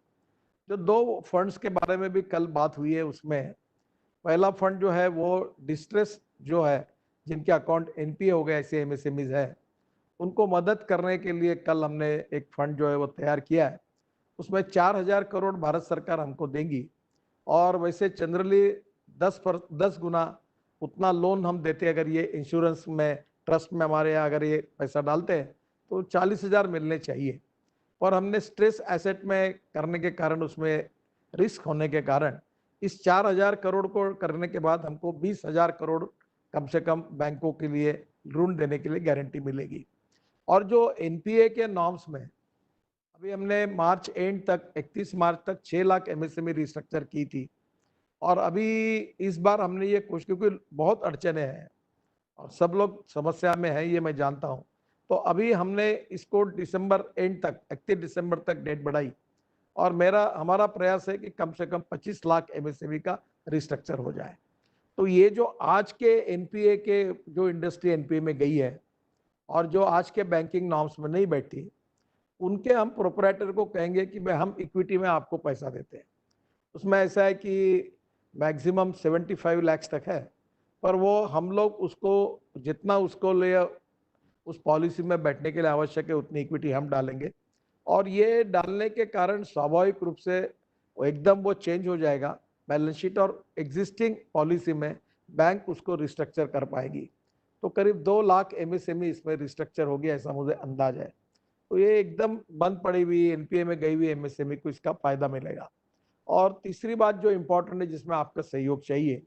जो 2 फंड्स के बारे में भी कल बात हुई है, उसमें पहला फंड जो है वो डिस्ट्रेस जो है, जिनके अकाउंट एनपीए हो गए, ऐसे एमएसएमईज है, उनको मदद करने के लिए कल हमने एक फंड जो है वो तैयार किया है। उसमें 4,000 करोड़ भारत सरकार हमको देंगी, और वैसे जनरली 10 गुना उतना लोन हम देते हैं। अगर ये इंश्योरेंस में, ट्रस्ट में हमारे यहाँ अगर ये पैसा डालते हैं तो 40,000 मिलने चाहिए, पर हमने स्ट्रेस एसेट में करने के कारण, उसमें रिस्क होने के कारण, इस 4,000 करोड़ को करने के बाद हमको 20,000 करोड़ कम से कम बैंकों के लिए ऋण देने के लिए गारंटी मिलेगी। और जो एनपीए के नॉर्म्स में अभी हमने मार्च एंड तक, 31 मार्च तक 6 लाख एमएसएमई रिस्ट्रक्चर की थी, और अभी इस बार हमने ये कोशिश, क्योंकि बहुत अड़चने हैं और सब लोग समस्या में है, ये मैं जानता हूँ, तो अभी हमने इसको दिसंबर एंड तक, 31 दिसंबर तक डेट बढ़ाई, और हमारा प्रयास है कि कम से कम 25 लाख एमएसएमई का रिस्ट्रक्चर हो जाए। तो ये जो आज के एनपीए के, जो इंडस्ट्री एनपीए में गई है और जो आज के बैंकिंग नॉर्म्स में नहीं बैठी, उनके हम प्रोपराइटर को कहेंगे कि भाई हम इक्विटी में आपको पैसा देते हैं। उसमें ऐसा है कि मैक्सिमम 75 लाख तक है, पर वो हम लोग उसको जितना उसको ले, उस पॉलिसी में बैठने के लिए आवश्यक है उतनी इक्विटी हम डालेंगे, और ये डालने के कारण स्वाभाविक रूप से एकदम वो चेंज हो जाएगा। बैलेंस शीट और एग्जिस्टिंग पॉलिसी में बैंक उसको रिस्ट्रक्चर कर पाएगी। तो करीब 2 लाख एमएसएमई इसमें रिस्ट्रक्चर हो गया, ऐसा मुझे अंदाज है। तो ये एकदम बंद पड़ी हुई एनपीए में गई हुई एमएसएमई को इसका फायदा मिलेगा। और तीसरी बात जो इम्पोर्टेंट है जिसमें आपका सहयोग चाहिए,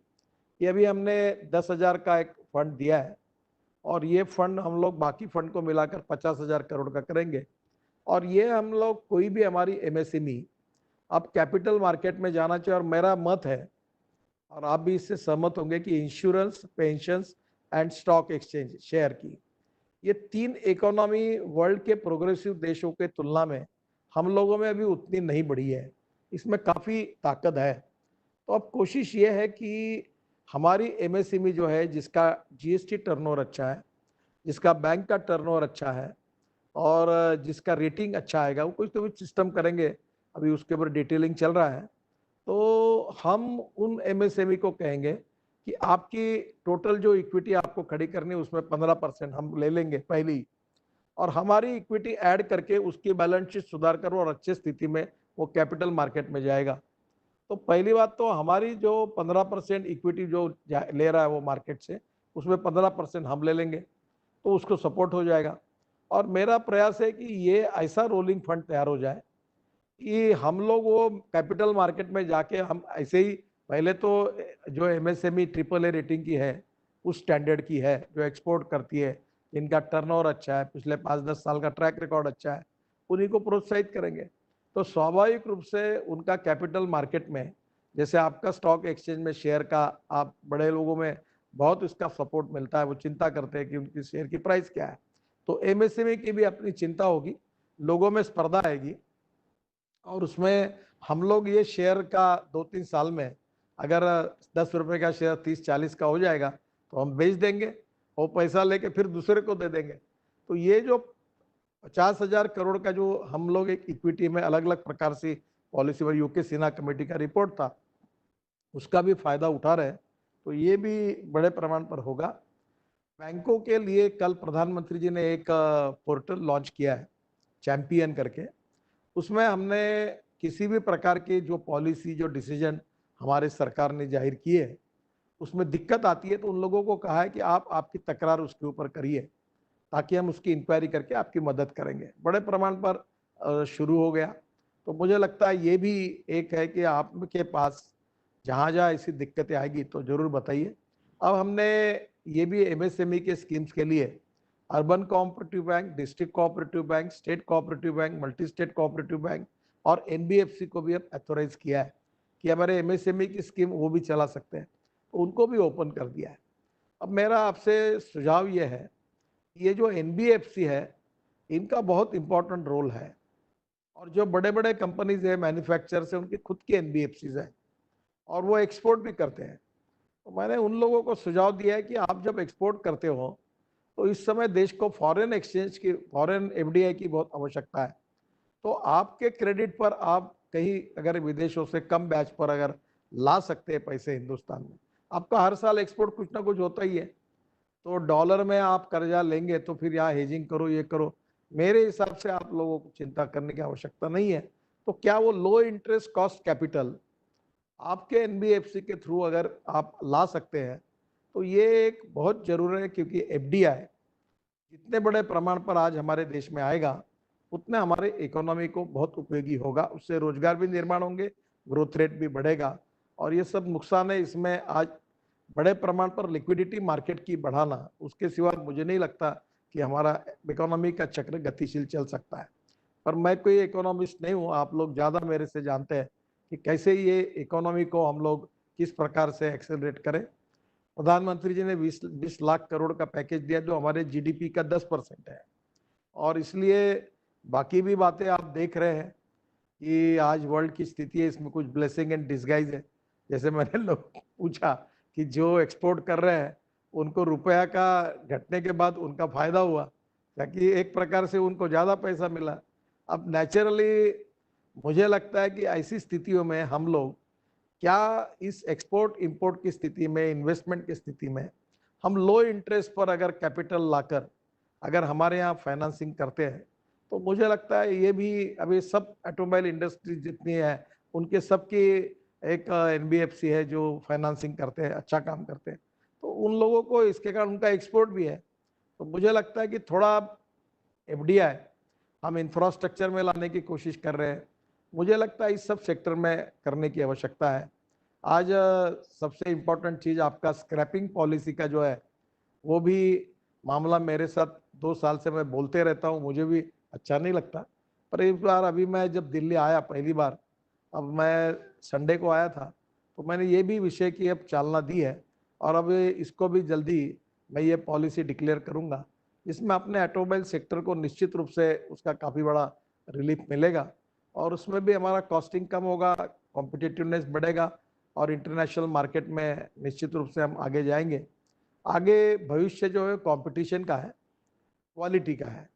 कि अभी हमने 10,000 का एक फंड दिया है और ये फंड हम लोग बाकी फंड को मिलाकर 50,000 करोड़ का करेंगे। और ये हम लोग कोई भी हमारी एमएसएमई अब कैपिटल मार्केट में जाना चाहिए। और मेरा मत है, और आप भी इससे सहमत होंगे, कि insurance, pensions and stock exchange share की ये 3 इकोनॉमी वर्ल्ड के प्रोग्रेसिव देशों के तुलना में हम लोगों में अभी उतनी नहीं बढ़ी है, इसमें काफ़ी ताकत है। तो अब कोशिश ये है कि हमारी एमएसएमई जो है, जिसका जीएसटी टर्नओवर अच्छा है, जिसका बैंक का टर्नओवर अच्छा है और जिसका रेटिंग अच्छा आएगा, वो कुछ तो कुछ सिस्टम करेंगे, अभी उसके ऊपर डिटेलिंग चल रहा है। तो हम उन एमएसएमई को कहेंगे कि आपकी टोटल जो इक्विटी आपको खड़ी करनी है उसमें 15% हम ले लेंगे पहली, और हमारी इक्विटी ऐड करके उसकी बैलेंस शीट सुधार कर और अच्छी स्थिति में वो कैपिटल मार्केट में जाएगा। तो पहली बात तो हमारी जो 15% इक्विटी जो ले रहा है वो मार्केट से, उसमें 15% हम ले लेंगे, तो उसको सपोर्ट हो जाएगा। और मेरा प्रयास है कि ये ऐसा रोलिंग फंड तैयार हो जाए कि हम लोग वो कैपिटल मार्केट में जाके हम ऐसे ही, पहले तो जो एमएसएमई ट्रिपल ए रेटिंग की है, उस स्टैंडर्ड की है, जो एक्सपोर्ट करती है, जिनका टर्नओवर अच्छा है, पिछले 5-10 साल का ट्रैक रिकॉर्ड अच्छा है, उन्हीं को प्रोत्साहित करेंगे। तो स्वाभाविक रूप से उनका कैपिटल मार्केट में, जैसे आपका स्टॉक एक्सचेंज में शेयर का, आप बड़े लोगों में बहुत इसका सपोर्ट मिलता है, वो चिंता करते हैं कि उनकी शेयर की प्राइस क्या है। तो एमएसएमई की भी अपनी चिंता होगी, लोगों में स्पर्धा आएगी, और उसमें हम लोग ये शेयर का 2-3 साल में अगर 10 रुपए का शेयर 30-40 का हो जाएगा तो हम बेच देंगे और पैसा लेके फिर दूसरे को दे देंगे। तो ये जो 50,000 करोड़ का जो हम लोग एक इक्विटी में अलग अलग प्रकार से पॉलिसी पर यूके सिन्हा कमेटी का रिपोर्ट था, उसका भी फायदा उठा रहे हैं, तो ये भी बड़े प्रमाण पर होगा। बैंकों के लिए कल प्रधानमंत्री जी ने एक पोर्टल लॉन्च किया है, चैंपियन करके। उसमें हमने किसी भी प्रकार की जो पॉलिसी, जो डिसीजन हमारे सरकार ने जाहिर किए है, उसमें दिक्कत आती है तो उन लोगों को कहा है कि आप आपकी तकरार उसके ऊपर करिए, ताकि हम उसकी इंक्वायरी करके आपकी मदद करेंगे। बड़े प्रमाण पर शुरू हो गया। तो मुझे लगता है ये भी एक है कि आपके पास जहाँ जहाँ ऐसी दिक्कतें आएगी तो ज़रूर बताइए। अब हमने ये भी एमएसएमई के स्कीम्स के लिए urban cooperative bank, district cooperative bank, state cooperative bank, multi state cooperative bank और एनबीएफसी को भी अब अथोराइज किया है कि हमारे एमएसएमई की स्कीम वो भी चला सकते हैं, तो उनको भी ओपन कर दिया है। अब मेरा आपसे सुझाव ये है, ये जो एनबीएफसी है, इनका बहुत इंपॉर्टेंट रोल है, और जो बड़े बड़े कंपनीज है, मैन्युफैक्चरर्स है, उनकी खुद की एनबीएफसीज है और वो एक्सपोर्ट भी करते हैं। तो मैंने उन लोगों को सुझाव दिया है कि आप जब एक्सपोर्ट करते हो तो इस समय देश को फॉरेन एक्सचेंज की, फॉरेन एफडीआई की बहुत आवश्यकता है। तो आपके क्रेडिट पर आप कहीं अगर विदेशों से कम ब्याज पर अगर ला सकते हैं पैसे हिंदुस्तान में, आपका हर साल एक्सपोर्ट कुछ ना कुछ होता ही है, तो डॉलर में आप कर्जा लेंगे तो फिर यहाँ हेजिंग करो, ये करो। मेरे हिसाब से आप लोगों को चिंता करने की आवश्यकता नहीं है। तो क्या वो लो इंटरेस्ट कॉस्ट कैपिटल आपके एनबीएफसी के थ्रू अगर आप ला सकते हैं तो ये एक बहुत जरूरी है, क्योंकि एफडीआई जितने बड़े प्रमाण पर आज हमारे देश में आएगा उतने हमारे इकोनॉमी को बहुत उपयोगी होगा, उससे रोजगार भी निर्माण होंगे, ग्रोथ रेट भी बढ़ेगा। और ये सब नुकसान है इसमें आज बड़े प्रमाण पर लिक्विडिटी मार्केट की बढ़ाना, उसके सिवा मुझे नहीं लगता कि हमारा इकोनॉमी का चक्र गतिशील चल सकता है। पर मैं कोई इकोनॉमिस्ट नहीं हूँ, आप लोग ज़्यादा मेरे से जानते हैं कि कैसे ये इकोनॉमी को हम लोग किस प्रकार से एक्सेलरेट करें। प्रधानमंत्री जी ने 20 लाख करोड़ का पैकेज दिया जो हमारे जीडीपी का 10% है, और इसलिए बाकी भी बातें आप देख रहे हैं कि आज वर्ल्ड की स्थिति है, इसमें कुछ ब्लेसिंग एंड डिसगाइज है। जैसे मैंने लोग पूछा कि जो एक्सपोर्ट कर रहे हैं उनको रुपया का घटने के बाद उनका फायदा हुआ, ताकि एक प्रकार से उनको ज़्यादा पैसा मिला। अब नेचुरली मुझे लगता है कि ऐसी स्थितियों में हम लोग क्या इस एक्सपोर्ट इंपोर्ट की स्थिति में, इन्वेस्टमेंट की स्थिति में हम लो इंटरेस्ट पर अगर कैपिटल लाकर अगर हमारे यहाँ फाइनेंसिंग करते हैं तो मुझे लगता है ये भी, अभी सब ऑटोमोबाइल इंडस्ट्री जितनी है उनके सबकी एक NBFC है जो फाइनेंसिंग करते हैं, अच्छा काम करते हैं, तो उन लोगों को इसके कारण उनका एक्सपोर्ट भी है। तो मुझे लगता है कि थोड़ा FDI हम इंफ्रास्ट्रक्चर में लाने की कोशिश कर रहे हैं। मुझे लगता है इस सब सेक्टर में करने की आवश्यकता है। आज सबसे इम्पोर्टेंट चीज़ आपका स्क्रैपिंग पॉलिसी का जो है, वो भी मामला मेरे साथ 2 साल से मैं बोलते रहता हूँ, मुझे भी अच्छा नहीं लगता। पर इस बार अभी मैं जब दिल्ली आया पहली बार, अब मैं संडे को आया था, तो मैंने ये भी विषय की अब चालना दी है और अब इसको भी जल्दी मैं ये पॉलिसी डिक्लेयर करूँगा, जिसमें अपने ऑटोमोबाइल सेक्टर को निश्चित रूप से उसका काफ़ी बड़ा रिलीफ मिलेगा और उसमें भी हमारा कॉस्टिंग कम होगा, कॉम्पिटिटिवनेस बढ़ेगा और इंटरनेशनल मार्केट में निश्चित रूप से हम आगे जाएंगे। आगे भविष्य जो है कंपटीशन का है, क्वालिटी का है,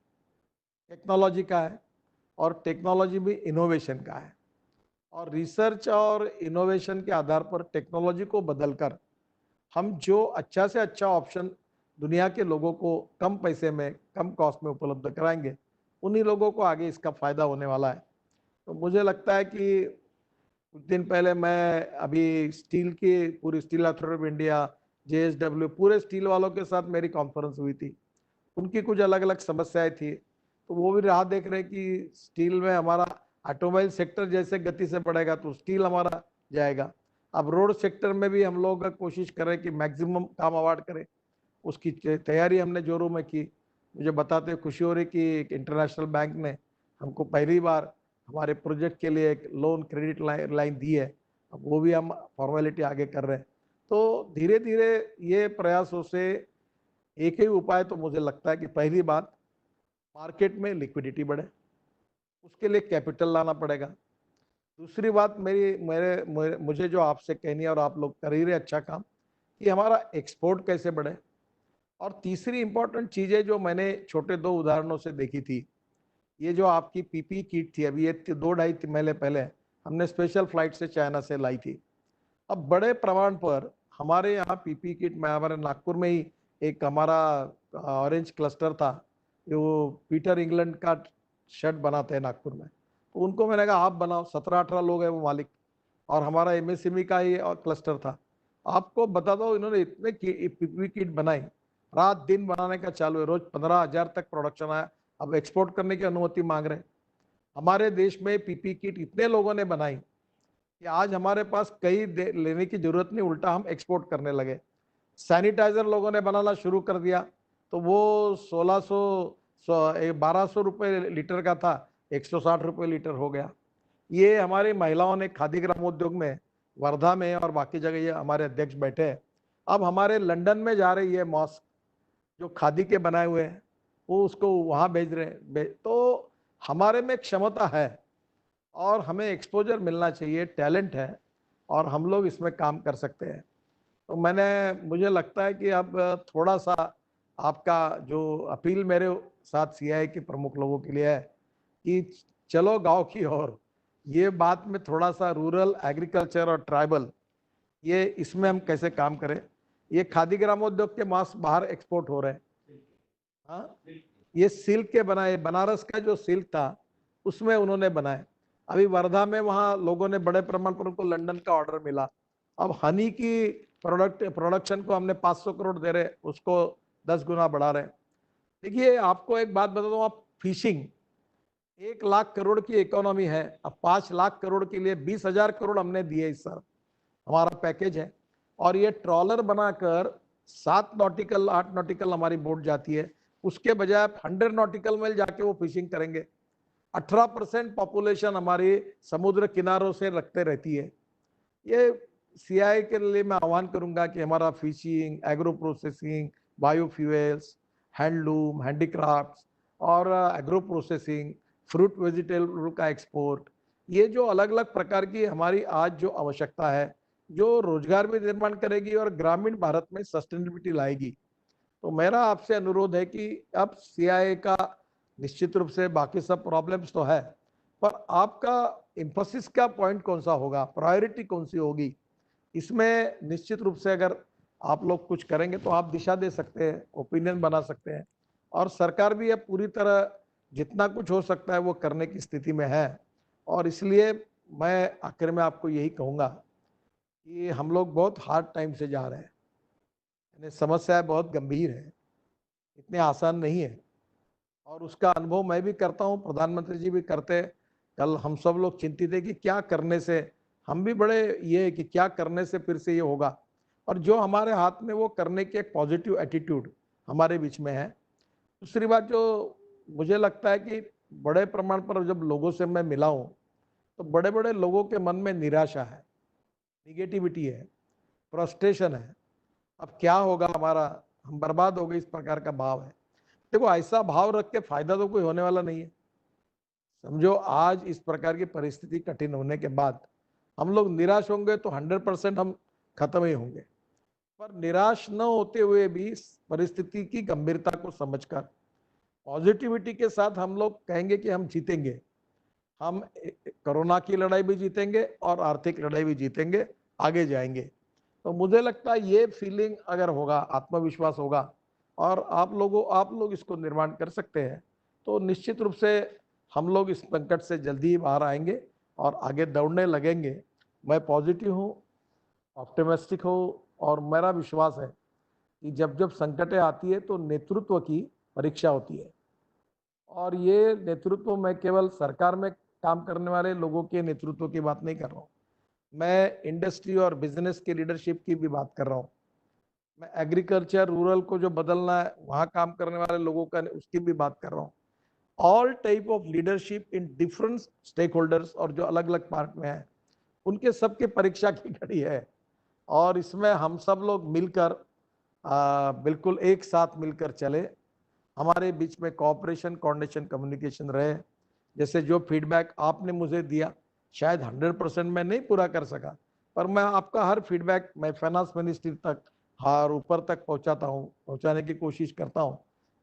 टेक्नोलॉजी का है और टेक्नोलॉजी भी इनोवेशन का है और रिसर्च और इनोवेशन के आधार पर टेक्नोलॉजी को बदलकर हम जो अच्छा से अच्छा ऑप्शन दुनिया के लोगों को कम पैसे में, कम कॉस्ट में उपलब्ध कराएंगे, उन्हीं लोगों को आगे इसका फायदा होने वाला है। तो मुझे लगता है कि कुछ दिन पहले मैं अभी स्टील की पूरी steel authority of India, JSW, पूरे स्टील वालों के साथ मेरी कॉन्फ्रेंस हुई थी। उनकी कुछ अलग अलग समस्याएं थी, तो वो भी राह देख रहे हैं कि स्टील में हमारा ऑटोमोबाइल सेक्टर जैसे गति से बढ़ेगा तो स्टील हमारा जाएगा। अब रोड सेक्टर में भी हम लोग कोशिश करें कि मैक्सिमम काम अवार्ड करें, उसकी तैयारी हमने जोरों में की। मुझे बताते खुशी हो रही कि एक इंटरनेशनल बैंक ने हमको पहली बार हमारे प्रोजेक्ट के लिए एक लोन क्रेडिट लाइन दी है। अब वो भी हम फॉर्मेलिटी आगे कर रहे हैं। तो धीरे धीरे ये प्रयासों से एक ही उपाय तो मुझे लगता है कि पहली बात मार्केट में लिक्विडिटी बढ़े, उसके लिए कैपिटल लाना पड़ेगा। दूसरी बात मुझे जो आपसे कहनी है और आप लोग कर ही रहे अच्छा काम, कि हमारा एक्सपोर्ट कैसे बढ़े। और तीसरी इंपॉर्टेंट चीज़ें जो मैंने छोटे 2 उदाहरणों से देखी थी, ये जो आपकी PP किट थी, अभी ये 2-2.5 महीने पहले हमने स्पेशल फ्लाइट से चाइना से लाई थी। अब बड़े प्रमाण पर हमारे यहाँ PP किट में, हमारे नागपुर में ही एक हमारा ऑरेंज क्लस्टर था, जो पीटर इंग्लैंड का शर्ट बनाते हैं नागपुर में, तो उनको मैंने कहा आप बनाओ। 17-18 लोग हैं वो मालिक, और हमारा MSME का ही क्लस्टर था। आपको बता दो इन्होंने इतने PP किट बनाई, रात दिन बनाने का चालू है, रोज 15,000 तक प्रोडक्शन आया। अब एक्सपोर्ट करने की अनुमति मांग रहे हैं। हमारे देश में PP किट इतने लोगों ने बनाई कि आज हमारे पास कई लेने की जरूरत नहीं, उल्टा हम एक्सपोर्ट करने लगे। सैनिटाइजर लोगों ने बनाना शुरू कर दिया, तो वो 1200 रुपये लीटर का था, 160 रुपये लीटर हो गया। ये हमारी महिलाओं ने खादी ग्रामोद्योग में, वर्धा में और बाकी जगह, ये हमारे अध्यक्ष बैठे हैं। अब हमारे लंदन में जा रही है मॉस्क जो खादी के बनाए हुए हैं, वो उसको वहाँ भेज रहे हैं। तो हमारे में क्षमता है और हमें एक्सपोजर मिलना चाहिए, टैलेंट है और हम लोग इसमें काम कर सकते हैं। तो मुझे लगता है कि अब थोड़ा सा आपका जो अपील मेरे साथ CI के प्रमुख लोगों के लिए है कि चलो गांव की ओर, ये बात में थोड़ा सा रूरल, एग्रीकल्चर और ट्राइबल, ये इसमें हम कैसे काम करें। ये खादी ग्रामोद्योग के मास्क बाहर एक्सपोर्ट हो रहे हैं। हाँ, ये सिल्क के बनाए, बनारस का जो सिल्क था उसमें उन्होंने बनाए। अभी वर्धा में वहाँ लोगों ने बड़े प्रमाण पर, उनको लंदन का ऑर्डर मिला। अब हनी की प्रोडक्शन को हमने 500 करोड़ दे रहे, उसको 10 गुना बढ़ा रहे। देखिए आपको एक बात बता दूं, आप फिशिंग 1 लाख करोड़ की इकोनॉमी है, अब 5 लाख करोड़ के लिए 20,000 करोड़ हमने दिए इस साल, हमारा पैकेज है। और ये ट्रॉलर बनाकर 7 नॉटिकल 8 नॉटिकल हमारी बोट जाती है, उसके बजाय 100 नॉटिकल माइल जाके वो फिशिंग करेंगे। 18% पॉपुलेशन हमारी समुद्र किनारों से रखते रहती है। ये CI के लिए मैं आह्वान करूंगा कि हमारा fishing, agro processing, biofuels, handloom, handicrafts और एग्रो प्रोसेसिंग, फ्रूट वेजिटेबल का एक्सपोर्ट, ये जो अलग अलग प्रकार की हमारी आज जो आवश्यकता है, जो रोजगार भी निर्माण करेगी और ग्रामीण भारत में सस्टेनेबिलिटी लाएगी। तो मेरा आपसे अनुरोध है कि अब CI का निश्चित रूप से बाकी सब प्रॉब्लम्स तो है, पर आपका एम्फोसिस का पॉइंट कौन सा होगा, प्रायोरिटी कौन सी होगी, इसमें निश्चित रूप से अगर आप लोग कुछ करेंगे तो आप दिशा दे सकते हैं, ओपिनियन बना सकते हैं। और सरकार भी अब पूरी तरह जितना कुछ हो सकता है वो करने की स्थिति में है। और इसलिए मैं आखिर में आपको यही कहूँगा कि हम लोग बहुत हार्ड टाइम से जा रहे हैं, यानी समस्या बहुत गंभीर है, इतने आसान नहीं है। और उसका अनुभव मैं भी करता हूँ, प्रधानमंत्री जी भी करते हैं। कल हम सब लोग चिंतित है कि क्या करने से, हम भी बड़े ये है कि क्या करने से फिर से ये होगा, और जो हमारे हाथ में वो करने की एक पॉजिटिव एटीट्यूड हमारे बीच में है। दूसरी बात जो मुझे लगता है कि बड़े प्रमाण पर जब लोगों से मैं मिला हूँ तो बड़े बड़े लोगों के मन में निराशा है, निगेटिविटी है, फ्रस्ट्रेशन है, अब क्या होगा हमारा, हम बर्बाद हो गए, इस प्रकार का भाव है। देखो ऐसा भाव रख के फायदा तो कोई होने वाला नहीं है। समझो आज इस प्रकार की परिस्थिति कठिन होने के बाद हम लोग निराश होंगे तो 100% हम खत्म ही होंगे। पर निराश न होते हुए भी परिस्थिति की गंभीरता को समझकर पॉजिटिविटी के साथ हम लोग कहेंगे कि हम जीतेंगे, हम कोरोना की लड़ाई भी जीतेंगे और आर्थिक लड़ाई भी जीतेंगे, आगे जाएंगे। तो मुझे लगता है ये फीलिंग अगर होगा, आत्मविश्वास होगा और आप लोग इसको निर्माण कर सकते हैं, तो निश्चित रूप से हम लोग इस संकट से जल्दी ही बाहर आएंगे और आगे दौड़ने लगेंगे। मैं पॉजिटिव हूँ, ऑप्टिमिस्टिक हूँ, और मेरा विश्वास है कि जब जब संकटें आती है तो नेतृत्व की परीक्षा होती है। और ये नेतृत्व मैं केवल सरकार में काम करने वाले लोगों के नेतृत्व की बात नहीं कर रहा हूँ, मैं इंडस्ट्री और बिजनेस की लीडरशिप की भी बात कर रहा हूँ, मैं एग्रीकल्चर रूरल को जो बदलना है वहाँ काम करने वाले लोगों का उसकी भी बात कर रहा हूँ। All type of leadership in different stakeholders, और जो अलग अलग पार्ट में है उनके सबके परीक्षा की घड़ी है। और इसमें हम सब लोग मिलकर बिल्कुल एक साथ मिलकर चले, हमारे बीच में कोऑपरेशन, कोऑर्डिनेशन, कम्युनिकेशन रहे। जैसे जो फीडबैक आपने मुझे दिया, शायद 100% मैं नहीं पूरा कर सका, पर मैं आपका हर फीडबैक मैं फाइनेंस मिनिस्ट्री तक, हर ऊपर तक पहुंचाता हूं, पहुंचाने की कोशिश करता हूं।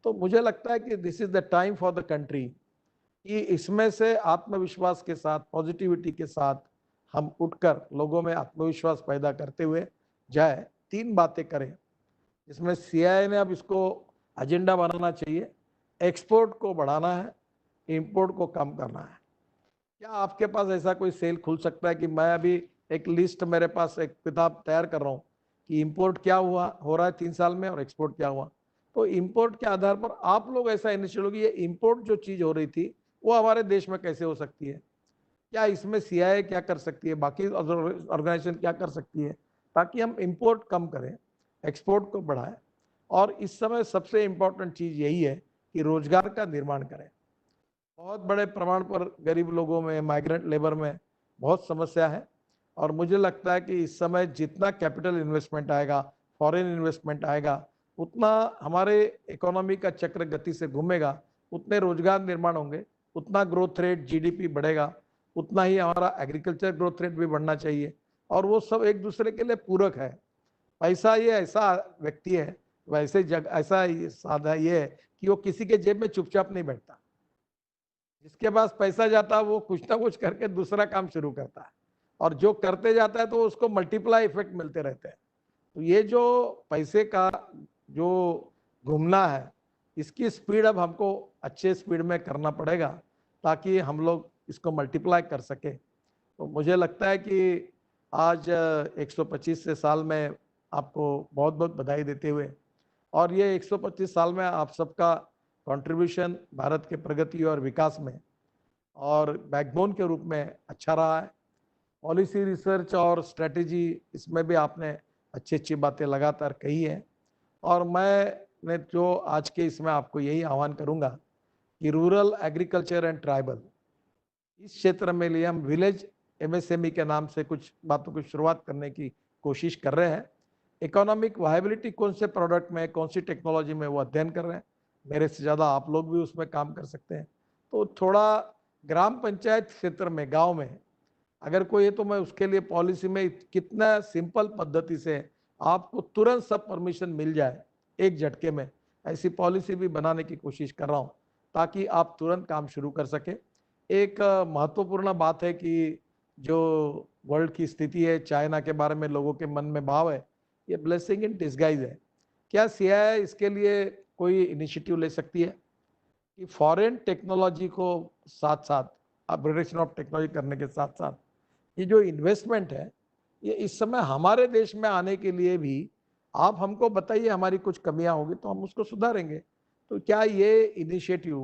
तो मुझे लगता है कि this is the time for the country कि इसमें से आत्मविश्वास के साथ, पॉजिटिविटी के साथ हम उठकर लोगों में आत्मविश्वास पैदा करते हुए जाए। 3 बातें करें जिसमें सीआईआई ने अब इसको एजेंडा बनाना चाहिए। एक्सपोर्ट को बढ़ाना है, इंपोर्ट को कम करना है। क्या आपके पास ऐसा कोई सेल खुल सकता है कि मैं अभी एक लिस्ट, मेरे पास एक किताब तैयार कर रहा हूँ कि इंपोर्ट क्या हुआ हो रहा है 3 साल में और एक्सपोर्ट क्या हुआ। तो इंपोर्ट के आधार पर आप लोग ऐसा इनिशिएटिव कि ये इंपोर्ट जो चीज़ हो रही थी वो हमारे देश में कैसे हो सकती है, क्या इसमें सीआईआई क्या कर सकती है, बाकी ऑर्गेनाइजेशन क्या कर सकती है, ताकि हम इंपोर्ट कम करें, एक्सपोर्ट को बढ़ाएं। और इस समय सबसे इम्पोर्टेंट चीज़ यही है कि रोजगार का निर्माण करें। बहुत बड़े प्रमाण पर गरीब लोगों में, माइग्रेंट लेबर में बहुत समस्या है, और मुझे लगता है कि इस समय जितना कैपिटल इन्वेस्टमेंट आएगा, फॉरेन इन्वेस्टमेंट आएगा, उतना हमारे इकोनॉमी का चक्र गति से घूमेगा, उतने रोजगार निर्माण होंगे, उतना ग्रोथ रेट, जीडीपी बढ़ेगा, उतना ही हमारा एग्रीकल्चर ग्रोथ रेट भी बढ़ना चाहिए। और वो सब एक दूसरे के लिए पूरक है। पैसा ये ऐसा व्यक्ति है, वैसे जग ऐसा साधा ये है कि वो किसी के जेब में चुपचाप नहीं बैठता, जिसके पास पैसा जाता है वो कुछ ना कुछ करके दूसरा काम शुरू करता है, और जो करते जाता है तो उसको मल्टीप्लाई इफेक्ट मिलते रहते हैं। तो ये जो पैसे का जो घूमना है, इसकी स्पीड अब हमको अच्छे स्पीड में करना पड़ेगा ताकि हम लोग इसको मल्टीप्लाई कर सके। तो मुझे लगता है कि आज 125 से साल में आपको बहुत बहुत बधाई देते हुए, और ये 125 साल में आप सबका कंट्रीब्यूशन भारत के प्रगति और विकास में और बैकबोन के रूप में अच्छा रहा है। पॉलिसी रिसर्च और स्ट्रेटेजी, इसमें भी आपने अच्छी अच्छी बातें लगातार कही है। और मैं जो आज के इसमें आपको यही आह्वान करूंगा कि रूरल एग्रीकल्चर एंड ट्राइबल, इस क्षेत्र में लिए हम विलेज एमएसएमई के नाम से कुछ बातों की शुरुआत करने की कोशिश कर रहे हैं। इकोनॉमिक वायबिलिटी कौन से प्रोडक्ट में, कौन सी टेक्नोलॉजी में, वो अध्ययन कर रहे हैं। मेरे से ज़्यादा आप लोग भी उसमें काम कर सकते हैं। तो थोड़ा ग्राम पंचायत क्षेत्र में, गांव में अगर कोई है तो मैं उसके लिए पॉलिसी में कितना सिंपल पद्धति से आपको तुरंत सब परमिशन मिल जाए एक झटके में, ऐसी पॉलिसी भी बनाने की कोशिश कर रहा हूँ ताकि आप तुरंत काम शुरू कर सके। एक महत्वपूर्ण बात है कि जो वर्ल्ड की स्थिति है, चाइना के बारे में लोगों के मन में भाव है, ये ब्लेसिंग इन डिस्गाइज है। क्या सीआईआई इसके लिए कोई इनिशिएटिव ले सकती है कि फॉरेन टेक्नोलॉजी को साथ साथ, अपग्रेडेशन ऑफ टेक्नोलॉजी करने के साथ साथ ये जो इन्वेस्टमेंट है ये इस समय हमारे देश में आने के लिए भी आप हमको बताइए, हमारी कुछ कमियां होगी तो हम उसको सुधारेंगे। तो क्या ये इनिशिएटिव,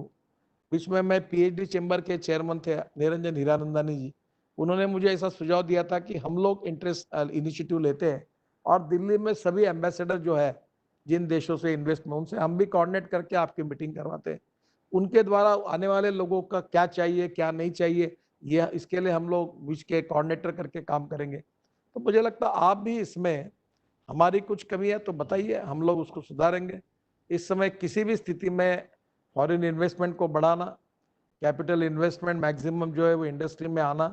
बीच में मैं पीएचडी चैम्बर के चेयरमैन थे निरंजन हीरानंदानी जी, उन्होंने मुझे ऐसा सुझाव दिया था कि हम लोग इंटरेस्ट इनिशिएटिव लेते हैं और दिल्ली में सभी एम्बेसडर जो है जिन देशों से इन्वेस्ट में, उनसे हम भी कोऑर्डिनेट करके आपकी मीटिंग करवाते हैं। उनके द्वारा आने वाले लोगों का क्या चाहिए क्या नहीं चाहिए, ये इसके लिए हम लोग विच के कोऑर्डिनेटर करके काम करेंगे। तो मुझे लगता है आप भी इसमें, हमारी कुछ कमी है तो बताइए, हम लोग उसको सुधारेंगे। इस समय किसी भी स्थिति में फॉरेन इन्वेस्टमेंट को बढ़ाना, कैपिटल इन्वेस्टमेंट मैक्सिमम जो है वो इंडस्ट्री में आना,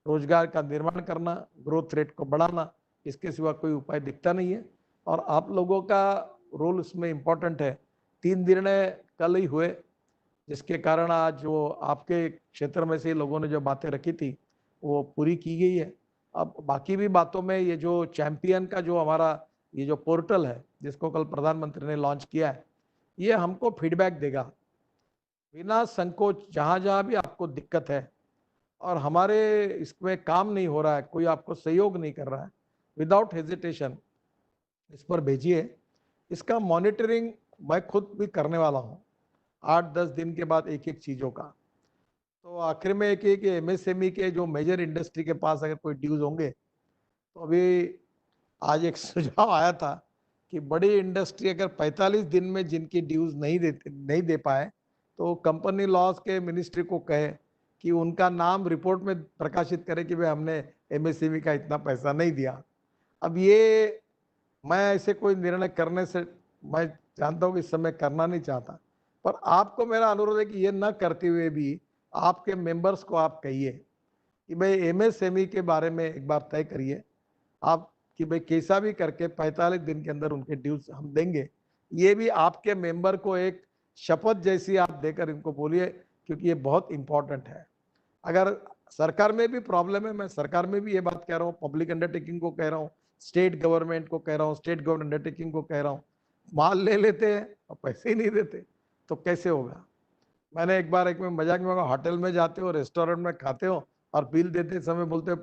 रोजगार का निर्माण करना, ग्रोथ रेट को बढ़ाना, इसके सिवा कोई उपाय दिखता नहीं है। और आप लोगों का रोल इसमें इम्पोर्टेंट है। 3 निर्णय कल ही हुए, जिसके कारण आज जो आपके क्षेत्र में से लोगों ने जो बातें रखी थी वो पूरी की गई है। अब बाकी भी बातों में ये जो चैंपियन का जो हमारा ये जो पोर्टल है जिसको कल प्रधानमंत्री ने लॉन्च किया है, ये हमको फीडबैक देगा बिना संकोच। जहाँ जहाँ भी आपको दिक्कत है और हमारे इसमें काम नहीं हो रहा है, कोई आपको सहयोग नहीं कर रहा है, विदाउट हेजिटेशन इस पर भेजिए। इसका मॉनिटरिंग मैं खुद भी करने वाला हूँ 8-10 दिन के बाद एक एक चीज़ों का। तो आखिर में एक एक एमएसएमई के जो मेजर इंडस्ट्री के पास अगर कोई ड्यूज होंगे, तो अभी आज एक सुझाव आया था कि बड़ी इंडस्ट्री अगर 45 दिन में जिनकी ड्यूज नहीं दे पाए तो कंपनी लॉस के मिनिस्ट्री को कहे कि उनका नाम रिपोर्ट में प्रकाशित करे कि भाई हमने एमएसएमई का इतना पैसा नहीं दिया। अब ये मैं ऐसे कोई निर्णय करने से, मैं जानता हूँ कि इस समय करना नहीं चाहता, पर आपको मेरा अनुरोध है कि ये न करते हुए भी आपके मेंबर्स को आप कहिए कि भाई एमएसएमई के बारे में एक बार तय करिए आप कि भाई कैसा भी करके 45 दिन के अंदर उनके ड्यूज हम देंगे। ये भी आपके मेंबर को एक शपथ जैसी आप देकर इनको बोलिए, क्योंकि ये बहुत इंपॉर्टेंट है। अगर सरकार में भी प्रॉब्लम है, मैं सरकार में भी ये बात कह रहा हूँ, पब्लिक अंडरटेकिंग को कह रहा हूँ, स्टेट गवर्नमेंट को कह रहा हूँ, स्टेट गवर्नमेंट अंडरटेकिंग को कह रहा हूँ, माल ले लेते हैं और पैसे ही नहीं देते तो कैसे होगा। मैंने एक बार एक में मजाक में, होटल में जाते हो, रेस्टोरेंट में खाते हो और बिल देते समय बोलते हो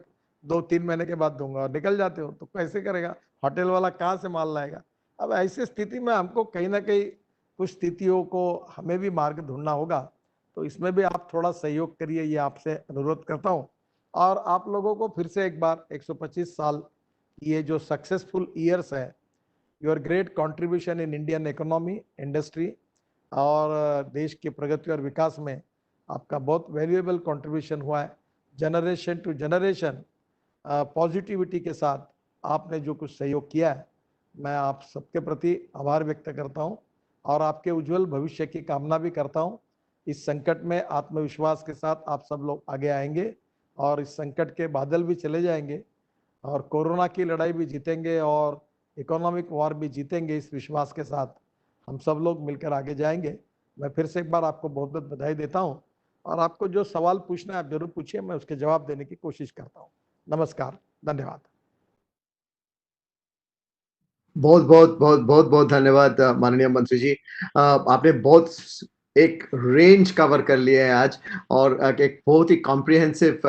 2-3 महीने के बाद दूंगा और निकल जाते हो, तो कैसे करेगा होटल वाला, कहाँ से माल लाएगा। अब ऐसी स्थिति में हमको कहीं ना कहीं कुछ स्थितियों को हमें भी मार्ग ढूंढना होगा। तो इसमें भी आप थोड़ा सहयोग करिए, ये आपसे अनुरोध करता हूँ। और आप लोगों को फिर से एक बार 125 साल ये जो सक्सेसफुल ईयर्स है, your great contribution in Indian economy, industry और देश की प्रगति और विकास में आपका बहुत वैल्यूएबल कंट्रीब्यूशन हुआ है। जनरेशन टू जनरेशन पॉजिटिविटी के साथ आपने जो कुछ सहयोग किया है, मैं आप सबके प्रति आभार व्यक्त करता हूं और आपके उज्जवल भविष्य की कामना भी करता हूं। इस संकट में आत्मविश्वास के साथ आप सब लोग आगे आएंगे और इस संकट के बादल भी चले जाएंगे और कोरोना की लड़ाई भी जीतेंगे और इकोनॉमिक वॉर भी जीतेंगे। इस विश्वास के साथ हम सब लोग मिलकर आगे जाएंगे। मैं फिर से एक बार आपको बहुत बहुत बधाई देता हूं और आपको जो सवाल पूछना है आप जरूर पूछिए, मैं उसके जवाब देने की कोशिश करता हूं। नमस्कार, धन्यवाद। बहुत बहुत बहुत बहुत बहुत धन्यवाद माननीय मंत्री जी। आपने बहुत एक रेंज कवर कर लिया है आज और एक बहुत ही कॉम्प्रिहेंसिव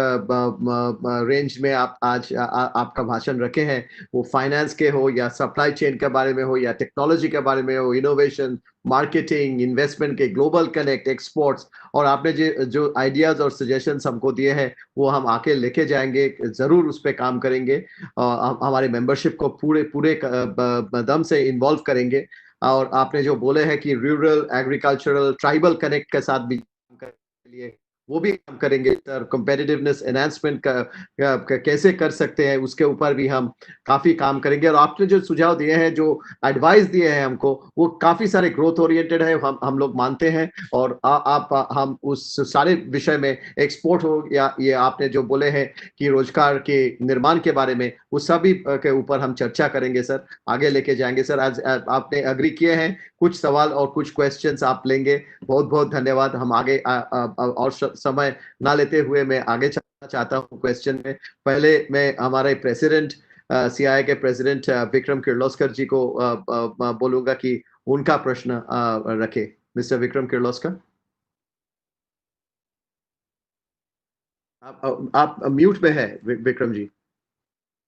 रेंज में आप आज आपका भाषण रखे हैं। वो फाइनेंस के हो या सप्लाई चेन के बारे में हो या टेक्नोलॉजी के बारे में हो, इनोवेशन, मार्केटिंग, इन्वेस्टमेंट के, ग्लोबल कनेक्ट, एक्सपोर्ट्स, और आपने जो आइडियाज और सजेशंस हमको दिए हैं वो हम आके लेके जाएंगे, जरूर उस पर काम करेंगे। हमारे मेंबरशिप को पूरे पूरे दम से इन्वॉल्व करेंगे। और आपने जो बोले हैं कि रूरल, एग्रीकल्चरल, ट्राइबल कनेक्ट के साथ भी काम करने के लिए वो भी काम करेंगे। सर, कॉम्पिटिटिवनेस एनहांसमेंट का कैसे कर सकते हैं उसके ऊपर भी हम काफी काम करेंगे। और आपने जो सुझाव दिए हैं, जो एडवाइस दिए हैं हमको, वो काफी सारे ग्रोथ ओरिएंटेड है, हम लोग मानते हैं। और आप हम उस सारे विषय में, एक्सपोर्ट हो या ये आपने जो बोले हैं कि रोजगार के निर्माण के बारे में, वो सभी के ऊपर हम चर्चा करेंगे सर, आगे लेके जाएंगे सर। आज आपने अग्री किए हैं, कुछ सवाल और कुछ क्वेश्चंस आप लेंगे। बहुत बहुत धन्यवाद। हम आगे और समय ना लेते हुए मैं आगे चलना चाहता हूँ क्वेश्चन में। पहले मैं हमारे प्रेसिडेंट, सीआईआई के प्रेसिडेंट विक्रम किर्लोस्कर जी को बोलूंगा कि उनका प्रश्न रखे। मिस्टर विक्रम किर्लोस्कर, आप म्यूट में है Vikram ji.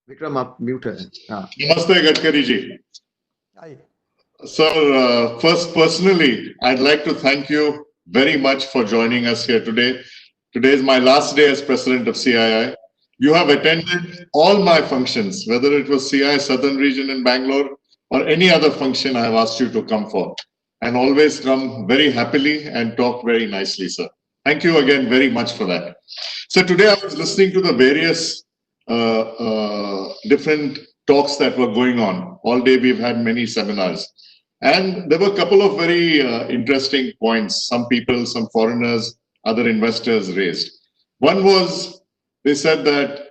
Vikram, up mute. Namaste, Gadkari ji. Hi. Sir, first, personally, I'd like to thank you very much for joining us here today. Today is my last day as president of CII. You have attended all my functions, whether it was CII Southern Region in Bangalore or any other function I have asked you to come for, and always come very happily and talk very nicely, sir. Thank you again very much for that. So today I was listening to the various different talks that were going on. All day we've had many seminars. And there were a couple of very interesting points some people, some foreigners, other investors raised. One was, they said that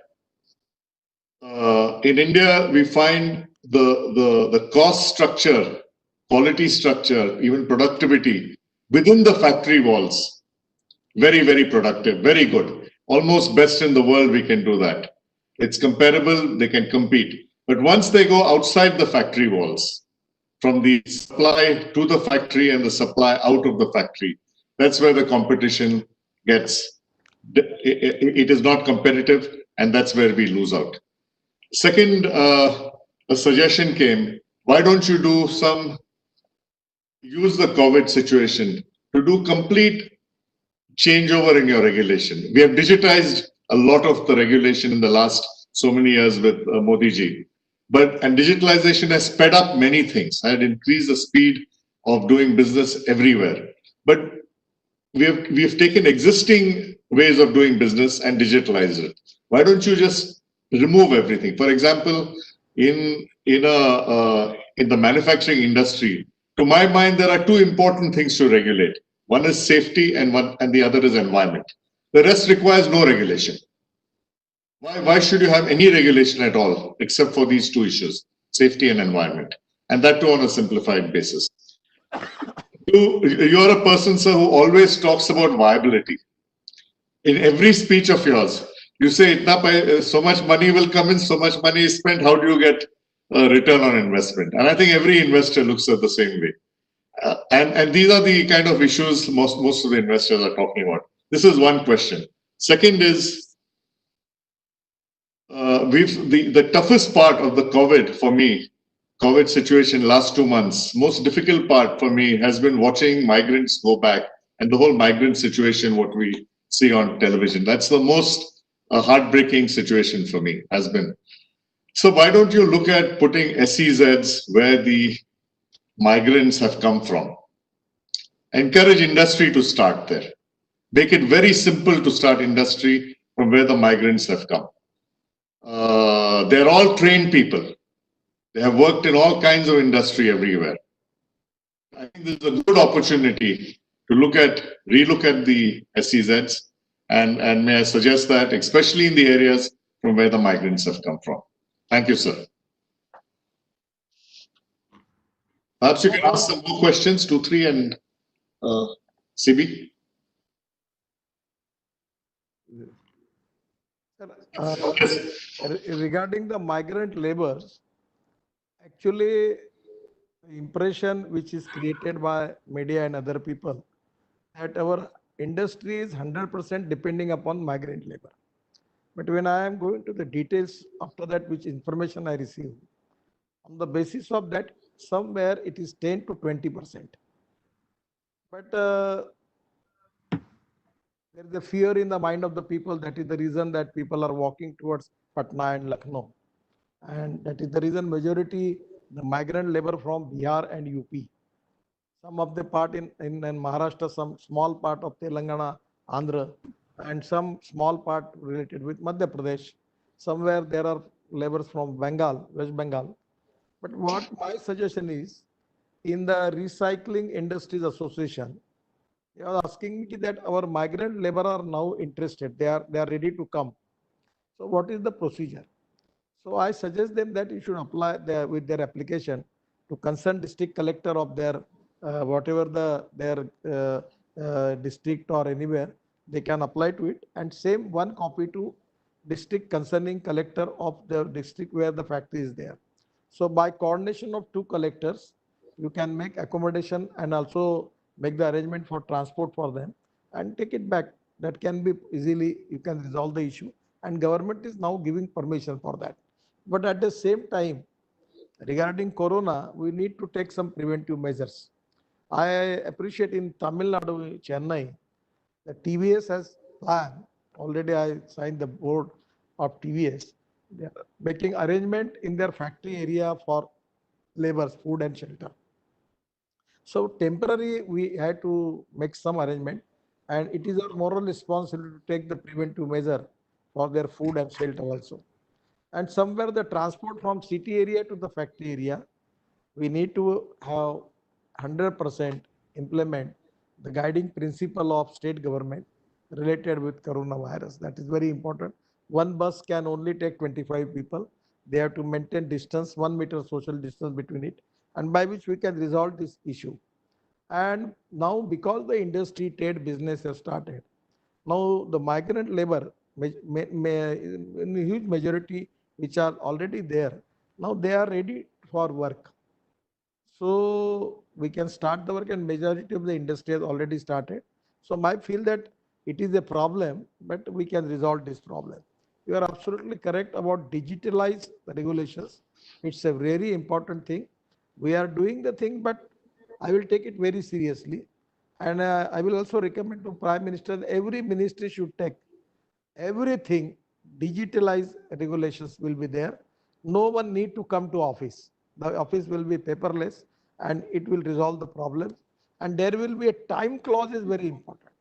in India, we find the cost structure, quality structure, even productivity within the factory walls, very, very productive, very good. Almost best in the world, we can do that. It's comparable, they can compete. But once they go outside the factory walls, from the supply to the factory and the supply out of the factory, that's where the competition gets, it is not competitive, and that's where we lose out. Second, a suggestion came, why don't you use the COVID situation to do complete changeover in your regulation. We have digitized a lot of the regulation in the last so many years with Modi ji. And digitalization has sped up many things, had increased the speed of doing business everywhere. But we have taken existing ways of doing business and digitalized it. Why don't you just remove everything? For example, in the manufacturing industry, to my mind, there are two important things to regulate. One is safety and the other is environment. The rest requires no regulation. Why should you have any regulation at all except for these two issues, safety and environment? And that too on a simplified basis. You're a person, sir, who always talks about viability. In every speech of yours, you say, so much money will come in, so much money is spent, how do you get a return on investment? And I think every investor looks at the same way. And these are the kind of issues most of the investors are talking about. This is one question. Second is, the toughest part of the COVID for me, COVID situation last 2 months, most difficult part for me has been watching migrants go back and the whole migrant situation, what we see on television. That's the most heartbreaking situation for me, has been. So why don't you look at putting SEZs where the migrants have come from? Encourage industry to start there. Make it very simple to start industry from where the migrants have come. They're all trained people. They have worked in all kinds of industry everywhere. I think this is a good opportunity to relook at the SEZs, and may I suggest that, especially in the areas from where the migrants have come from. Thank you, sir. Perhaps you can ask some more questions, 2, 3, and CB. Regarding the migrant labor, actually, the impression which is created by media and other people that our industry is 100% depending upon migrant labor. But when I am going to the details after that, which information I receive, on the basis of that, somewhere it is 10 to 20%. But there is a fear in the mind of the people. That is the reason that people are walking towards Patna and Lucknow. And that is the reason majority the migrant labor from Bihar and UP. Some of the part in Maharashtra, some small part of Telangana, Andhra, and some small part related with Madhya Pradesh. Somewhere there are laborers from Bengal, West Bengal. But what my suggestion is, in the Recycling Industries Association, they are asking me that our migrant labor are now interested. They are ready to come. So what is the procedure? So I suggest them that you should apply with their application to concerned district collector of their whatever their district or anywhere, they can apply to it, and same one copy to district concerning collector of the district where the factory is there. So by coordination of 2 collectors, you can make accommodation and also make the arrangement for transport for them and take it back. That can be easily, you can resolve the issue, and government is now giving permission for that. But at the same time, regarding corona, we need to take some preventive measures. I appreciate in Tamil Nadu, Chennai, the TVS has planned. Already I signed the board of TVS. They are making arrangement in their factory area for laborers, food and shelter. So temporary, we had to make some arrangement, and it is our moral responsibility to take the preventive measure for their food and shelter also. And somewhere the transport from city area to the factory area, we need to have 100% implement the guiding principle of state government related with coronavirus. That is very important. One bus can only take 25 people. They have to maintain distance, 1 meter social distance between it, and by which we can resolve this issue. And now because the industry, trade, business have started, now the migrant labor, in a huge majority which are already there, now they are ready for work. So we can start the work, and majority of the industry has already started. So I feel that it is a problem, but we can resolve this problem. You are absolutely correct about digitalize the regulations. It's a very important thing. We are doing the thing, but I will take it very seriously. And I will also recommend to Prime Minister that every ministry should take everything digitalized regulations will be there. No one need to come to office. The office will be paperless and it will resolve the problems. And there will be a time clause is very important.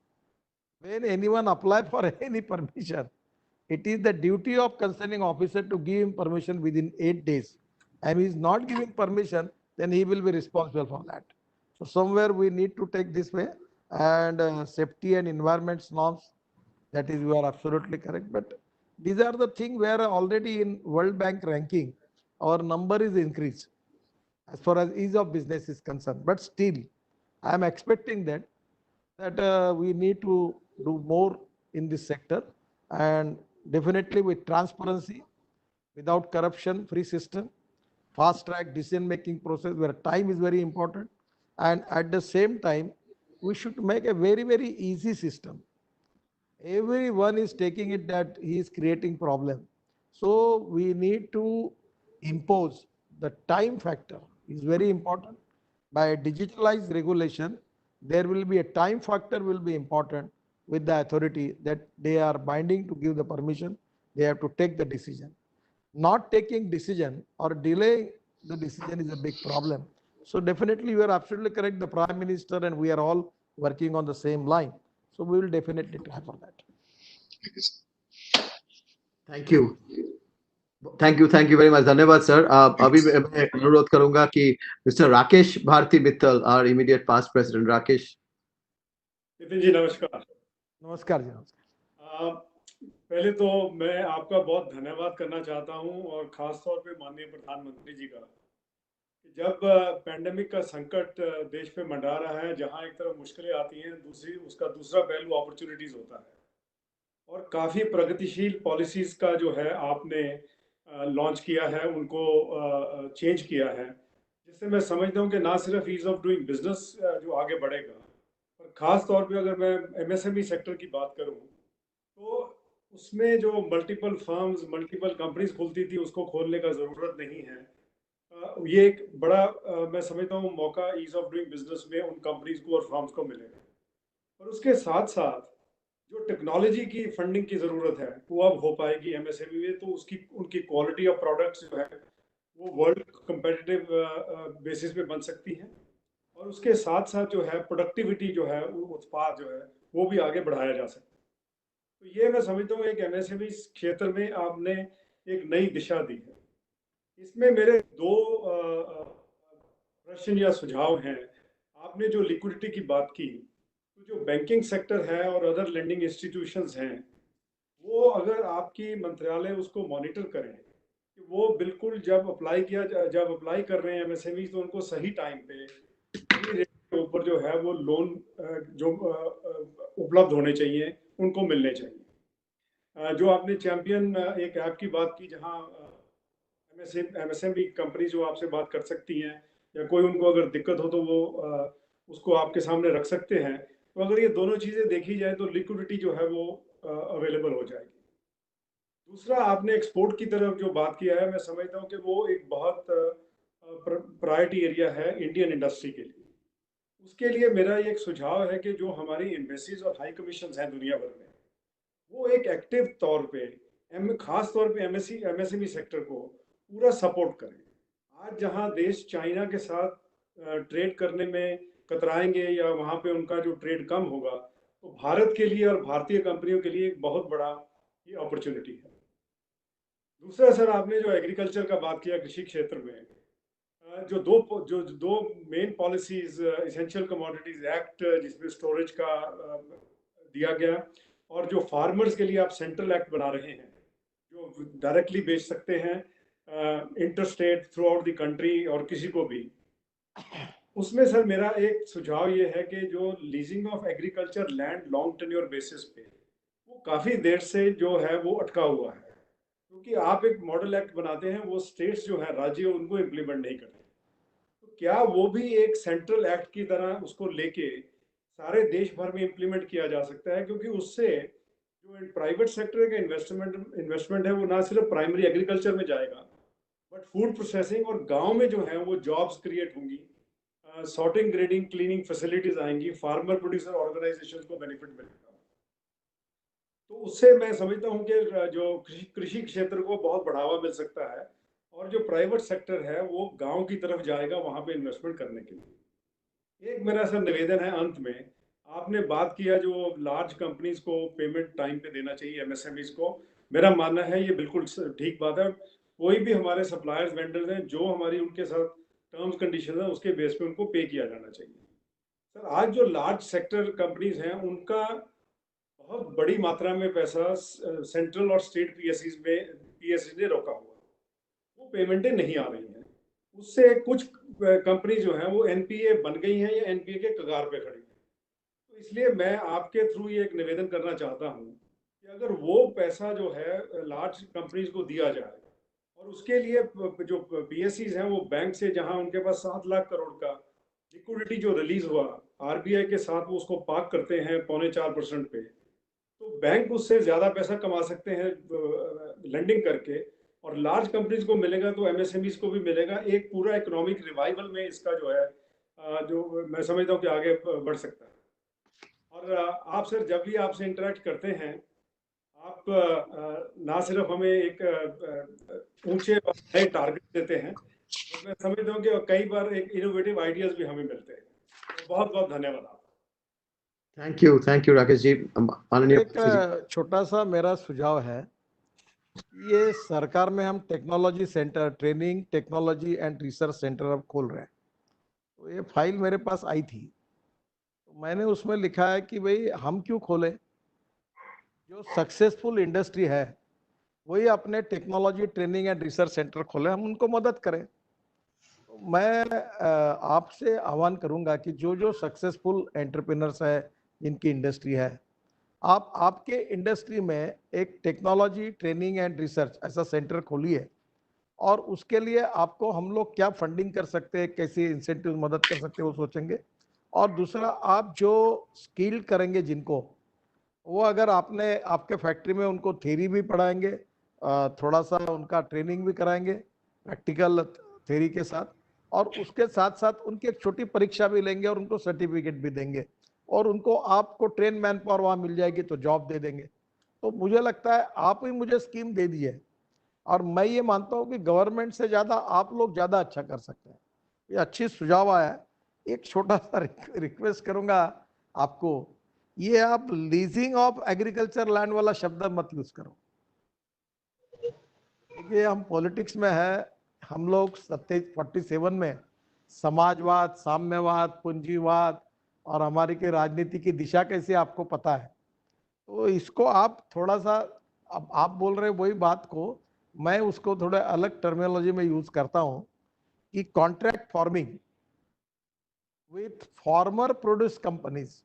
When anyone apply for any permission, it is the duty of concerning officer to give him permission within 8 days. And he is not giving permission, then he will be responsible for that. So somewhere we need to take this way, and safety and environment norms, that is, you are absolutely correct. But these are the things where already in World Bank ranking, our number is increased as far as ease of business is concerned. But still, I am expecting that we need to do more in this sector, and definitely with transparency, without corruption, free system, fast track decision making process where time is very important, and at the same time, we should make a very easy system. Everyone is taking it that he is creating problem. So we need to impose the time factor is very important. By digitalized regulation, there will be a time factor will be important with the authority that they are binding to give the permission. They have to take the decision. Not taking decision or delaying the decision is a big problem. So definitely you are absolutely correct. The Prime Minister and we are all working on the same line. So we will definitely try for that. Thank you thank you very much धन्यवाद sir अभी मैं अनुरोध करूंगा कि mister Rakesh Bharti Mittal our immediate past president Rakesh Nitin ji नमस्कार। नमस्कार जी, नमस्कार। पहले तो मैं आपका बहुत धन्यवाद करना चाहता हूं, और खास तौर पे माननीय प्रधानमंत्री जी का, जब पैंडेमिक का संकट देश पे मंडरा रहा है, जहां एक तरफ मुश्किलें आती हैं, उसका दूसरा पहलू अपॉर्चुनिटीज होता है, और काफ़ी प्रगतिशील पॉलिसीज़ का जो है आपने लॉन्च किया है, उनको चेंज किया है, जिससे मैं समझता हूँ कि ना सिर्फ ईज़ ऑफ डूइंग बिजनेस जो आगे बढ़ेगा, और ख़ास तौर पे अगर मैं एमएसएमई सेक्टर की बात करूँ तो उसमें जो मल्टीपल फर्म्स, मल्टीपल कंपनीज खुलती थी, उसको खोलने का ज़रूरत नहीं है। ये एक बड़ा मैं समझता हूँ मौका ईज़ ऑफ डूइंग बिजनेस में उन कंपनीज को और फर्म्स को मिलेगा। और उसके साथ साथ जो टेक्नोलॉजी की फंडिंग की ज़रूरत है वो अब हो पाएगी एमएसएमई में, तो उसकी उनकी क्वालिटी ऑफ प्रोडक्ट्स जो है वो वर्ल्ड कंपेटिटिव बेसिस पे बन सकती हैं, और उसके साथ साथ जो है प्रोडक्टिविटी जो है, वो उत्पाद जो है वो भी आगे बढ़ाया जा सकता है। तो ये मैं समझता हूँ एक एमएसएमई क्षेत्र में आपने एक नई दिशा दी है। इसमें मेरे दो प्रश्न या सुझाव हैं। आपने जो लिक्विडिटी की बात की, तो जो बैंकिंग सेक्टर है और अदर लेंडिंग इंस्टीट्यूशंस हैं, वो अगर आपकी मंत्रालय उसको मॉनिटर करें कि वो बिल्कुल जब अप्लाई कर रहे हैं एमएसएमई, तो उनको सही टाइम पे सही रेट के ऊपर जो है वो लोन जो उपलब्ध होने चाहिए उनको मिलने चाहिए। जो आपने चैंपियन एक ऐप की बात की, जहाँ एमएसएमई कंपनी जो आपसे बात कर सकती हैं, या कोई उनको अगर दिक्कत हो तो वो उसको आपके सामने रख सकते हैं। तो अगर ये दोनों चीज़ें देखी जाए तो लिक्विडिटी जो है वो अवेलेबल हो जाएगी। दूसरा, आपने एक्सपोर्ट की तरफ जो बात किया है, मैं समझता हूँ कि वो एक बहुत प्रायोरिटी एरिया है इंडियन इंडस्ट्री के लिए। उसके लिए मेरा एक सुझाव है कि जो हमारी एम्बेसीज और हाई कमीशन हैं दुनिया भर में, वो एक एक्टिव तौर पे खास तौर पे एमएसएमई सेक्टर को पूरा सपोर्ट करें। आज जहां देश चाइना के साथ ट्रेड करने में कतराएंगे या वहां पे उनका जो ट्रेड कम होगा, तो भारत के लिए और भारतीय कंपनियों के लिए एक बहुत बड़ा ये अपॉर्चुनिटी है। दूसरा सर, आपने जो एग्रीकल्चर का बात किया, कृषि क्षेत्र में जो दो main policies, essential commodities act जिसमें स्टोरेज का दिया गया, और जो फार्मर्स के लिए आप सेंट्रल एक्ट बना रहे हैं जो डायरेक्टली बेच सकते हैं interstate through out the country और किसी को भी, उसमें सर मेरा एक सुझाव ये है कि जो leasing of agriculture land long tenure basis पे, वो काफ़ी देर से जो है वो अटका हुआ है, क्योंकि आप एक मॉडल एक्ट बनाते हैं, वो स्टेट्स जो है राज्य उनको इम्प्लीमेंट नहीं करते। तो क्या वो भी एक सेंट्रल एक्ट की तरह उसको लेके सारे देश भर में इम्प्लीमेंट किया जा सकता है, क्योंकि उससे जो प्राइवेट सेक्टर का इन्वेस्टमेंट है वो ना सिर्फ प्राइमरी एग्रीकल्चर में जाएगा, बट फूड प्रोसेसिंग और गांव में जो है वो जॉब्स क्रिएट होंगी, सॉर्टिंग, ग्रेडिंग, क्लीनिंग फैसिलिटीज आएंगी, फार्मर प्रोड्यूसर ऑर्गेनाइजेशन को बेनिफिट मिलेगा। तो उससे मैं समझता हूँ कि जो कृषि क्षेत्र को बहुत बढ़ावा मिल सकता है, और जो प्राइवेट सेक्टर है वो गांव की तरफ जाएगा वहां पे इन्वेस्टमेंट करने के लिए। एक मेरा सर निवेदन है अंत में, आपने बात किया जो लार्ज कंपनीज को पेमेंट टाइम पे देना चाहिए, एमएसएमईज को, मेरा मानना है ये बिल्कुल ठीक बात है। कोई भी हमारे सप्लायर्स वेंडर्स हैं, जो हमारी उनके साथ टर्म्स कंडीशन है उसके बेस पे उनको पे किया जाना चाहिए। सर आज जो लार्ज सेक्टर कंपनीज हैं उनका बहुत बड़ी मात्रा में पैसा सेंट्रल और स्टेट पीएससी ने रोका हुआ, वो पेमेंटें नहीं आ रही हैं, उससे कुछ कंपनी जो हैं वो एनपीए बन गई हैं या एनपीए के कगार पे खड़ी हैं। तो इसलिए मैं आपके थ्रू ये एक निवेदन करना चाहता हूँ कि अगर वो पैसा जो है लार्ज कंपनीज को दिया जाए, और उसके लिए जो पीएससीज हैं वो बैंक से, जहां उनके पास 7 लाख करोड़ का लिक्विडिटी जो रिलीज हुआ आरबीआई के साथ, वो उसको पार्क करते हैं 3.25% पे, तो बैंक उससे ज्यादा पैसा कमा सकते हैं लेंडिंग करके, और लार्ज कंपनीज को मिलेगा तो एमएसएमईज को भी मिलेगा। एक पूरा इकोनॉमिक रिवाइवल में इसका जो है जो मैं समझता हूँ कि आगे बढ़ सकता है। और आप सर जब भी आपसे इंटरेक्ट करते हैं, आप ना सिर्फ हमें एक ऊंचे नए टारगेट देते हैं, और मैं समझता हूँ कि कई बार एक इनोवेटिव आइडियाज भी हमें मिलते हैं। तो बहुत बहुत धन्यवाद आपका। Thank you Rakesh ji. माननीय एक छोटा सा मेरा सुझाव है, ये सरकार में हम technology centre, training technology and research centre अब खोल रहे हैं। तो ये फाइल मेरे पास आई थी, तो मैंने उसमें लिखा है कि भाई हम क्यों खोलें, जो सक्सेसफुल इंडस्ट्री है वही अपने technology training and research centre खोले, हम उनको मदद करें। तो मैं आपसे आह्वान करूंगा कि जो जो सक्सेसफुल एंटरप्रेन्योर्स है, जिनकी इंडस्ट्री है, आप आपके इंडस्ट्री में एक टेक्नोलॉजी ट्रेनिंग एंड रिसर्च ऐसा सेंटर खोलिए, और उसके लिए आपको हम लोग क्या फंडिंग कर सकते हैं, कैसे इंसेंटिव मदद कर सकते हैं वो सोचेंगे। और दूसरा, आप जो स्किल करेंगे जिनको, वो अगर आपने आपके फैक्ट्री में उनको थ्योरी भी पढ़ाएंगे, थोड़ा सा उनका ट्रेनिंग भी कराएंगे प्रैक्टिकल थ्योरी के साथ, और उसके साथ साथ उनकी एक छोटी परीक्षा भी लेंगे और उनको सर्टिफिकेट भी देंगे, और उनको आपको ट्रेन मैन पावर वहाँ मिल जाएगी तो जॉब दे देंगे। तो मुझे लगता है आप ही मुझे स्कीम दे दीजिए, और मैं ये मानता हूँ कि गवर्नमेंट से ज़्यादा आप लोग ज़्यादा अच्छा कर सकते हैं। ये अच्छी सुझाव आया है। एक छोटा सा रिक्वेस्ट करूँगा आपको, ये आप लीजिंग ऑफ एग्रीकल्चर लैंड वाला शब्द मत यूज करो, क्योंकि हम पॉलिटिक्स में है, हम लोग 47 में समाजवाद, साम्यवाद, पूंजीवाद और हमारी की राजनीति की दिशा कैसे आपको पता है। तो इसको आप थोड़ा सा, अब आप बोल रहे वही बात को मैं उसको थोड़ा अलग टर्मिनोलॉजी में यूज करता हूँ कि contract farming with farmer produce companies,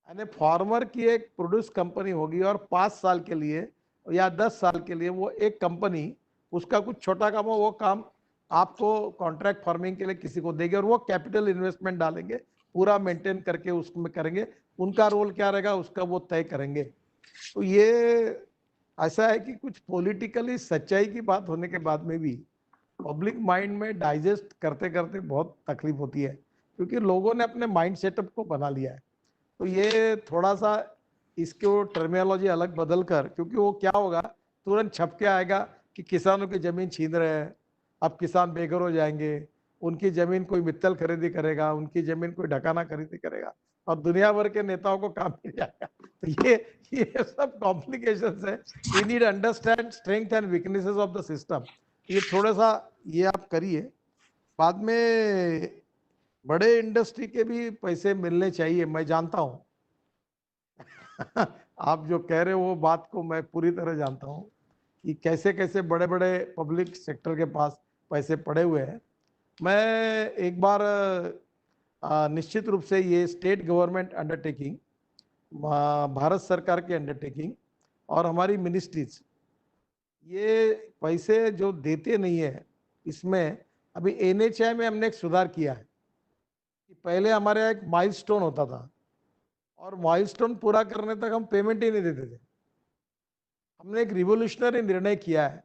यानी फार्मर की एक प्रोड्यूस कंपनी होगी और 5 साल के लिए या 10 साल के लिए वो एक कंपनी उसका कुछ छोटा काम हो, वो काम आपको कॉन्ट्रैक्ट फार्मिंग के लिए किसी को देंगे, और वो कैपिटल इन्वेस्टमेंट डालेंगे, पूरा मेंटेन करके उसमें करेंगे, उनका रोल क्या रहेगा उसका वो तय करेंगे। तो ये ऐसा है कि कुछ पॉलिटिकली सच्चाई की बात होने के बाद में भी पब्लिक माइंड में डाइजेस्ट करते करते बहुत तकलीफ होती है, क्योंकि लोगों ने अपने माइंड सेटअप को बना लिया है। तो ये थोड़ा सा इसको टर्मिनोलॉजी अलग बदल कर, क्योंकि वो क्या होगा, तुरंत छप के आएगा कि किसानों की जमीन छीन रहे हैं, अब किसान बेघर हो जाएंगे, उनकी जमीन कोई मित्तल खरीदी करेगा, उनकी जमीन कोई ढकाना खरीदी करेगा और दुनिया भर के नेताओं को काम मिल जाएगा। तो ये सब कॉम्प्लिकेशंस है। We need understand strength and weaknesses of the system. ये थोड़ा सा ये आप करिए। बाद में बड़े इंडस्ट्री के भी पैसे मिलने चाहिए, मैं जानता हूँ। आप जो कह रहे हो वो बात को मैं पूरी तरह जानता हूँ कि कैसे कैसे बड़े बड़े पब्लिक सेक्टर के पास पैसे पड़े हुए हैं। मैं एक बार निश्चित रूप से ये स्टेट गवर्नमेंट अंडरटेकिंग, भारत सरकार की अंडरटेकिंग और हमारी मिनिस्ट्रीज, ये पैसे जो देते नहीं है, इसमें अभी NHI में हमने एक सुधार किया है कि पहले हमारे यहाँ एक माइलस्टोन होता था और माइलस्टोन पूरा करने तक हम पेमेंट ही नहीं देते थे। हमने एक रिवोल्यूशनरी निर्णय किया है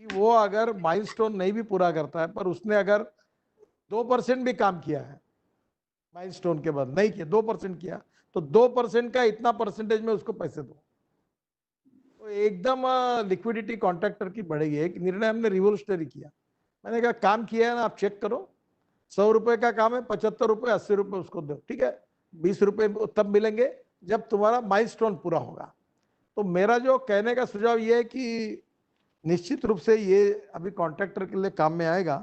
कि वो अगर माइलस्टोन नहीं भी पूरा करता है, पर उसने अगर 2% भी काम किया है माइलस्टोन के बाद, नहीं किया 2% किया, तो 2% का इतना परसेंटेज में उसको पैसे दो। तो एकदम लिक्विडिटी कॉन्ट्रैक्टर की बढ़ेगी। एक निर्णय हमने रिवोल्यूशनरी किया। मैंने कहा काम किया है ना, आप चेक करो, 100 रुपए का काम है, 75 रुपए 80 रुपए उसको दो, ठीक है, 20 रुपए तब मिलेंगे जब तुम्हारा माइलस्टोन पूरा होगा। तो मेरा जो कहने का सुझाव ये है कि निश्चित रूप से ये अभी कॉन्ट्रैक्टर के लिए काम में आएगा,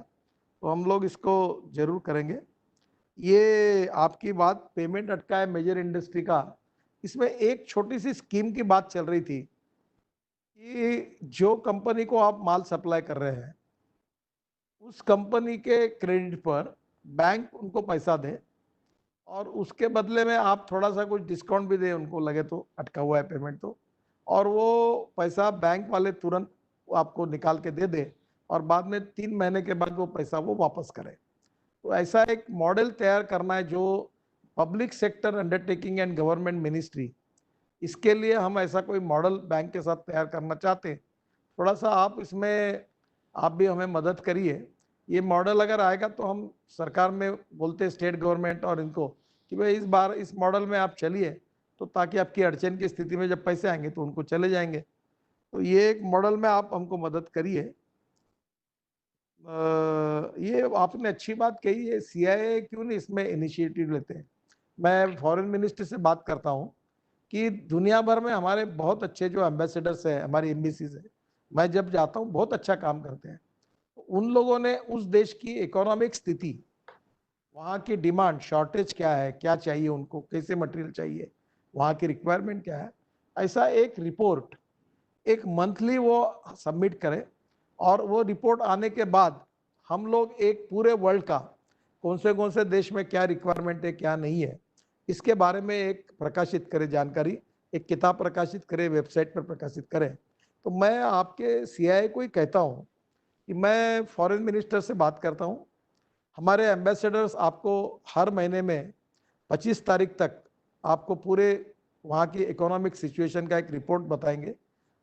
तो हम लोग इसको जरूर करेंगे। ये आपकी बात पेमेंट अटका है मेजर इंडस्ट्री का, इसमें एक छोटी सी स्कीम की बात चल रही थी कि जो कंपनी को आप माल सप्लाई कर रहे हैं, उस कंपनी के क्रेडिट पर बैंक उनको पैसा दे और उसके बदले में आप थोड़ा सा कुछ डिस्काउंट भी दें, उनको लगे तो अटका हुआ है पेमेंट तो, और वो पैसा बैंक वाले तुरंत आपको निकाल के दे दे और बाद में 3 महीने के बाद वो पैसा वो वापस करें। तो ऐसा एक मॉडल तैयार करना है जो public sector undertaking and government ministry, इसके लिए हम ऐसा कोई मॉडल बैंक के साथ तैयार करना चाहते हैं। थोड़ा सा आप इसमें आप भी हमें मदद करिए। ये मॉडल अगर आएगा तो हम सरकार में बोलते हैं स्टेट गवर्नमेंट और इनको कि भाई इस बार इस मॉडल में आप चलिए, तो ताकि आपकी अड़चन की स्थिति में जब पैसे आएंगे तो उनको चले जाएंगे। तो ये एक मॉडल में आप हमको मदद करिए। ये आपने अच्छी बात कही है, CIA क्यों नहीं इसमें इनिशिएटिव लेते हैं। मैं फॉरेन मिनिस्टर से बात करता हूँ कि दुनिया भर में हमारे बहुत अच्छे जो एम्बेसडर्स हैं, हमारी एम्बेसीज है, मैं जब जाता हूँ बहुत अच्छा काम करते हैं। तो उन लोगों ने उस देश की इकोनॉमिक स्थिति, वहाँ की डिमांड शॉर्टेज क्या है, क्या चाहिए उनको, कैसे मटेरियल चाहिए, वहाँ की रिक्वायरमेंट क्या है, ऐसा एक रिपोर्ट एक मंथली वो सबमिट करें और वो रिपोर्ट आने के बाद हम लोग एक पूरे वर्ल्ड का कौन से देश में क्या रिक्वायरमेंट है क्या नहीं है, इसके बारे में एक प्रकाशित करें जानकारी, एक किताब प्रकाशित करें, वेबसाइट पर प्रकाशित करें। तो मैं आपके CIA को ही कहता हूँ कि मैं फॉरेन मिनिस्टर से बात करता हूँ, हमारे एम्बेसडर्स आपको हर महीने में 25 तारीख तक आपको पूरे वहाँ की इकोनॉमिक सिचुएशन का एक रिपोर्ट बताएंगे।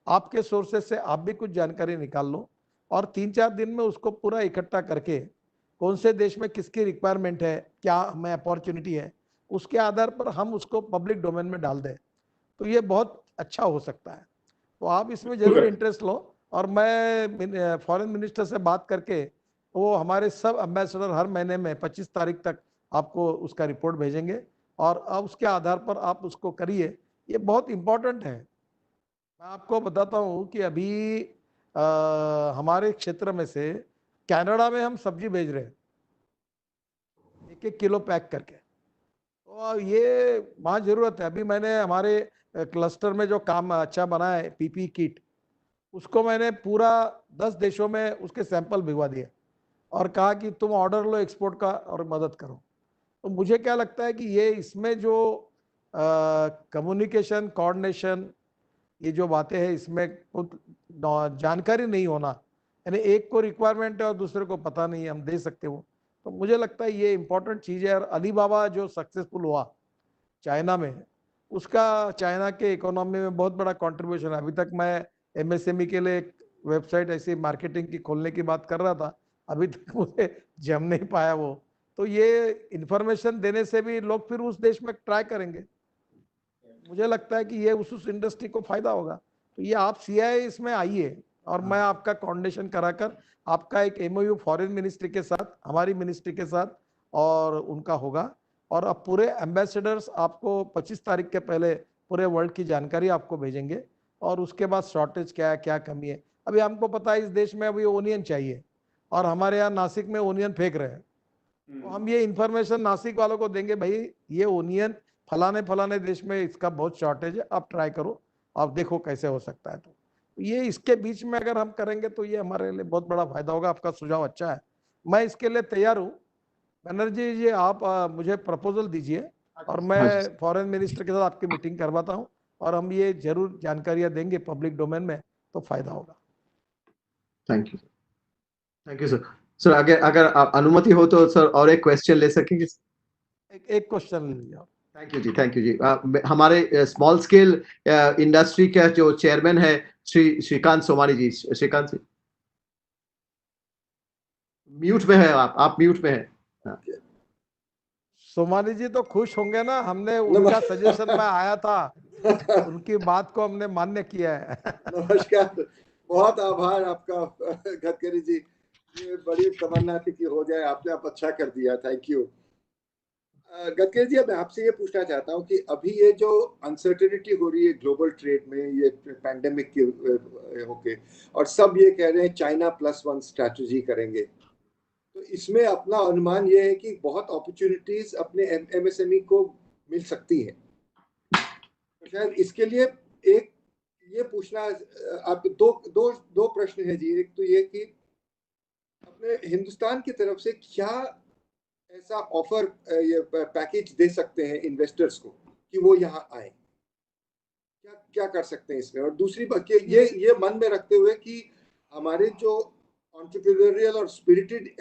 आपके सोर्सेज से आप भी कुछ जानकारी निकाल लो और 3-4 दिन में उसको पूरा इकट्ठा करके कौन से देश में किसकी रिक्वायरमेंट है, क्या हमें अपॉर्चुनिटी है, उसके आधार पर हम उसको पब्लिक डोमेन में डाल दें, तो ये बहुत अच्छा हो सकता है। तो आप इसमें जरूर इंटरेस्ट लो और मैं फॉरेन मिनिस्टर से बात करके वो हमारे सब एम्बेसडर हर महीने में 25 तारीख तक आपको उसका रिपोर्ट भेजेंगे और अब उसके आधार पर आप उसको करिए। ये बहुत इम्पोर्टेंट है। मैं आपको बताता हूँ कि अभी हमारे क्षेत्र में से कनाडा में हम सब्जी भेज रहे हैं 1-1 किलो पैक करके, तो ये वहाँ जरूरत है। अभी मैंने हमारे क्लस्टर में जो काम अच्छा बना है PP किट, उसको मैंने पूरा 10 देशों में उसके सैंपल भिजवा दिए और कहा कि तुम ऑर्डर लो एक्सपोर्ट का और मदद करो। तो मुझे क्या लगता है कि ये इसमें जो कम्युनिकेशन कोऑर्डिनेशन, ये जो बातें हैं, इसमें कुछ जानकारी नहीं होना, यानी एक को रिक्वायरमेंट है और दूसरे को पता नहीं है हम दे सकते हो, तो मुझे लगता है ये इंपॉर्टेंट चीज़ है। और अलीबाबा जो सक्सेसफुल हुआ चाइना में, उसका चाइना के इकोनॉमी में बहुत बड़ा कंट्रीब्यूशन है। अभी तक मैं एमएसएमई के लिए एक वेबसाइट ऐसी मार्केटिंग की खोलने की बात कर रहा था, अभी तक मुझे जम नहीं पाया वो। तो ये इंफॉर्मेशन देने से भी लोग फिर उस देश में ट्राई करेंगे। मुझे लगता है कि ये उस इंडस्ट्री को फायदा होगा। तो ये आप सीआईआई इसमें आइए और मैं आपका कोऑर्डिनेशन कराकर आपका एक एमओयू फॉरेन मिनिस्ट्री के साथ, हमारी मिनिस्ट्री के साथ और उनका होगा। और अब पूरे एम्बेसडर्स आपको 25 तारीख के पहले पूरे वर्ल्ड की जानकारी आपको भेजेंगे और उसके बाद शॉर्टेज क्या है, क्या कमी है। अभी हमको पता है इस देश में अभी ओनियन चाहिए और हमारे यहाँ नासिक में ओनियन फेंक रहे हैं, तो हम ये इंफॉर्मेशन नासिक वालों को देंगे, भाई ये ओनियन फलाने फलाने देश में इसका बहुत शॉर्टेज है, आप ट्राई करो, आप देखो कैसे हो सकता है। तो ये इसके बीच में अगर हम करेंगे तो ये हमारे लिए बहुत बड़ा फायदा होगा। आपका सुझाव अच्छा है, मैं इसके लिए तैयार हूँ। बनर्जी जी आप मुझे प्रपोजल दीजिए और मैं फॉरेन मिनिस्टर के साथ आपकी मीटिंग करवाता हूँ और हम ये जरूर जानकारियां देंगे पब्लिक डोमेन में, तो फायदा होगा। Thank you sir. सर अगर अगर आप अनुमति हो तो सर और एक क्वेश्चन ले सकेंगे? एक क्वेश्चन ले लीजिए। थैंक यू जी, थैंक यू जी। हमारे स्मॉल स्केल इंडस्ट्री के जो चेयरमैन है श्रीकांत सोमानी जी, श्रीकांत जी म्यूट में है, आप म्यूट में है। सोमानी जी तो खुश होंगे ना, हमने उनका सजेशन में आया था, उनकी बात को हमने मान्य किया है। नमस्कार, बहुत आभार आपका गडकरी जी, ये बड़ी तमन्ना थी कि हो जाए, आपने आप अच्छा कर दिया, थैंक यू। गडकरी जी, अब मैं आपसे ये पूछना चाहता हूँ कि अभी ये जो अनसर्टेनिटी हो रही है ग्लोबल ट्रेड में, ये पैंडेमिक के होके, और सब ये कह रहे हैं चाइना +1 स्ट्रैटेजी करेंगे, तो इसमें अपना अनुमान ये है कि बहुत अपॉर्चुनिटीज अपने एमएसएमई को मिल सकती है। तो शायद इसके लिए एक ये पूछना, आप दो दो दो प्रश्न है जी। एक तो ये कि अपने हिंदुस्तान की तरफ से क्या ऐसा ऑफर, ये पैकेज दे सकते हैं इन्वेस्टर्स को कि वो यहाँ आए, क्या क्या कर सकते हैं इसमें। और दूसरी बात ये मन में रखते हुए कि हमारे जो एंटरप्रेन्योरियल और स्पिरिटेड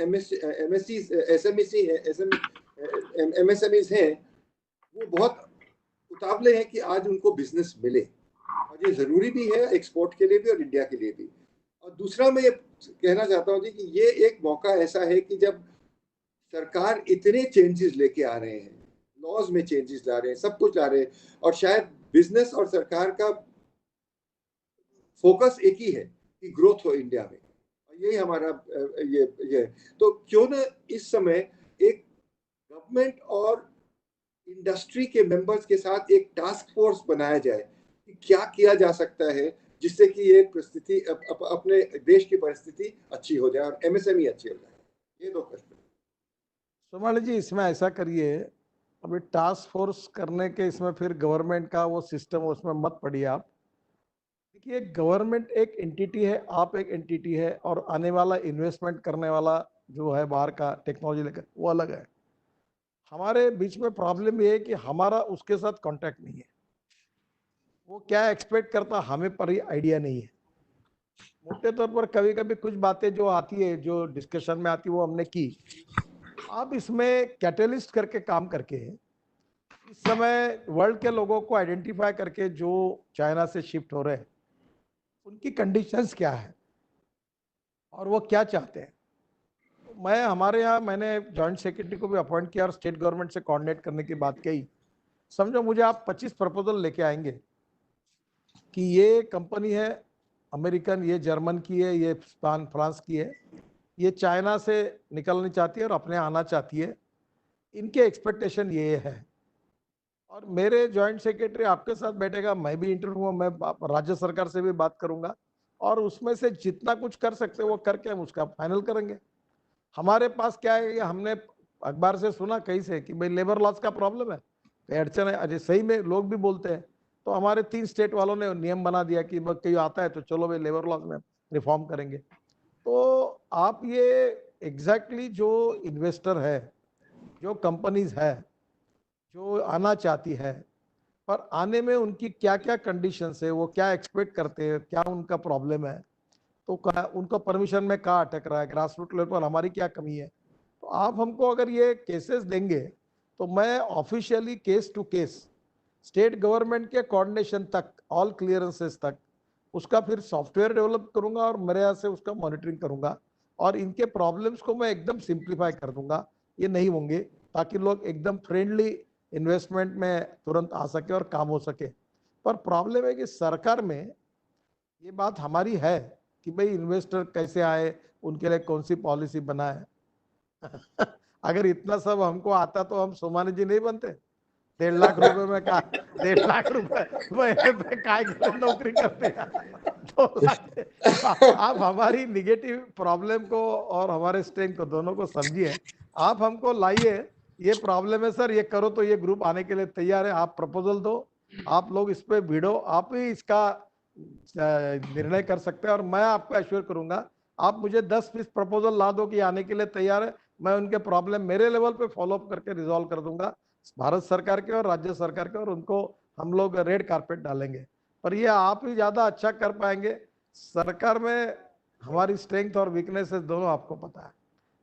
एमएसएमईज हैं, वो बहुत उतावले हैं कि आज उनको बिजनेस मिले, और ये जरूरी भी है एक्सपोर्ट के लिए भी और इंडिया के लिए भी। और दूसरा मैं ये कहना चाहता हूँ जी कि ये एक मौका ऐसा है कि जब सरकार इतने चेंजेस लेके आ रहे हैं, लॉज में चेंजेस ला रहे हैं, सब कुछ ला रहे हैं, और शायद बिजनेस और सरकार का फोकस एक ही है कि ग्रोथ हो इंडिया में, और यही हमारा ये तो क्यों ना इस समय एक गवर्नमेंट और इंडस्ट्री के मेंबर्स के साथ एक टास्क फोर्स बनाया जाए कि क्या किया जा सकता है जिससे कि ये परिस्थिति अपने देश की परिस्थिति अच्छी हो जाए और एमएसएमई अच्छी हो जाए। ये दो प्रश्न। सोमानी जी, इसमें ऐसा करिए, अभी टास्क फोर्स करने के इसमें फिर गवर्नमेंट का वो सिस्टम उसमें मत पड़िए आप। देखिए, गवर्नमेंट एक एंटिटी है, आप एक एंटिटी है, और आने वाला इन्वेस्टमेंट करने वाला जो है बाहर का टेक्नोलॉजी लेकर, वो अलग है। हमारे बीच में प्रॉब्लम ये है कि हमारा उसके साथ कांटेक्ट नहीं है। वो क्या एक्सपेक्ट करता हमें पर ही आइडिया नहीं है। मोटे तौर पर कभी कभी कुछ बातें जो आती है, जो डिस्कशन में आती है, वो हमने की। आप इसमें कैटलिस्ट करके काम करके इस समय वर्ल्ड के लोगों को आइडेंटिफाई करके जो चाइना से शिफ्ट हो रहे हैं, उनकी कंडीशंस क्या है और वो क्या चाहते हैं। तो मैं हमारे यहाँ मैंने जॉइंट सेक्रेटरी को भी अपॉइंट किया और स्टेट गवर्नमेंट से कोऑर्डिनेट करने की बात कही। समझो मुझे आप 25 प्रपोजल लेके आएंगे कि ये कंपनी है अमेरिकन, ये जर्मन की है, ये फ्रांस की है, ये चाइना से निकलनी चाहती है और अपने आना चाहती है, इनके एक्सपेक्टेशन ये है। और मेरे जॉइंट सेक्रेटरी आपके साथ बैठेगा, मैं भी इंटरव्यू, मैं राज्य सरकार से भी बात करूंगा और उसमें से जितना कुछ कर सकते वो करके हम उसका फाइनल करेंगे। हमारे पास क्या है, हमने अखबार से सुना कहीं से कि भाई लेबर लॉस का प्रॉब्लम है, अड़चन है। अजय सही में लोग भी बोलते हैं। तो हमारे 3 स्टेट वालों ने नियम बना दिया कि कहीं आता है तो चलो भाई लेबर लॉस में रिफॉर्म करेंगे। तो आप ये एग्जैक्टली जो इन्वेस्टर है, जो कंपनीज है जो आना चाहती है, पर आने में उनकी क्या क्या कंडीशंस है, वो क्या एक्सपेक्ट करते हैं, क्या उनका प्रॉब्लम है, तो उनको परमिशन में कहाँ अटक रहा है, ग्रास रूट लेवल पर हमारी क्या कमी है। तो आप हमको अगर ये केसेस देंगे तो मैं officially case to case state government के कोऑर्डिनेशन तक, ऑल क्लियरेंसेस तक, उसका फिर सॉफ्टवेयर डेवलप करूंगा और मेरे यहाँ से उसका मॉनिटरिंग करूंगा और इनके प्रॉब्लम्स को मैं एकदम सिंप्लीफाई कर दूंगा, ये नहीं होंगे, ताकि लोग एकदम फ्रेंडली इन्वेस्टमेंट में तुरंत आ सके और काम हो सके। पर प्रॉब्लम है कि सरकार में ये बात हमारी है कि भाई इन्वेस्टर कैसे आए, उनके लिए कौन सी पॉलिसी बनाए। अगर इतना सब हमको आता तो हम सोमानी जी नहीं बनते। 1.5 लाख रुपए में का 1.5 लाख रुपए में काय के लिए नौकरी करते हैं। 2 लाख। आप हमारी निगेटिव प्रॉब्लम को और हमारे स्ट्रेंथ को दोनों को समझिए। आप हमको लाइए, ये प्रॉब्लम है सर, ये करो, तो ये ग्रुप आने के लिए तैयार है। आप प्रपोजल दो, आप लोग इस पे भिड़ो, आप ही इसका निर्णय कर सकते हैं और मैं आपको एश्योर करूंगा, आप मुझे 10-20 प्रपोजल ला दो कि आने के लिए तैयार है, मैं उनके प्रॉब्लम मेरे लेवल पे फॉलो अप करके रिजॉल्व कर दूंगा, भारत सरकार के और राज्य सरकार के, और उनको हम लोग रेड कारपेट डालेंगे। पर ये आप ही ज्यादा अच्छा कर पाएंगे। सरकार में हमारी स्ट्रेंथ और वीकनेसेस दोनों आपको पता है,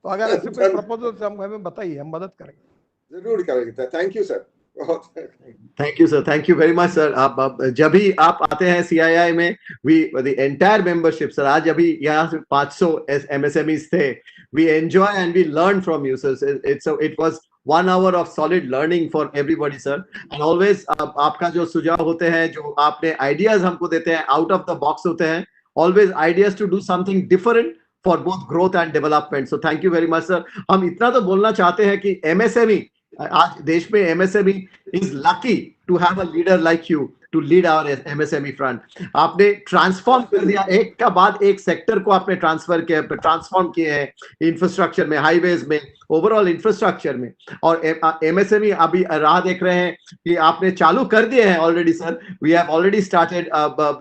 तो अगर ऐसे कोई प्रपोजल हमें बताइए, हम मदद करेंगे। जरूर करेंगे। Thank you sir. Thank you sir, thank you very much sir. आप जब भी आप आते हैं CII में, we the entire membership sir, आज अभी यहाँ से 500 MSMEs थे, we enjoy and we learn from you sir. It was 1 hour of solid learning for everybody sir, and always आपका जो सुझाव होते हैं, जो आपने आइडियाज हमको देते हैं, आउट ऑफ द बॉक्स होते हैं, always ideas to do something different for both growth and development. So thank you very much sir. हम इतना तो बोलना चाहते हैं कि MSME, आज देश में MSME is lucky to have a leader like you to lead our MSME front. आपने ट्रांसफॉर्म कर दिया, एक का बाद एक सेक्टर को आपने ट्रांसफॉर्म किए हैं, इंफ्रास्ट्रक्चर में, हाईवेज में, ओवरऑल इंफ्रास्ट्रक्चर में। और MSME अभी राह देख रहे हैं कि आपने चालू कर दिए हैं already sir. We have already started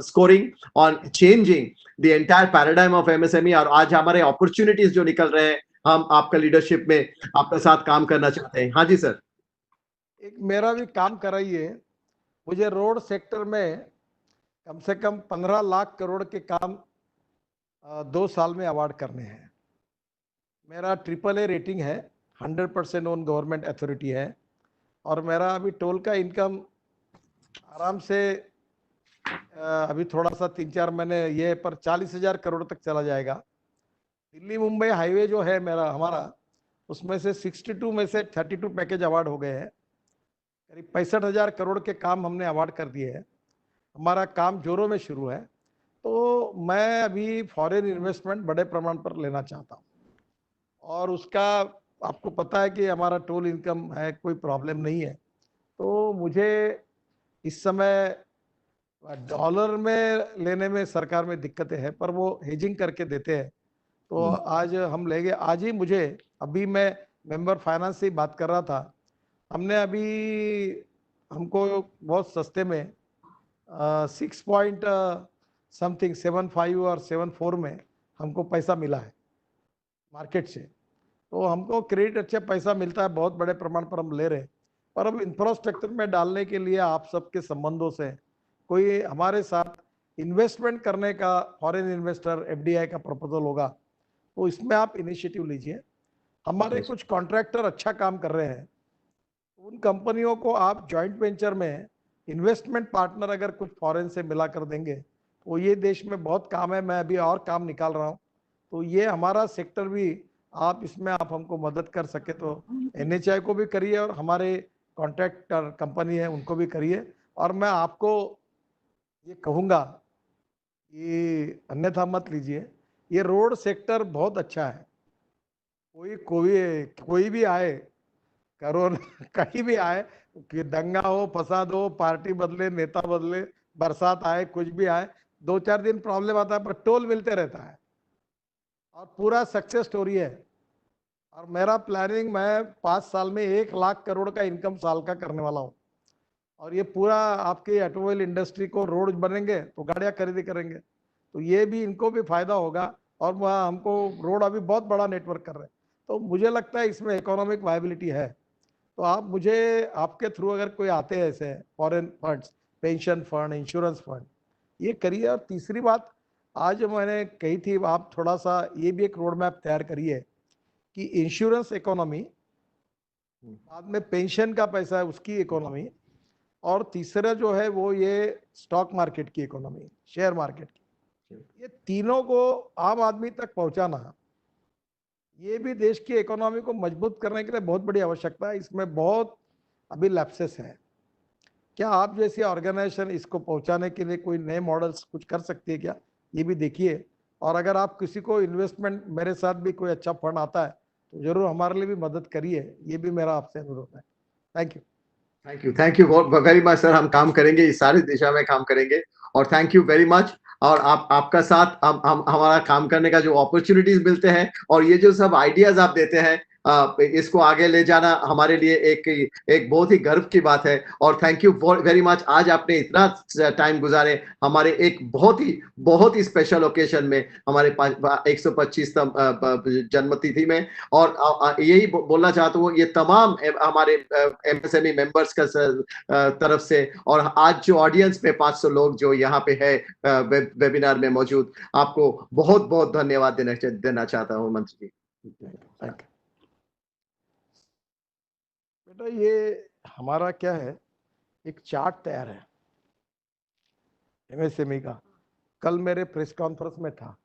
scoring on changing the entire paradigm of MSME, और आज हमारे अपॉर्चुनिटीज जो निकल रहे हैं, हम आपका लीडरशिप में आपके साथ काम करना चाहते हैं। हाँ जी सर। एक मेरा भी काम कराइए, मुझे रोड सेक्टर में कम से कम 15 लाख करोड़ के काम 2 साल में अवार्ड करने हैं। मेरा AAA रेटिंग है, 100% ओन गवर्नमेंट अथॉरिटी है, और मेरा अभी टोल का इनकम आराम से अभी थोड़ा सा 3-4 महीने ये पर 40,000 करोड़ तक चला जाएगा। दिल्ली मुंबई हाईवे जो है मेरा हमारा, उसमें से 62 में से 32 पैकेज अवार्ड हो गए हैं। करीब 65,000 करोड़ के काम हमने अवार्ड कर दिए हैं। हमारा काम जोरों में शुरू है। तो मैं अभी फॉरेन इन्वेस्टमेंट बड़े प्रमाण पर लेना चाहता हूँ, और उसका आपको पता है कि हमारा टोल इनकम है, कोई प्रॉब्लम नहीं है। तो मुझे इस समय डॉलर में लेने में सरकार में दिक्कतें हैं, पर वो हेजिंग करके देते हैं। तो आज हम लेंगे, आज ही मुझे, अभी मैं मेंबर फाइनेंस से बात कर रहा था, हमने अभी हमको बहुत सस्ते में 6 पॉइंट समथिंग 75 और 74 में हमको पैसा मिला है मार्केट से। तो हमको क्रेडिट अच्छा पैसा मिलता है, बहुत बड़े प्रमाण पर हम ले रहे हैं। पर अब इंफ्रास्ट्रक्चर में डालने के लिए आप सबके संबंधों से कोई हमारे साथ इन्वेस्टमेंट करने का, फॉरेन इन्वेस्टर FDI का प्रपोजल होगा, तो इसमें आप इनिशिएटिव लीजिए। हमारे कुछ कॉन्ट्रैक्टर अच्छा काम कर रहे हैं, उन कंपनियों को आप जॉइंट वेंचर में इन्वेस्टमेंट पार्टनर अगर कुछ फॉरेन से मिला कर देंगे तो ये देश में बहुत काम है। मैं अभी और काम निकाल रहा हूँ, तो ये हमारा सेक्टर भी, आप इसमें आप हमको मदद कर सके तो NHI को भी करिए, और हमारे कॉन्ट्रैक्टर कंपनी है उनको भी करिए। और मैं आपको ये कहूँगा, ये अन्यथा मत लीजिए, ये रोड सेक्टर बहुत अच्छा है। कोई भी आए, कोरोना कहीं भी आए, कि दंगा हो, फसाद हो, पार्टी बदले, नेता बदले, बरसात आए, कुछ भी आए, 2-4 दिन प्रॉब्लम आता है, पर टोल मिलते रहता है और पूरा सक्सेस स्टोरी है। और मेरा प्लानिंग, मैं 5 साल में 1 लाख करोड़ का इनकम साल का करने वाला हूँ। और ये पूरा आपके ऑटोमोबाइल इंडस्ट्री को, रोड बनेंगे तो गाड़ियाँ खरीदी करेंगे, तो ये भी इनको भी फायदा होगा। और वहाँ हमको रोड अभी बहुत बड़ा नेटवर्क कर रहे हैं, तो मुझे लगता है इसमें इकोनॉमिक वायबिलिटी है। तो आप मुझे, आपके थ्रू अगर कोई आते हैं ऐसे foreign funds, pension fund, insurance fund, ये करिए। और तीसरी बात आज मैंने कही थी, आप थोड़ा सा ये भी एक रोड मैप तैयार करिए कि इंश्योरेंस इकोनॉमी, बाद में पेंशन का पैसा है उसकी इकोनॉमी, और तीसरा जो है वो ये स्टॉक मार्केट की इकोनॉमी, शेयर मार्केट की, ये तीनों को आम आदमी तक पहुंचाना, ये भी देश की इकोनॉमी को मजबूत करने के लिए बहुत बड़ी आवश्यकता है। इसमें बहुत अभी लैप्सेस है। क्या आप जैसी ऑर्गेनाइजेशन इसको पहुंचाने के लिए कोई नए मॉडल्स कुछ कर सकती है क्या, ये भी देखिए। और अगर आप किसी को इन्वेस्टमेंट, मेरे साथ भी कोई अच्छा फंड आता है तो जरूर हमारे लिए भी मदद करिए, ये भी मेरा आपसे अनुरोध है। Thank you very much sir. हम काम करेंगे, इस सारी दिशा में काम करेंगे, और थैंक यू वेरी मच। और आपका साथ हम हमारा काम करने का जो अपॉर्चुनिटीज मिलते हैं और ये जो सब आइडियाज आप देते हैं, इसको आगे ले जाना हमारे लिए एक बहुत ही गर्व की बात है। और थैंक यू वेरी मच, आज आपने इतना टाइम गुजारे हमारे एक बहुत ही स्पेशल ओकेजन में, हमारे 125 जन्मतिथि में। और यही बोलना चाहता हूँ, ये तमाम हमारे एमएसएमई मेंबर्स का तरफ से, और आज जो ऑडियंस में 500 लोग जो यहाँ पे है वेबिनार में मौजूद, आपको बहुत बहुत धन्यवाद देना चाहता हूँ मंत्री जी। बेटा ये हमारा क्या है, एक चार्ट तैयार है एमएसएमई का। कल मेरे प्रेस कॉन्फ्रेंस में था,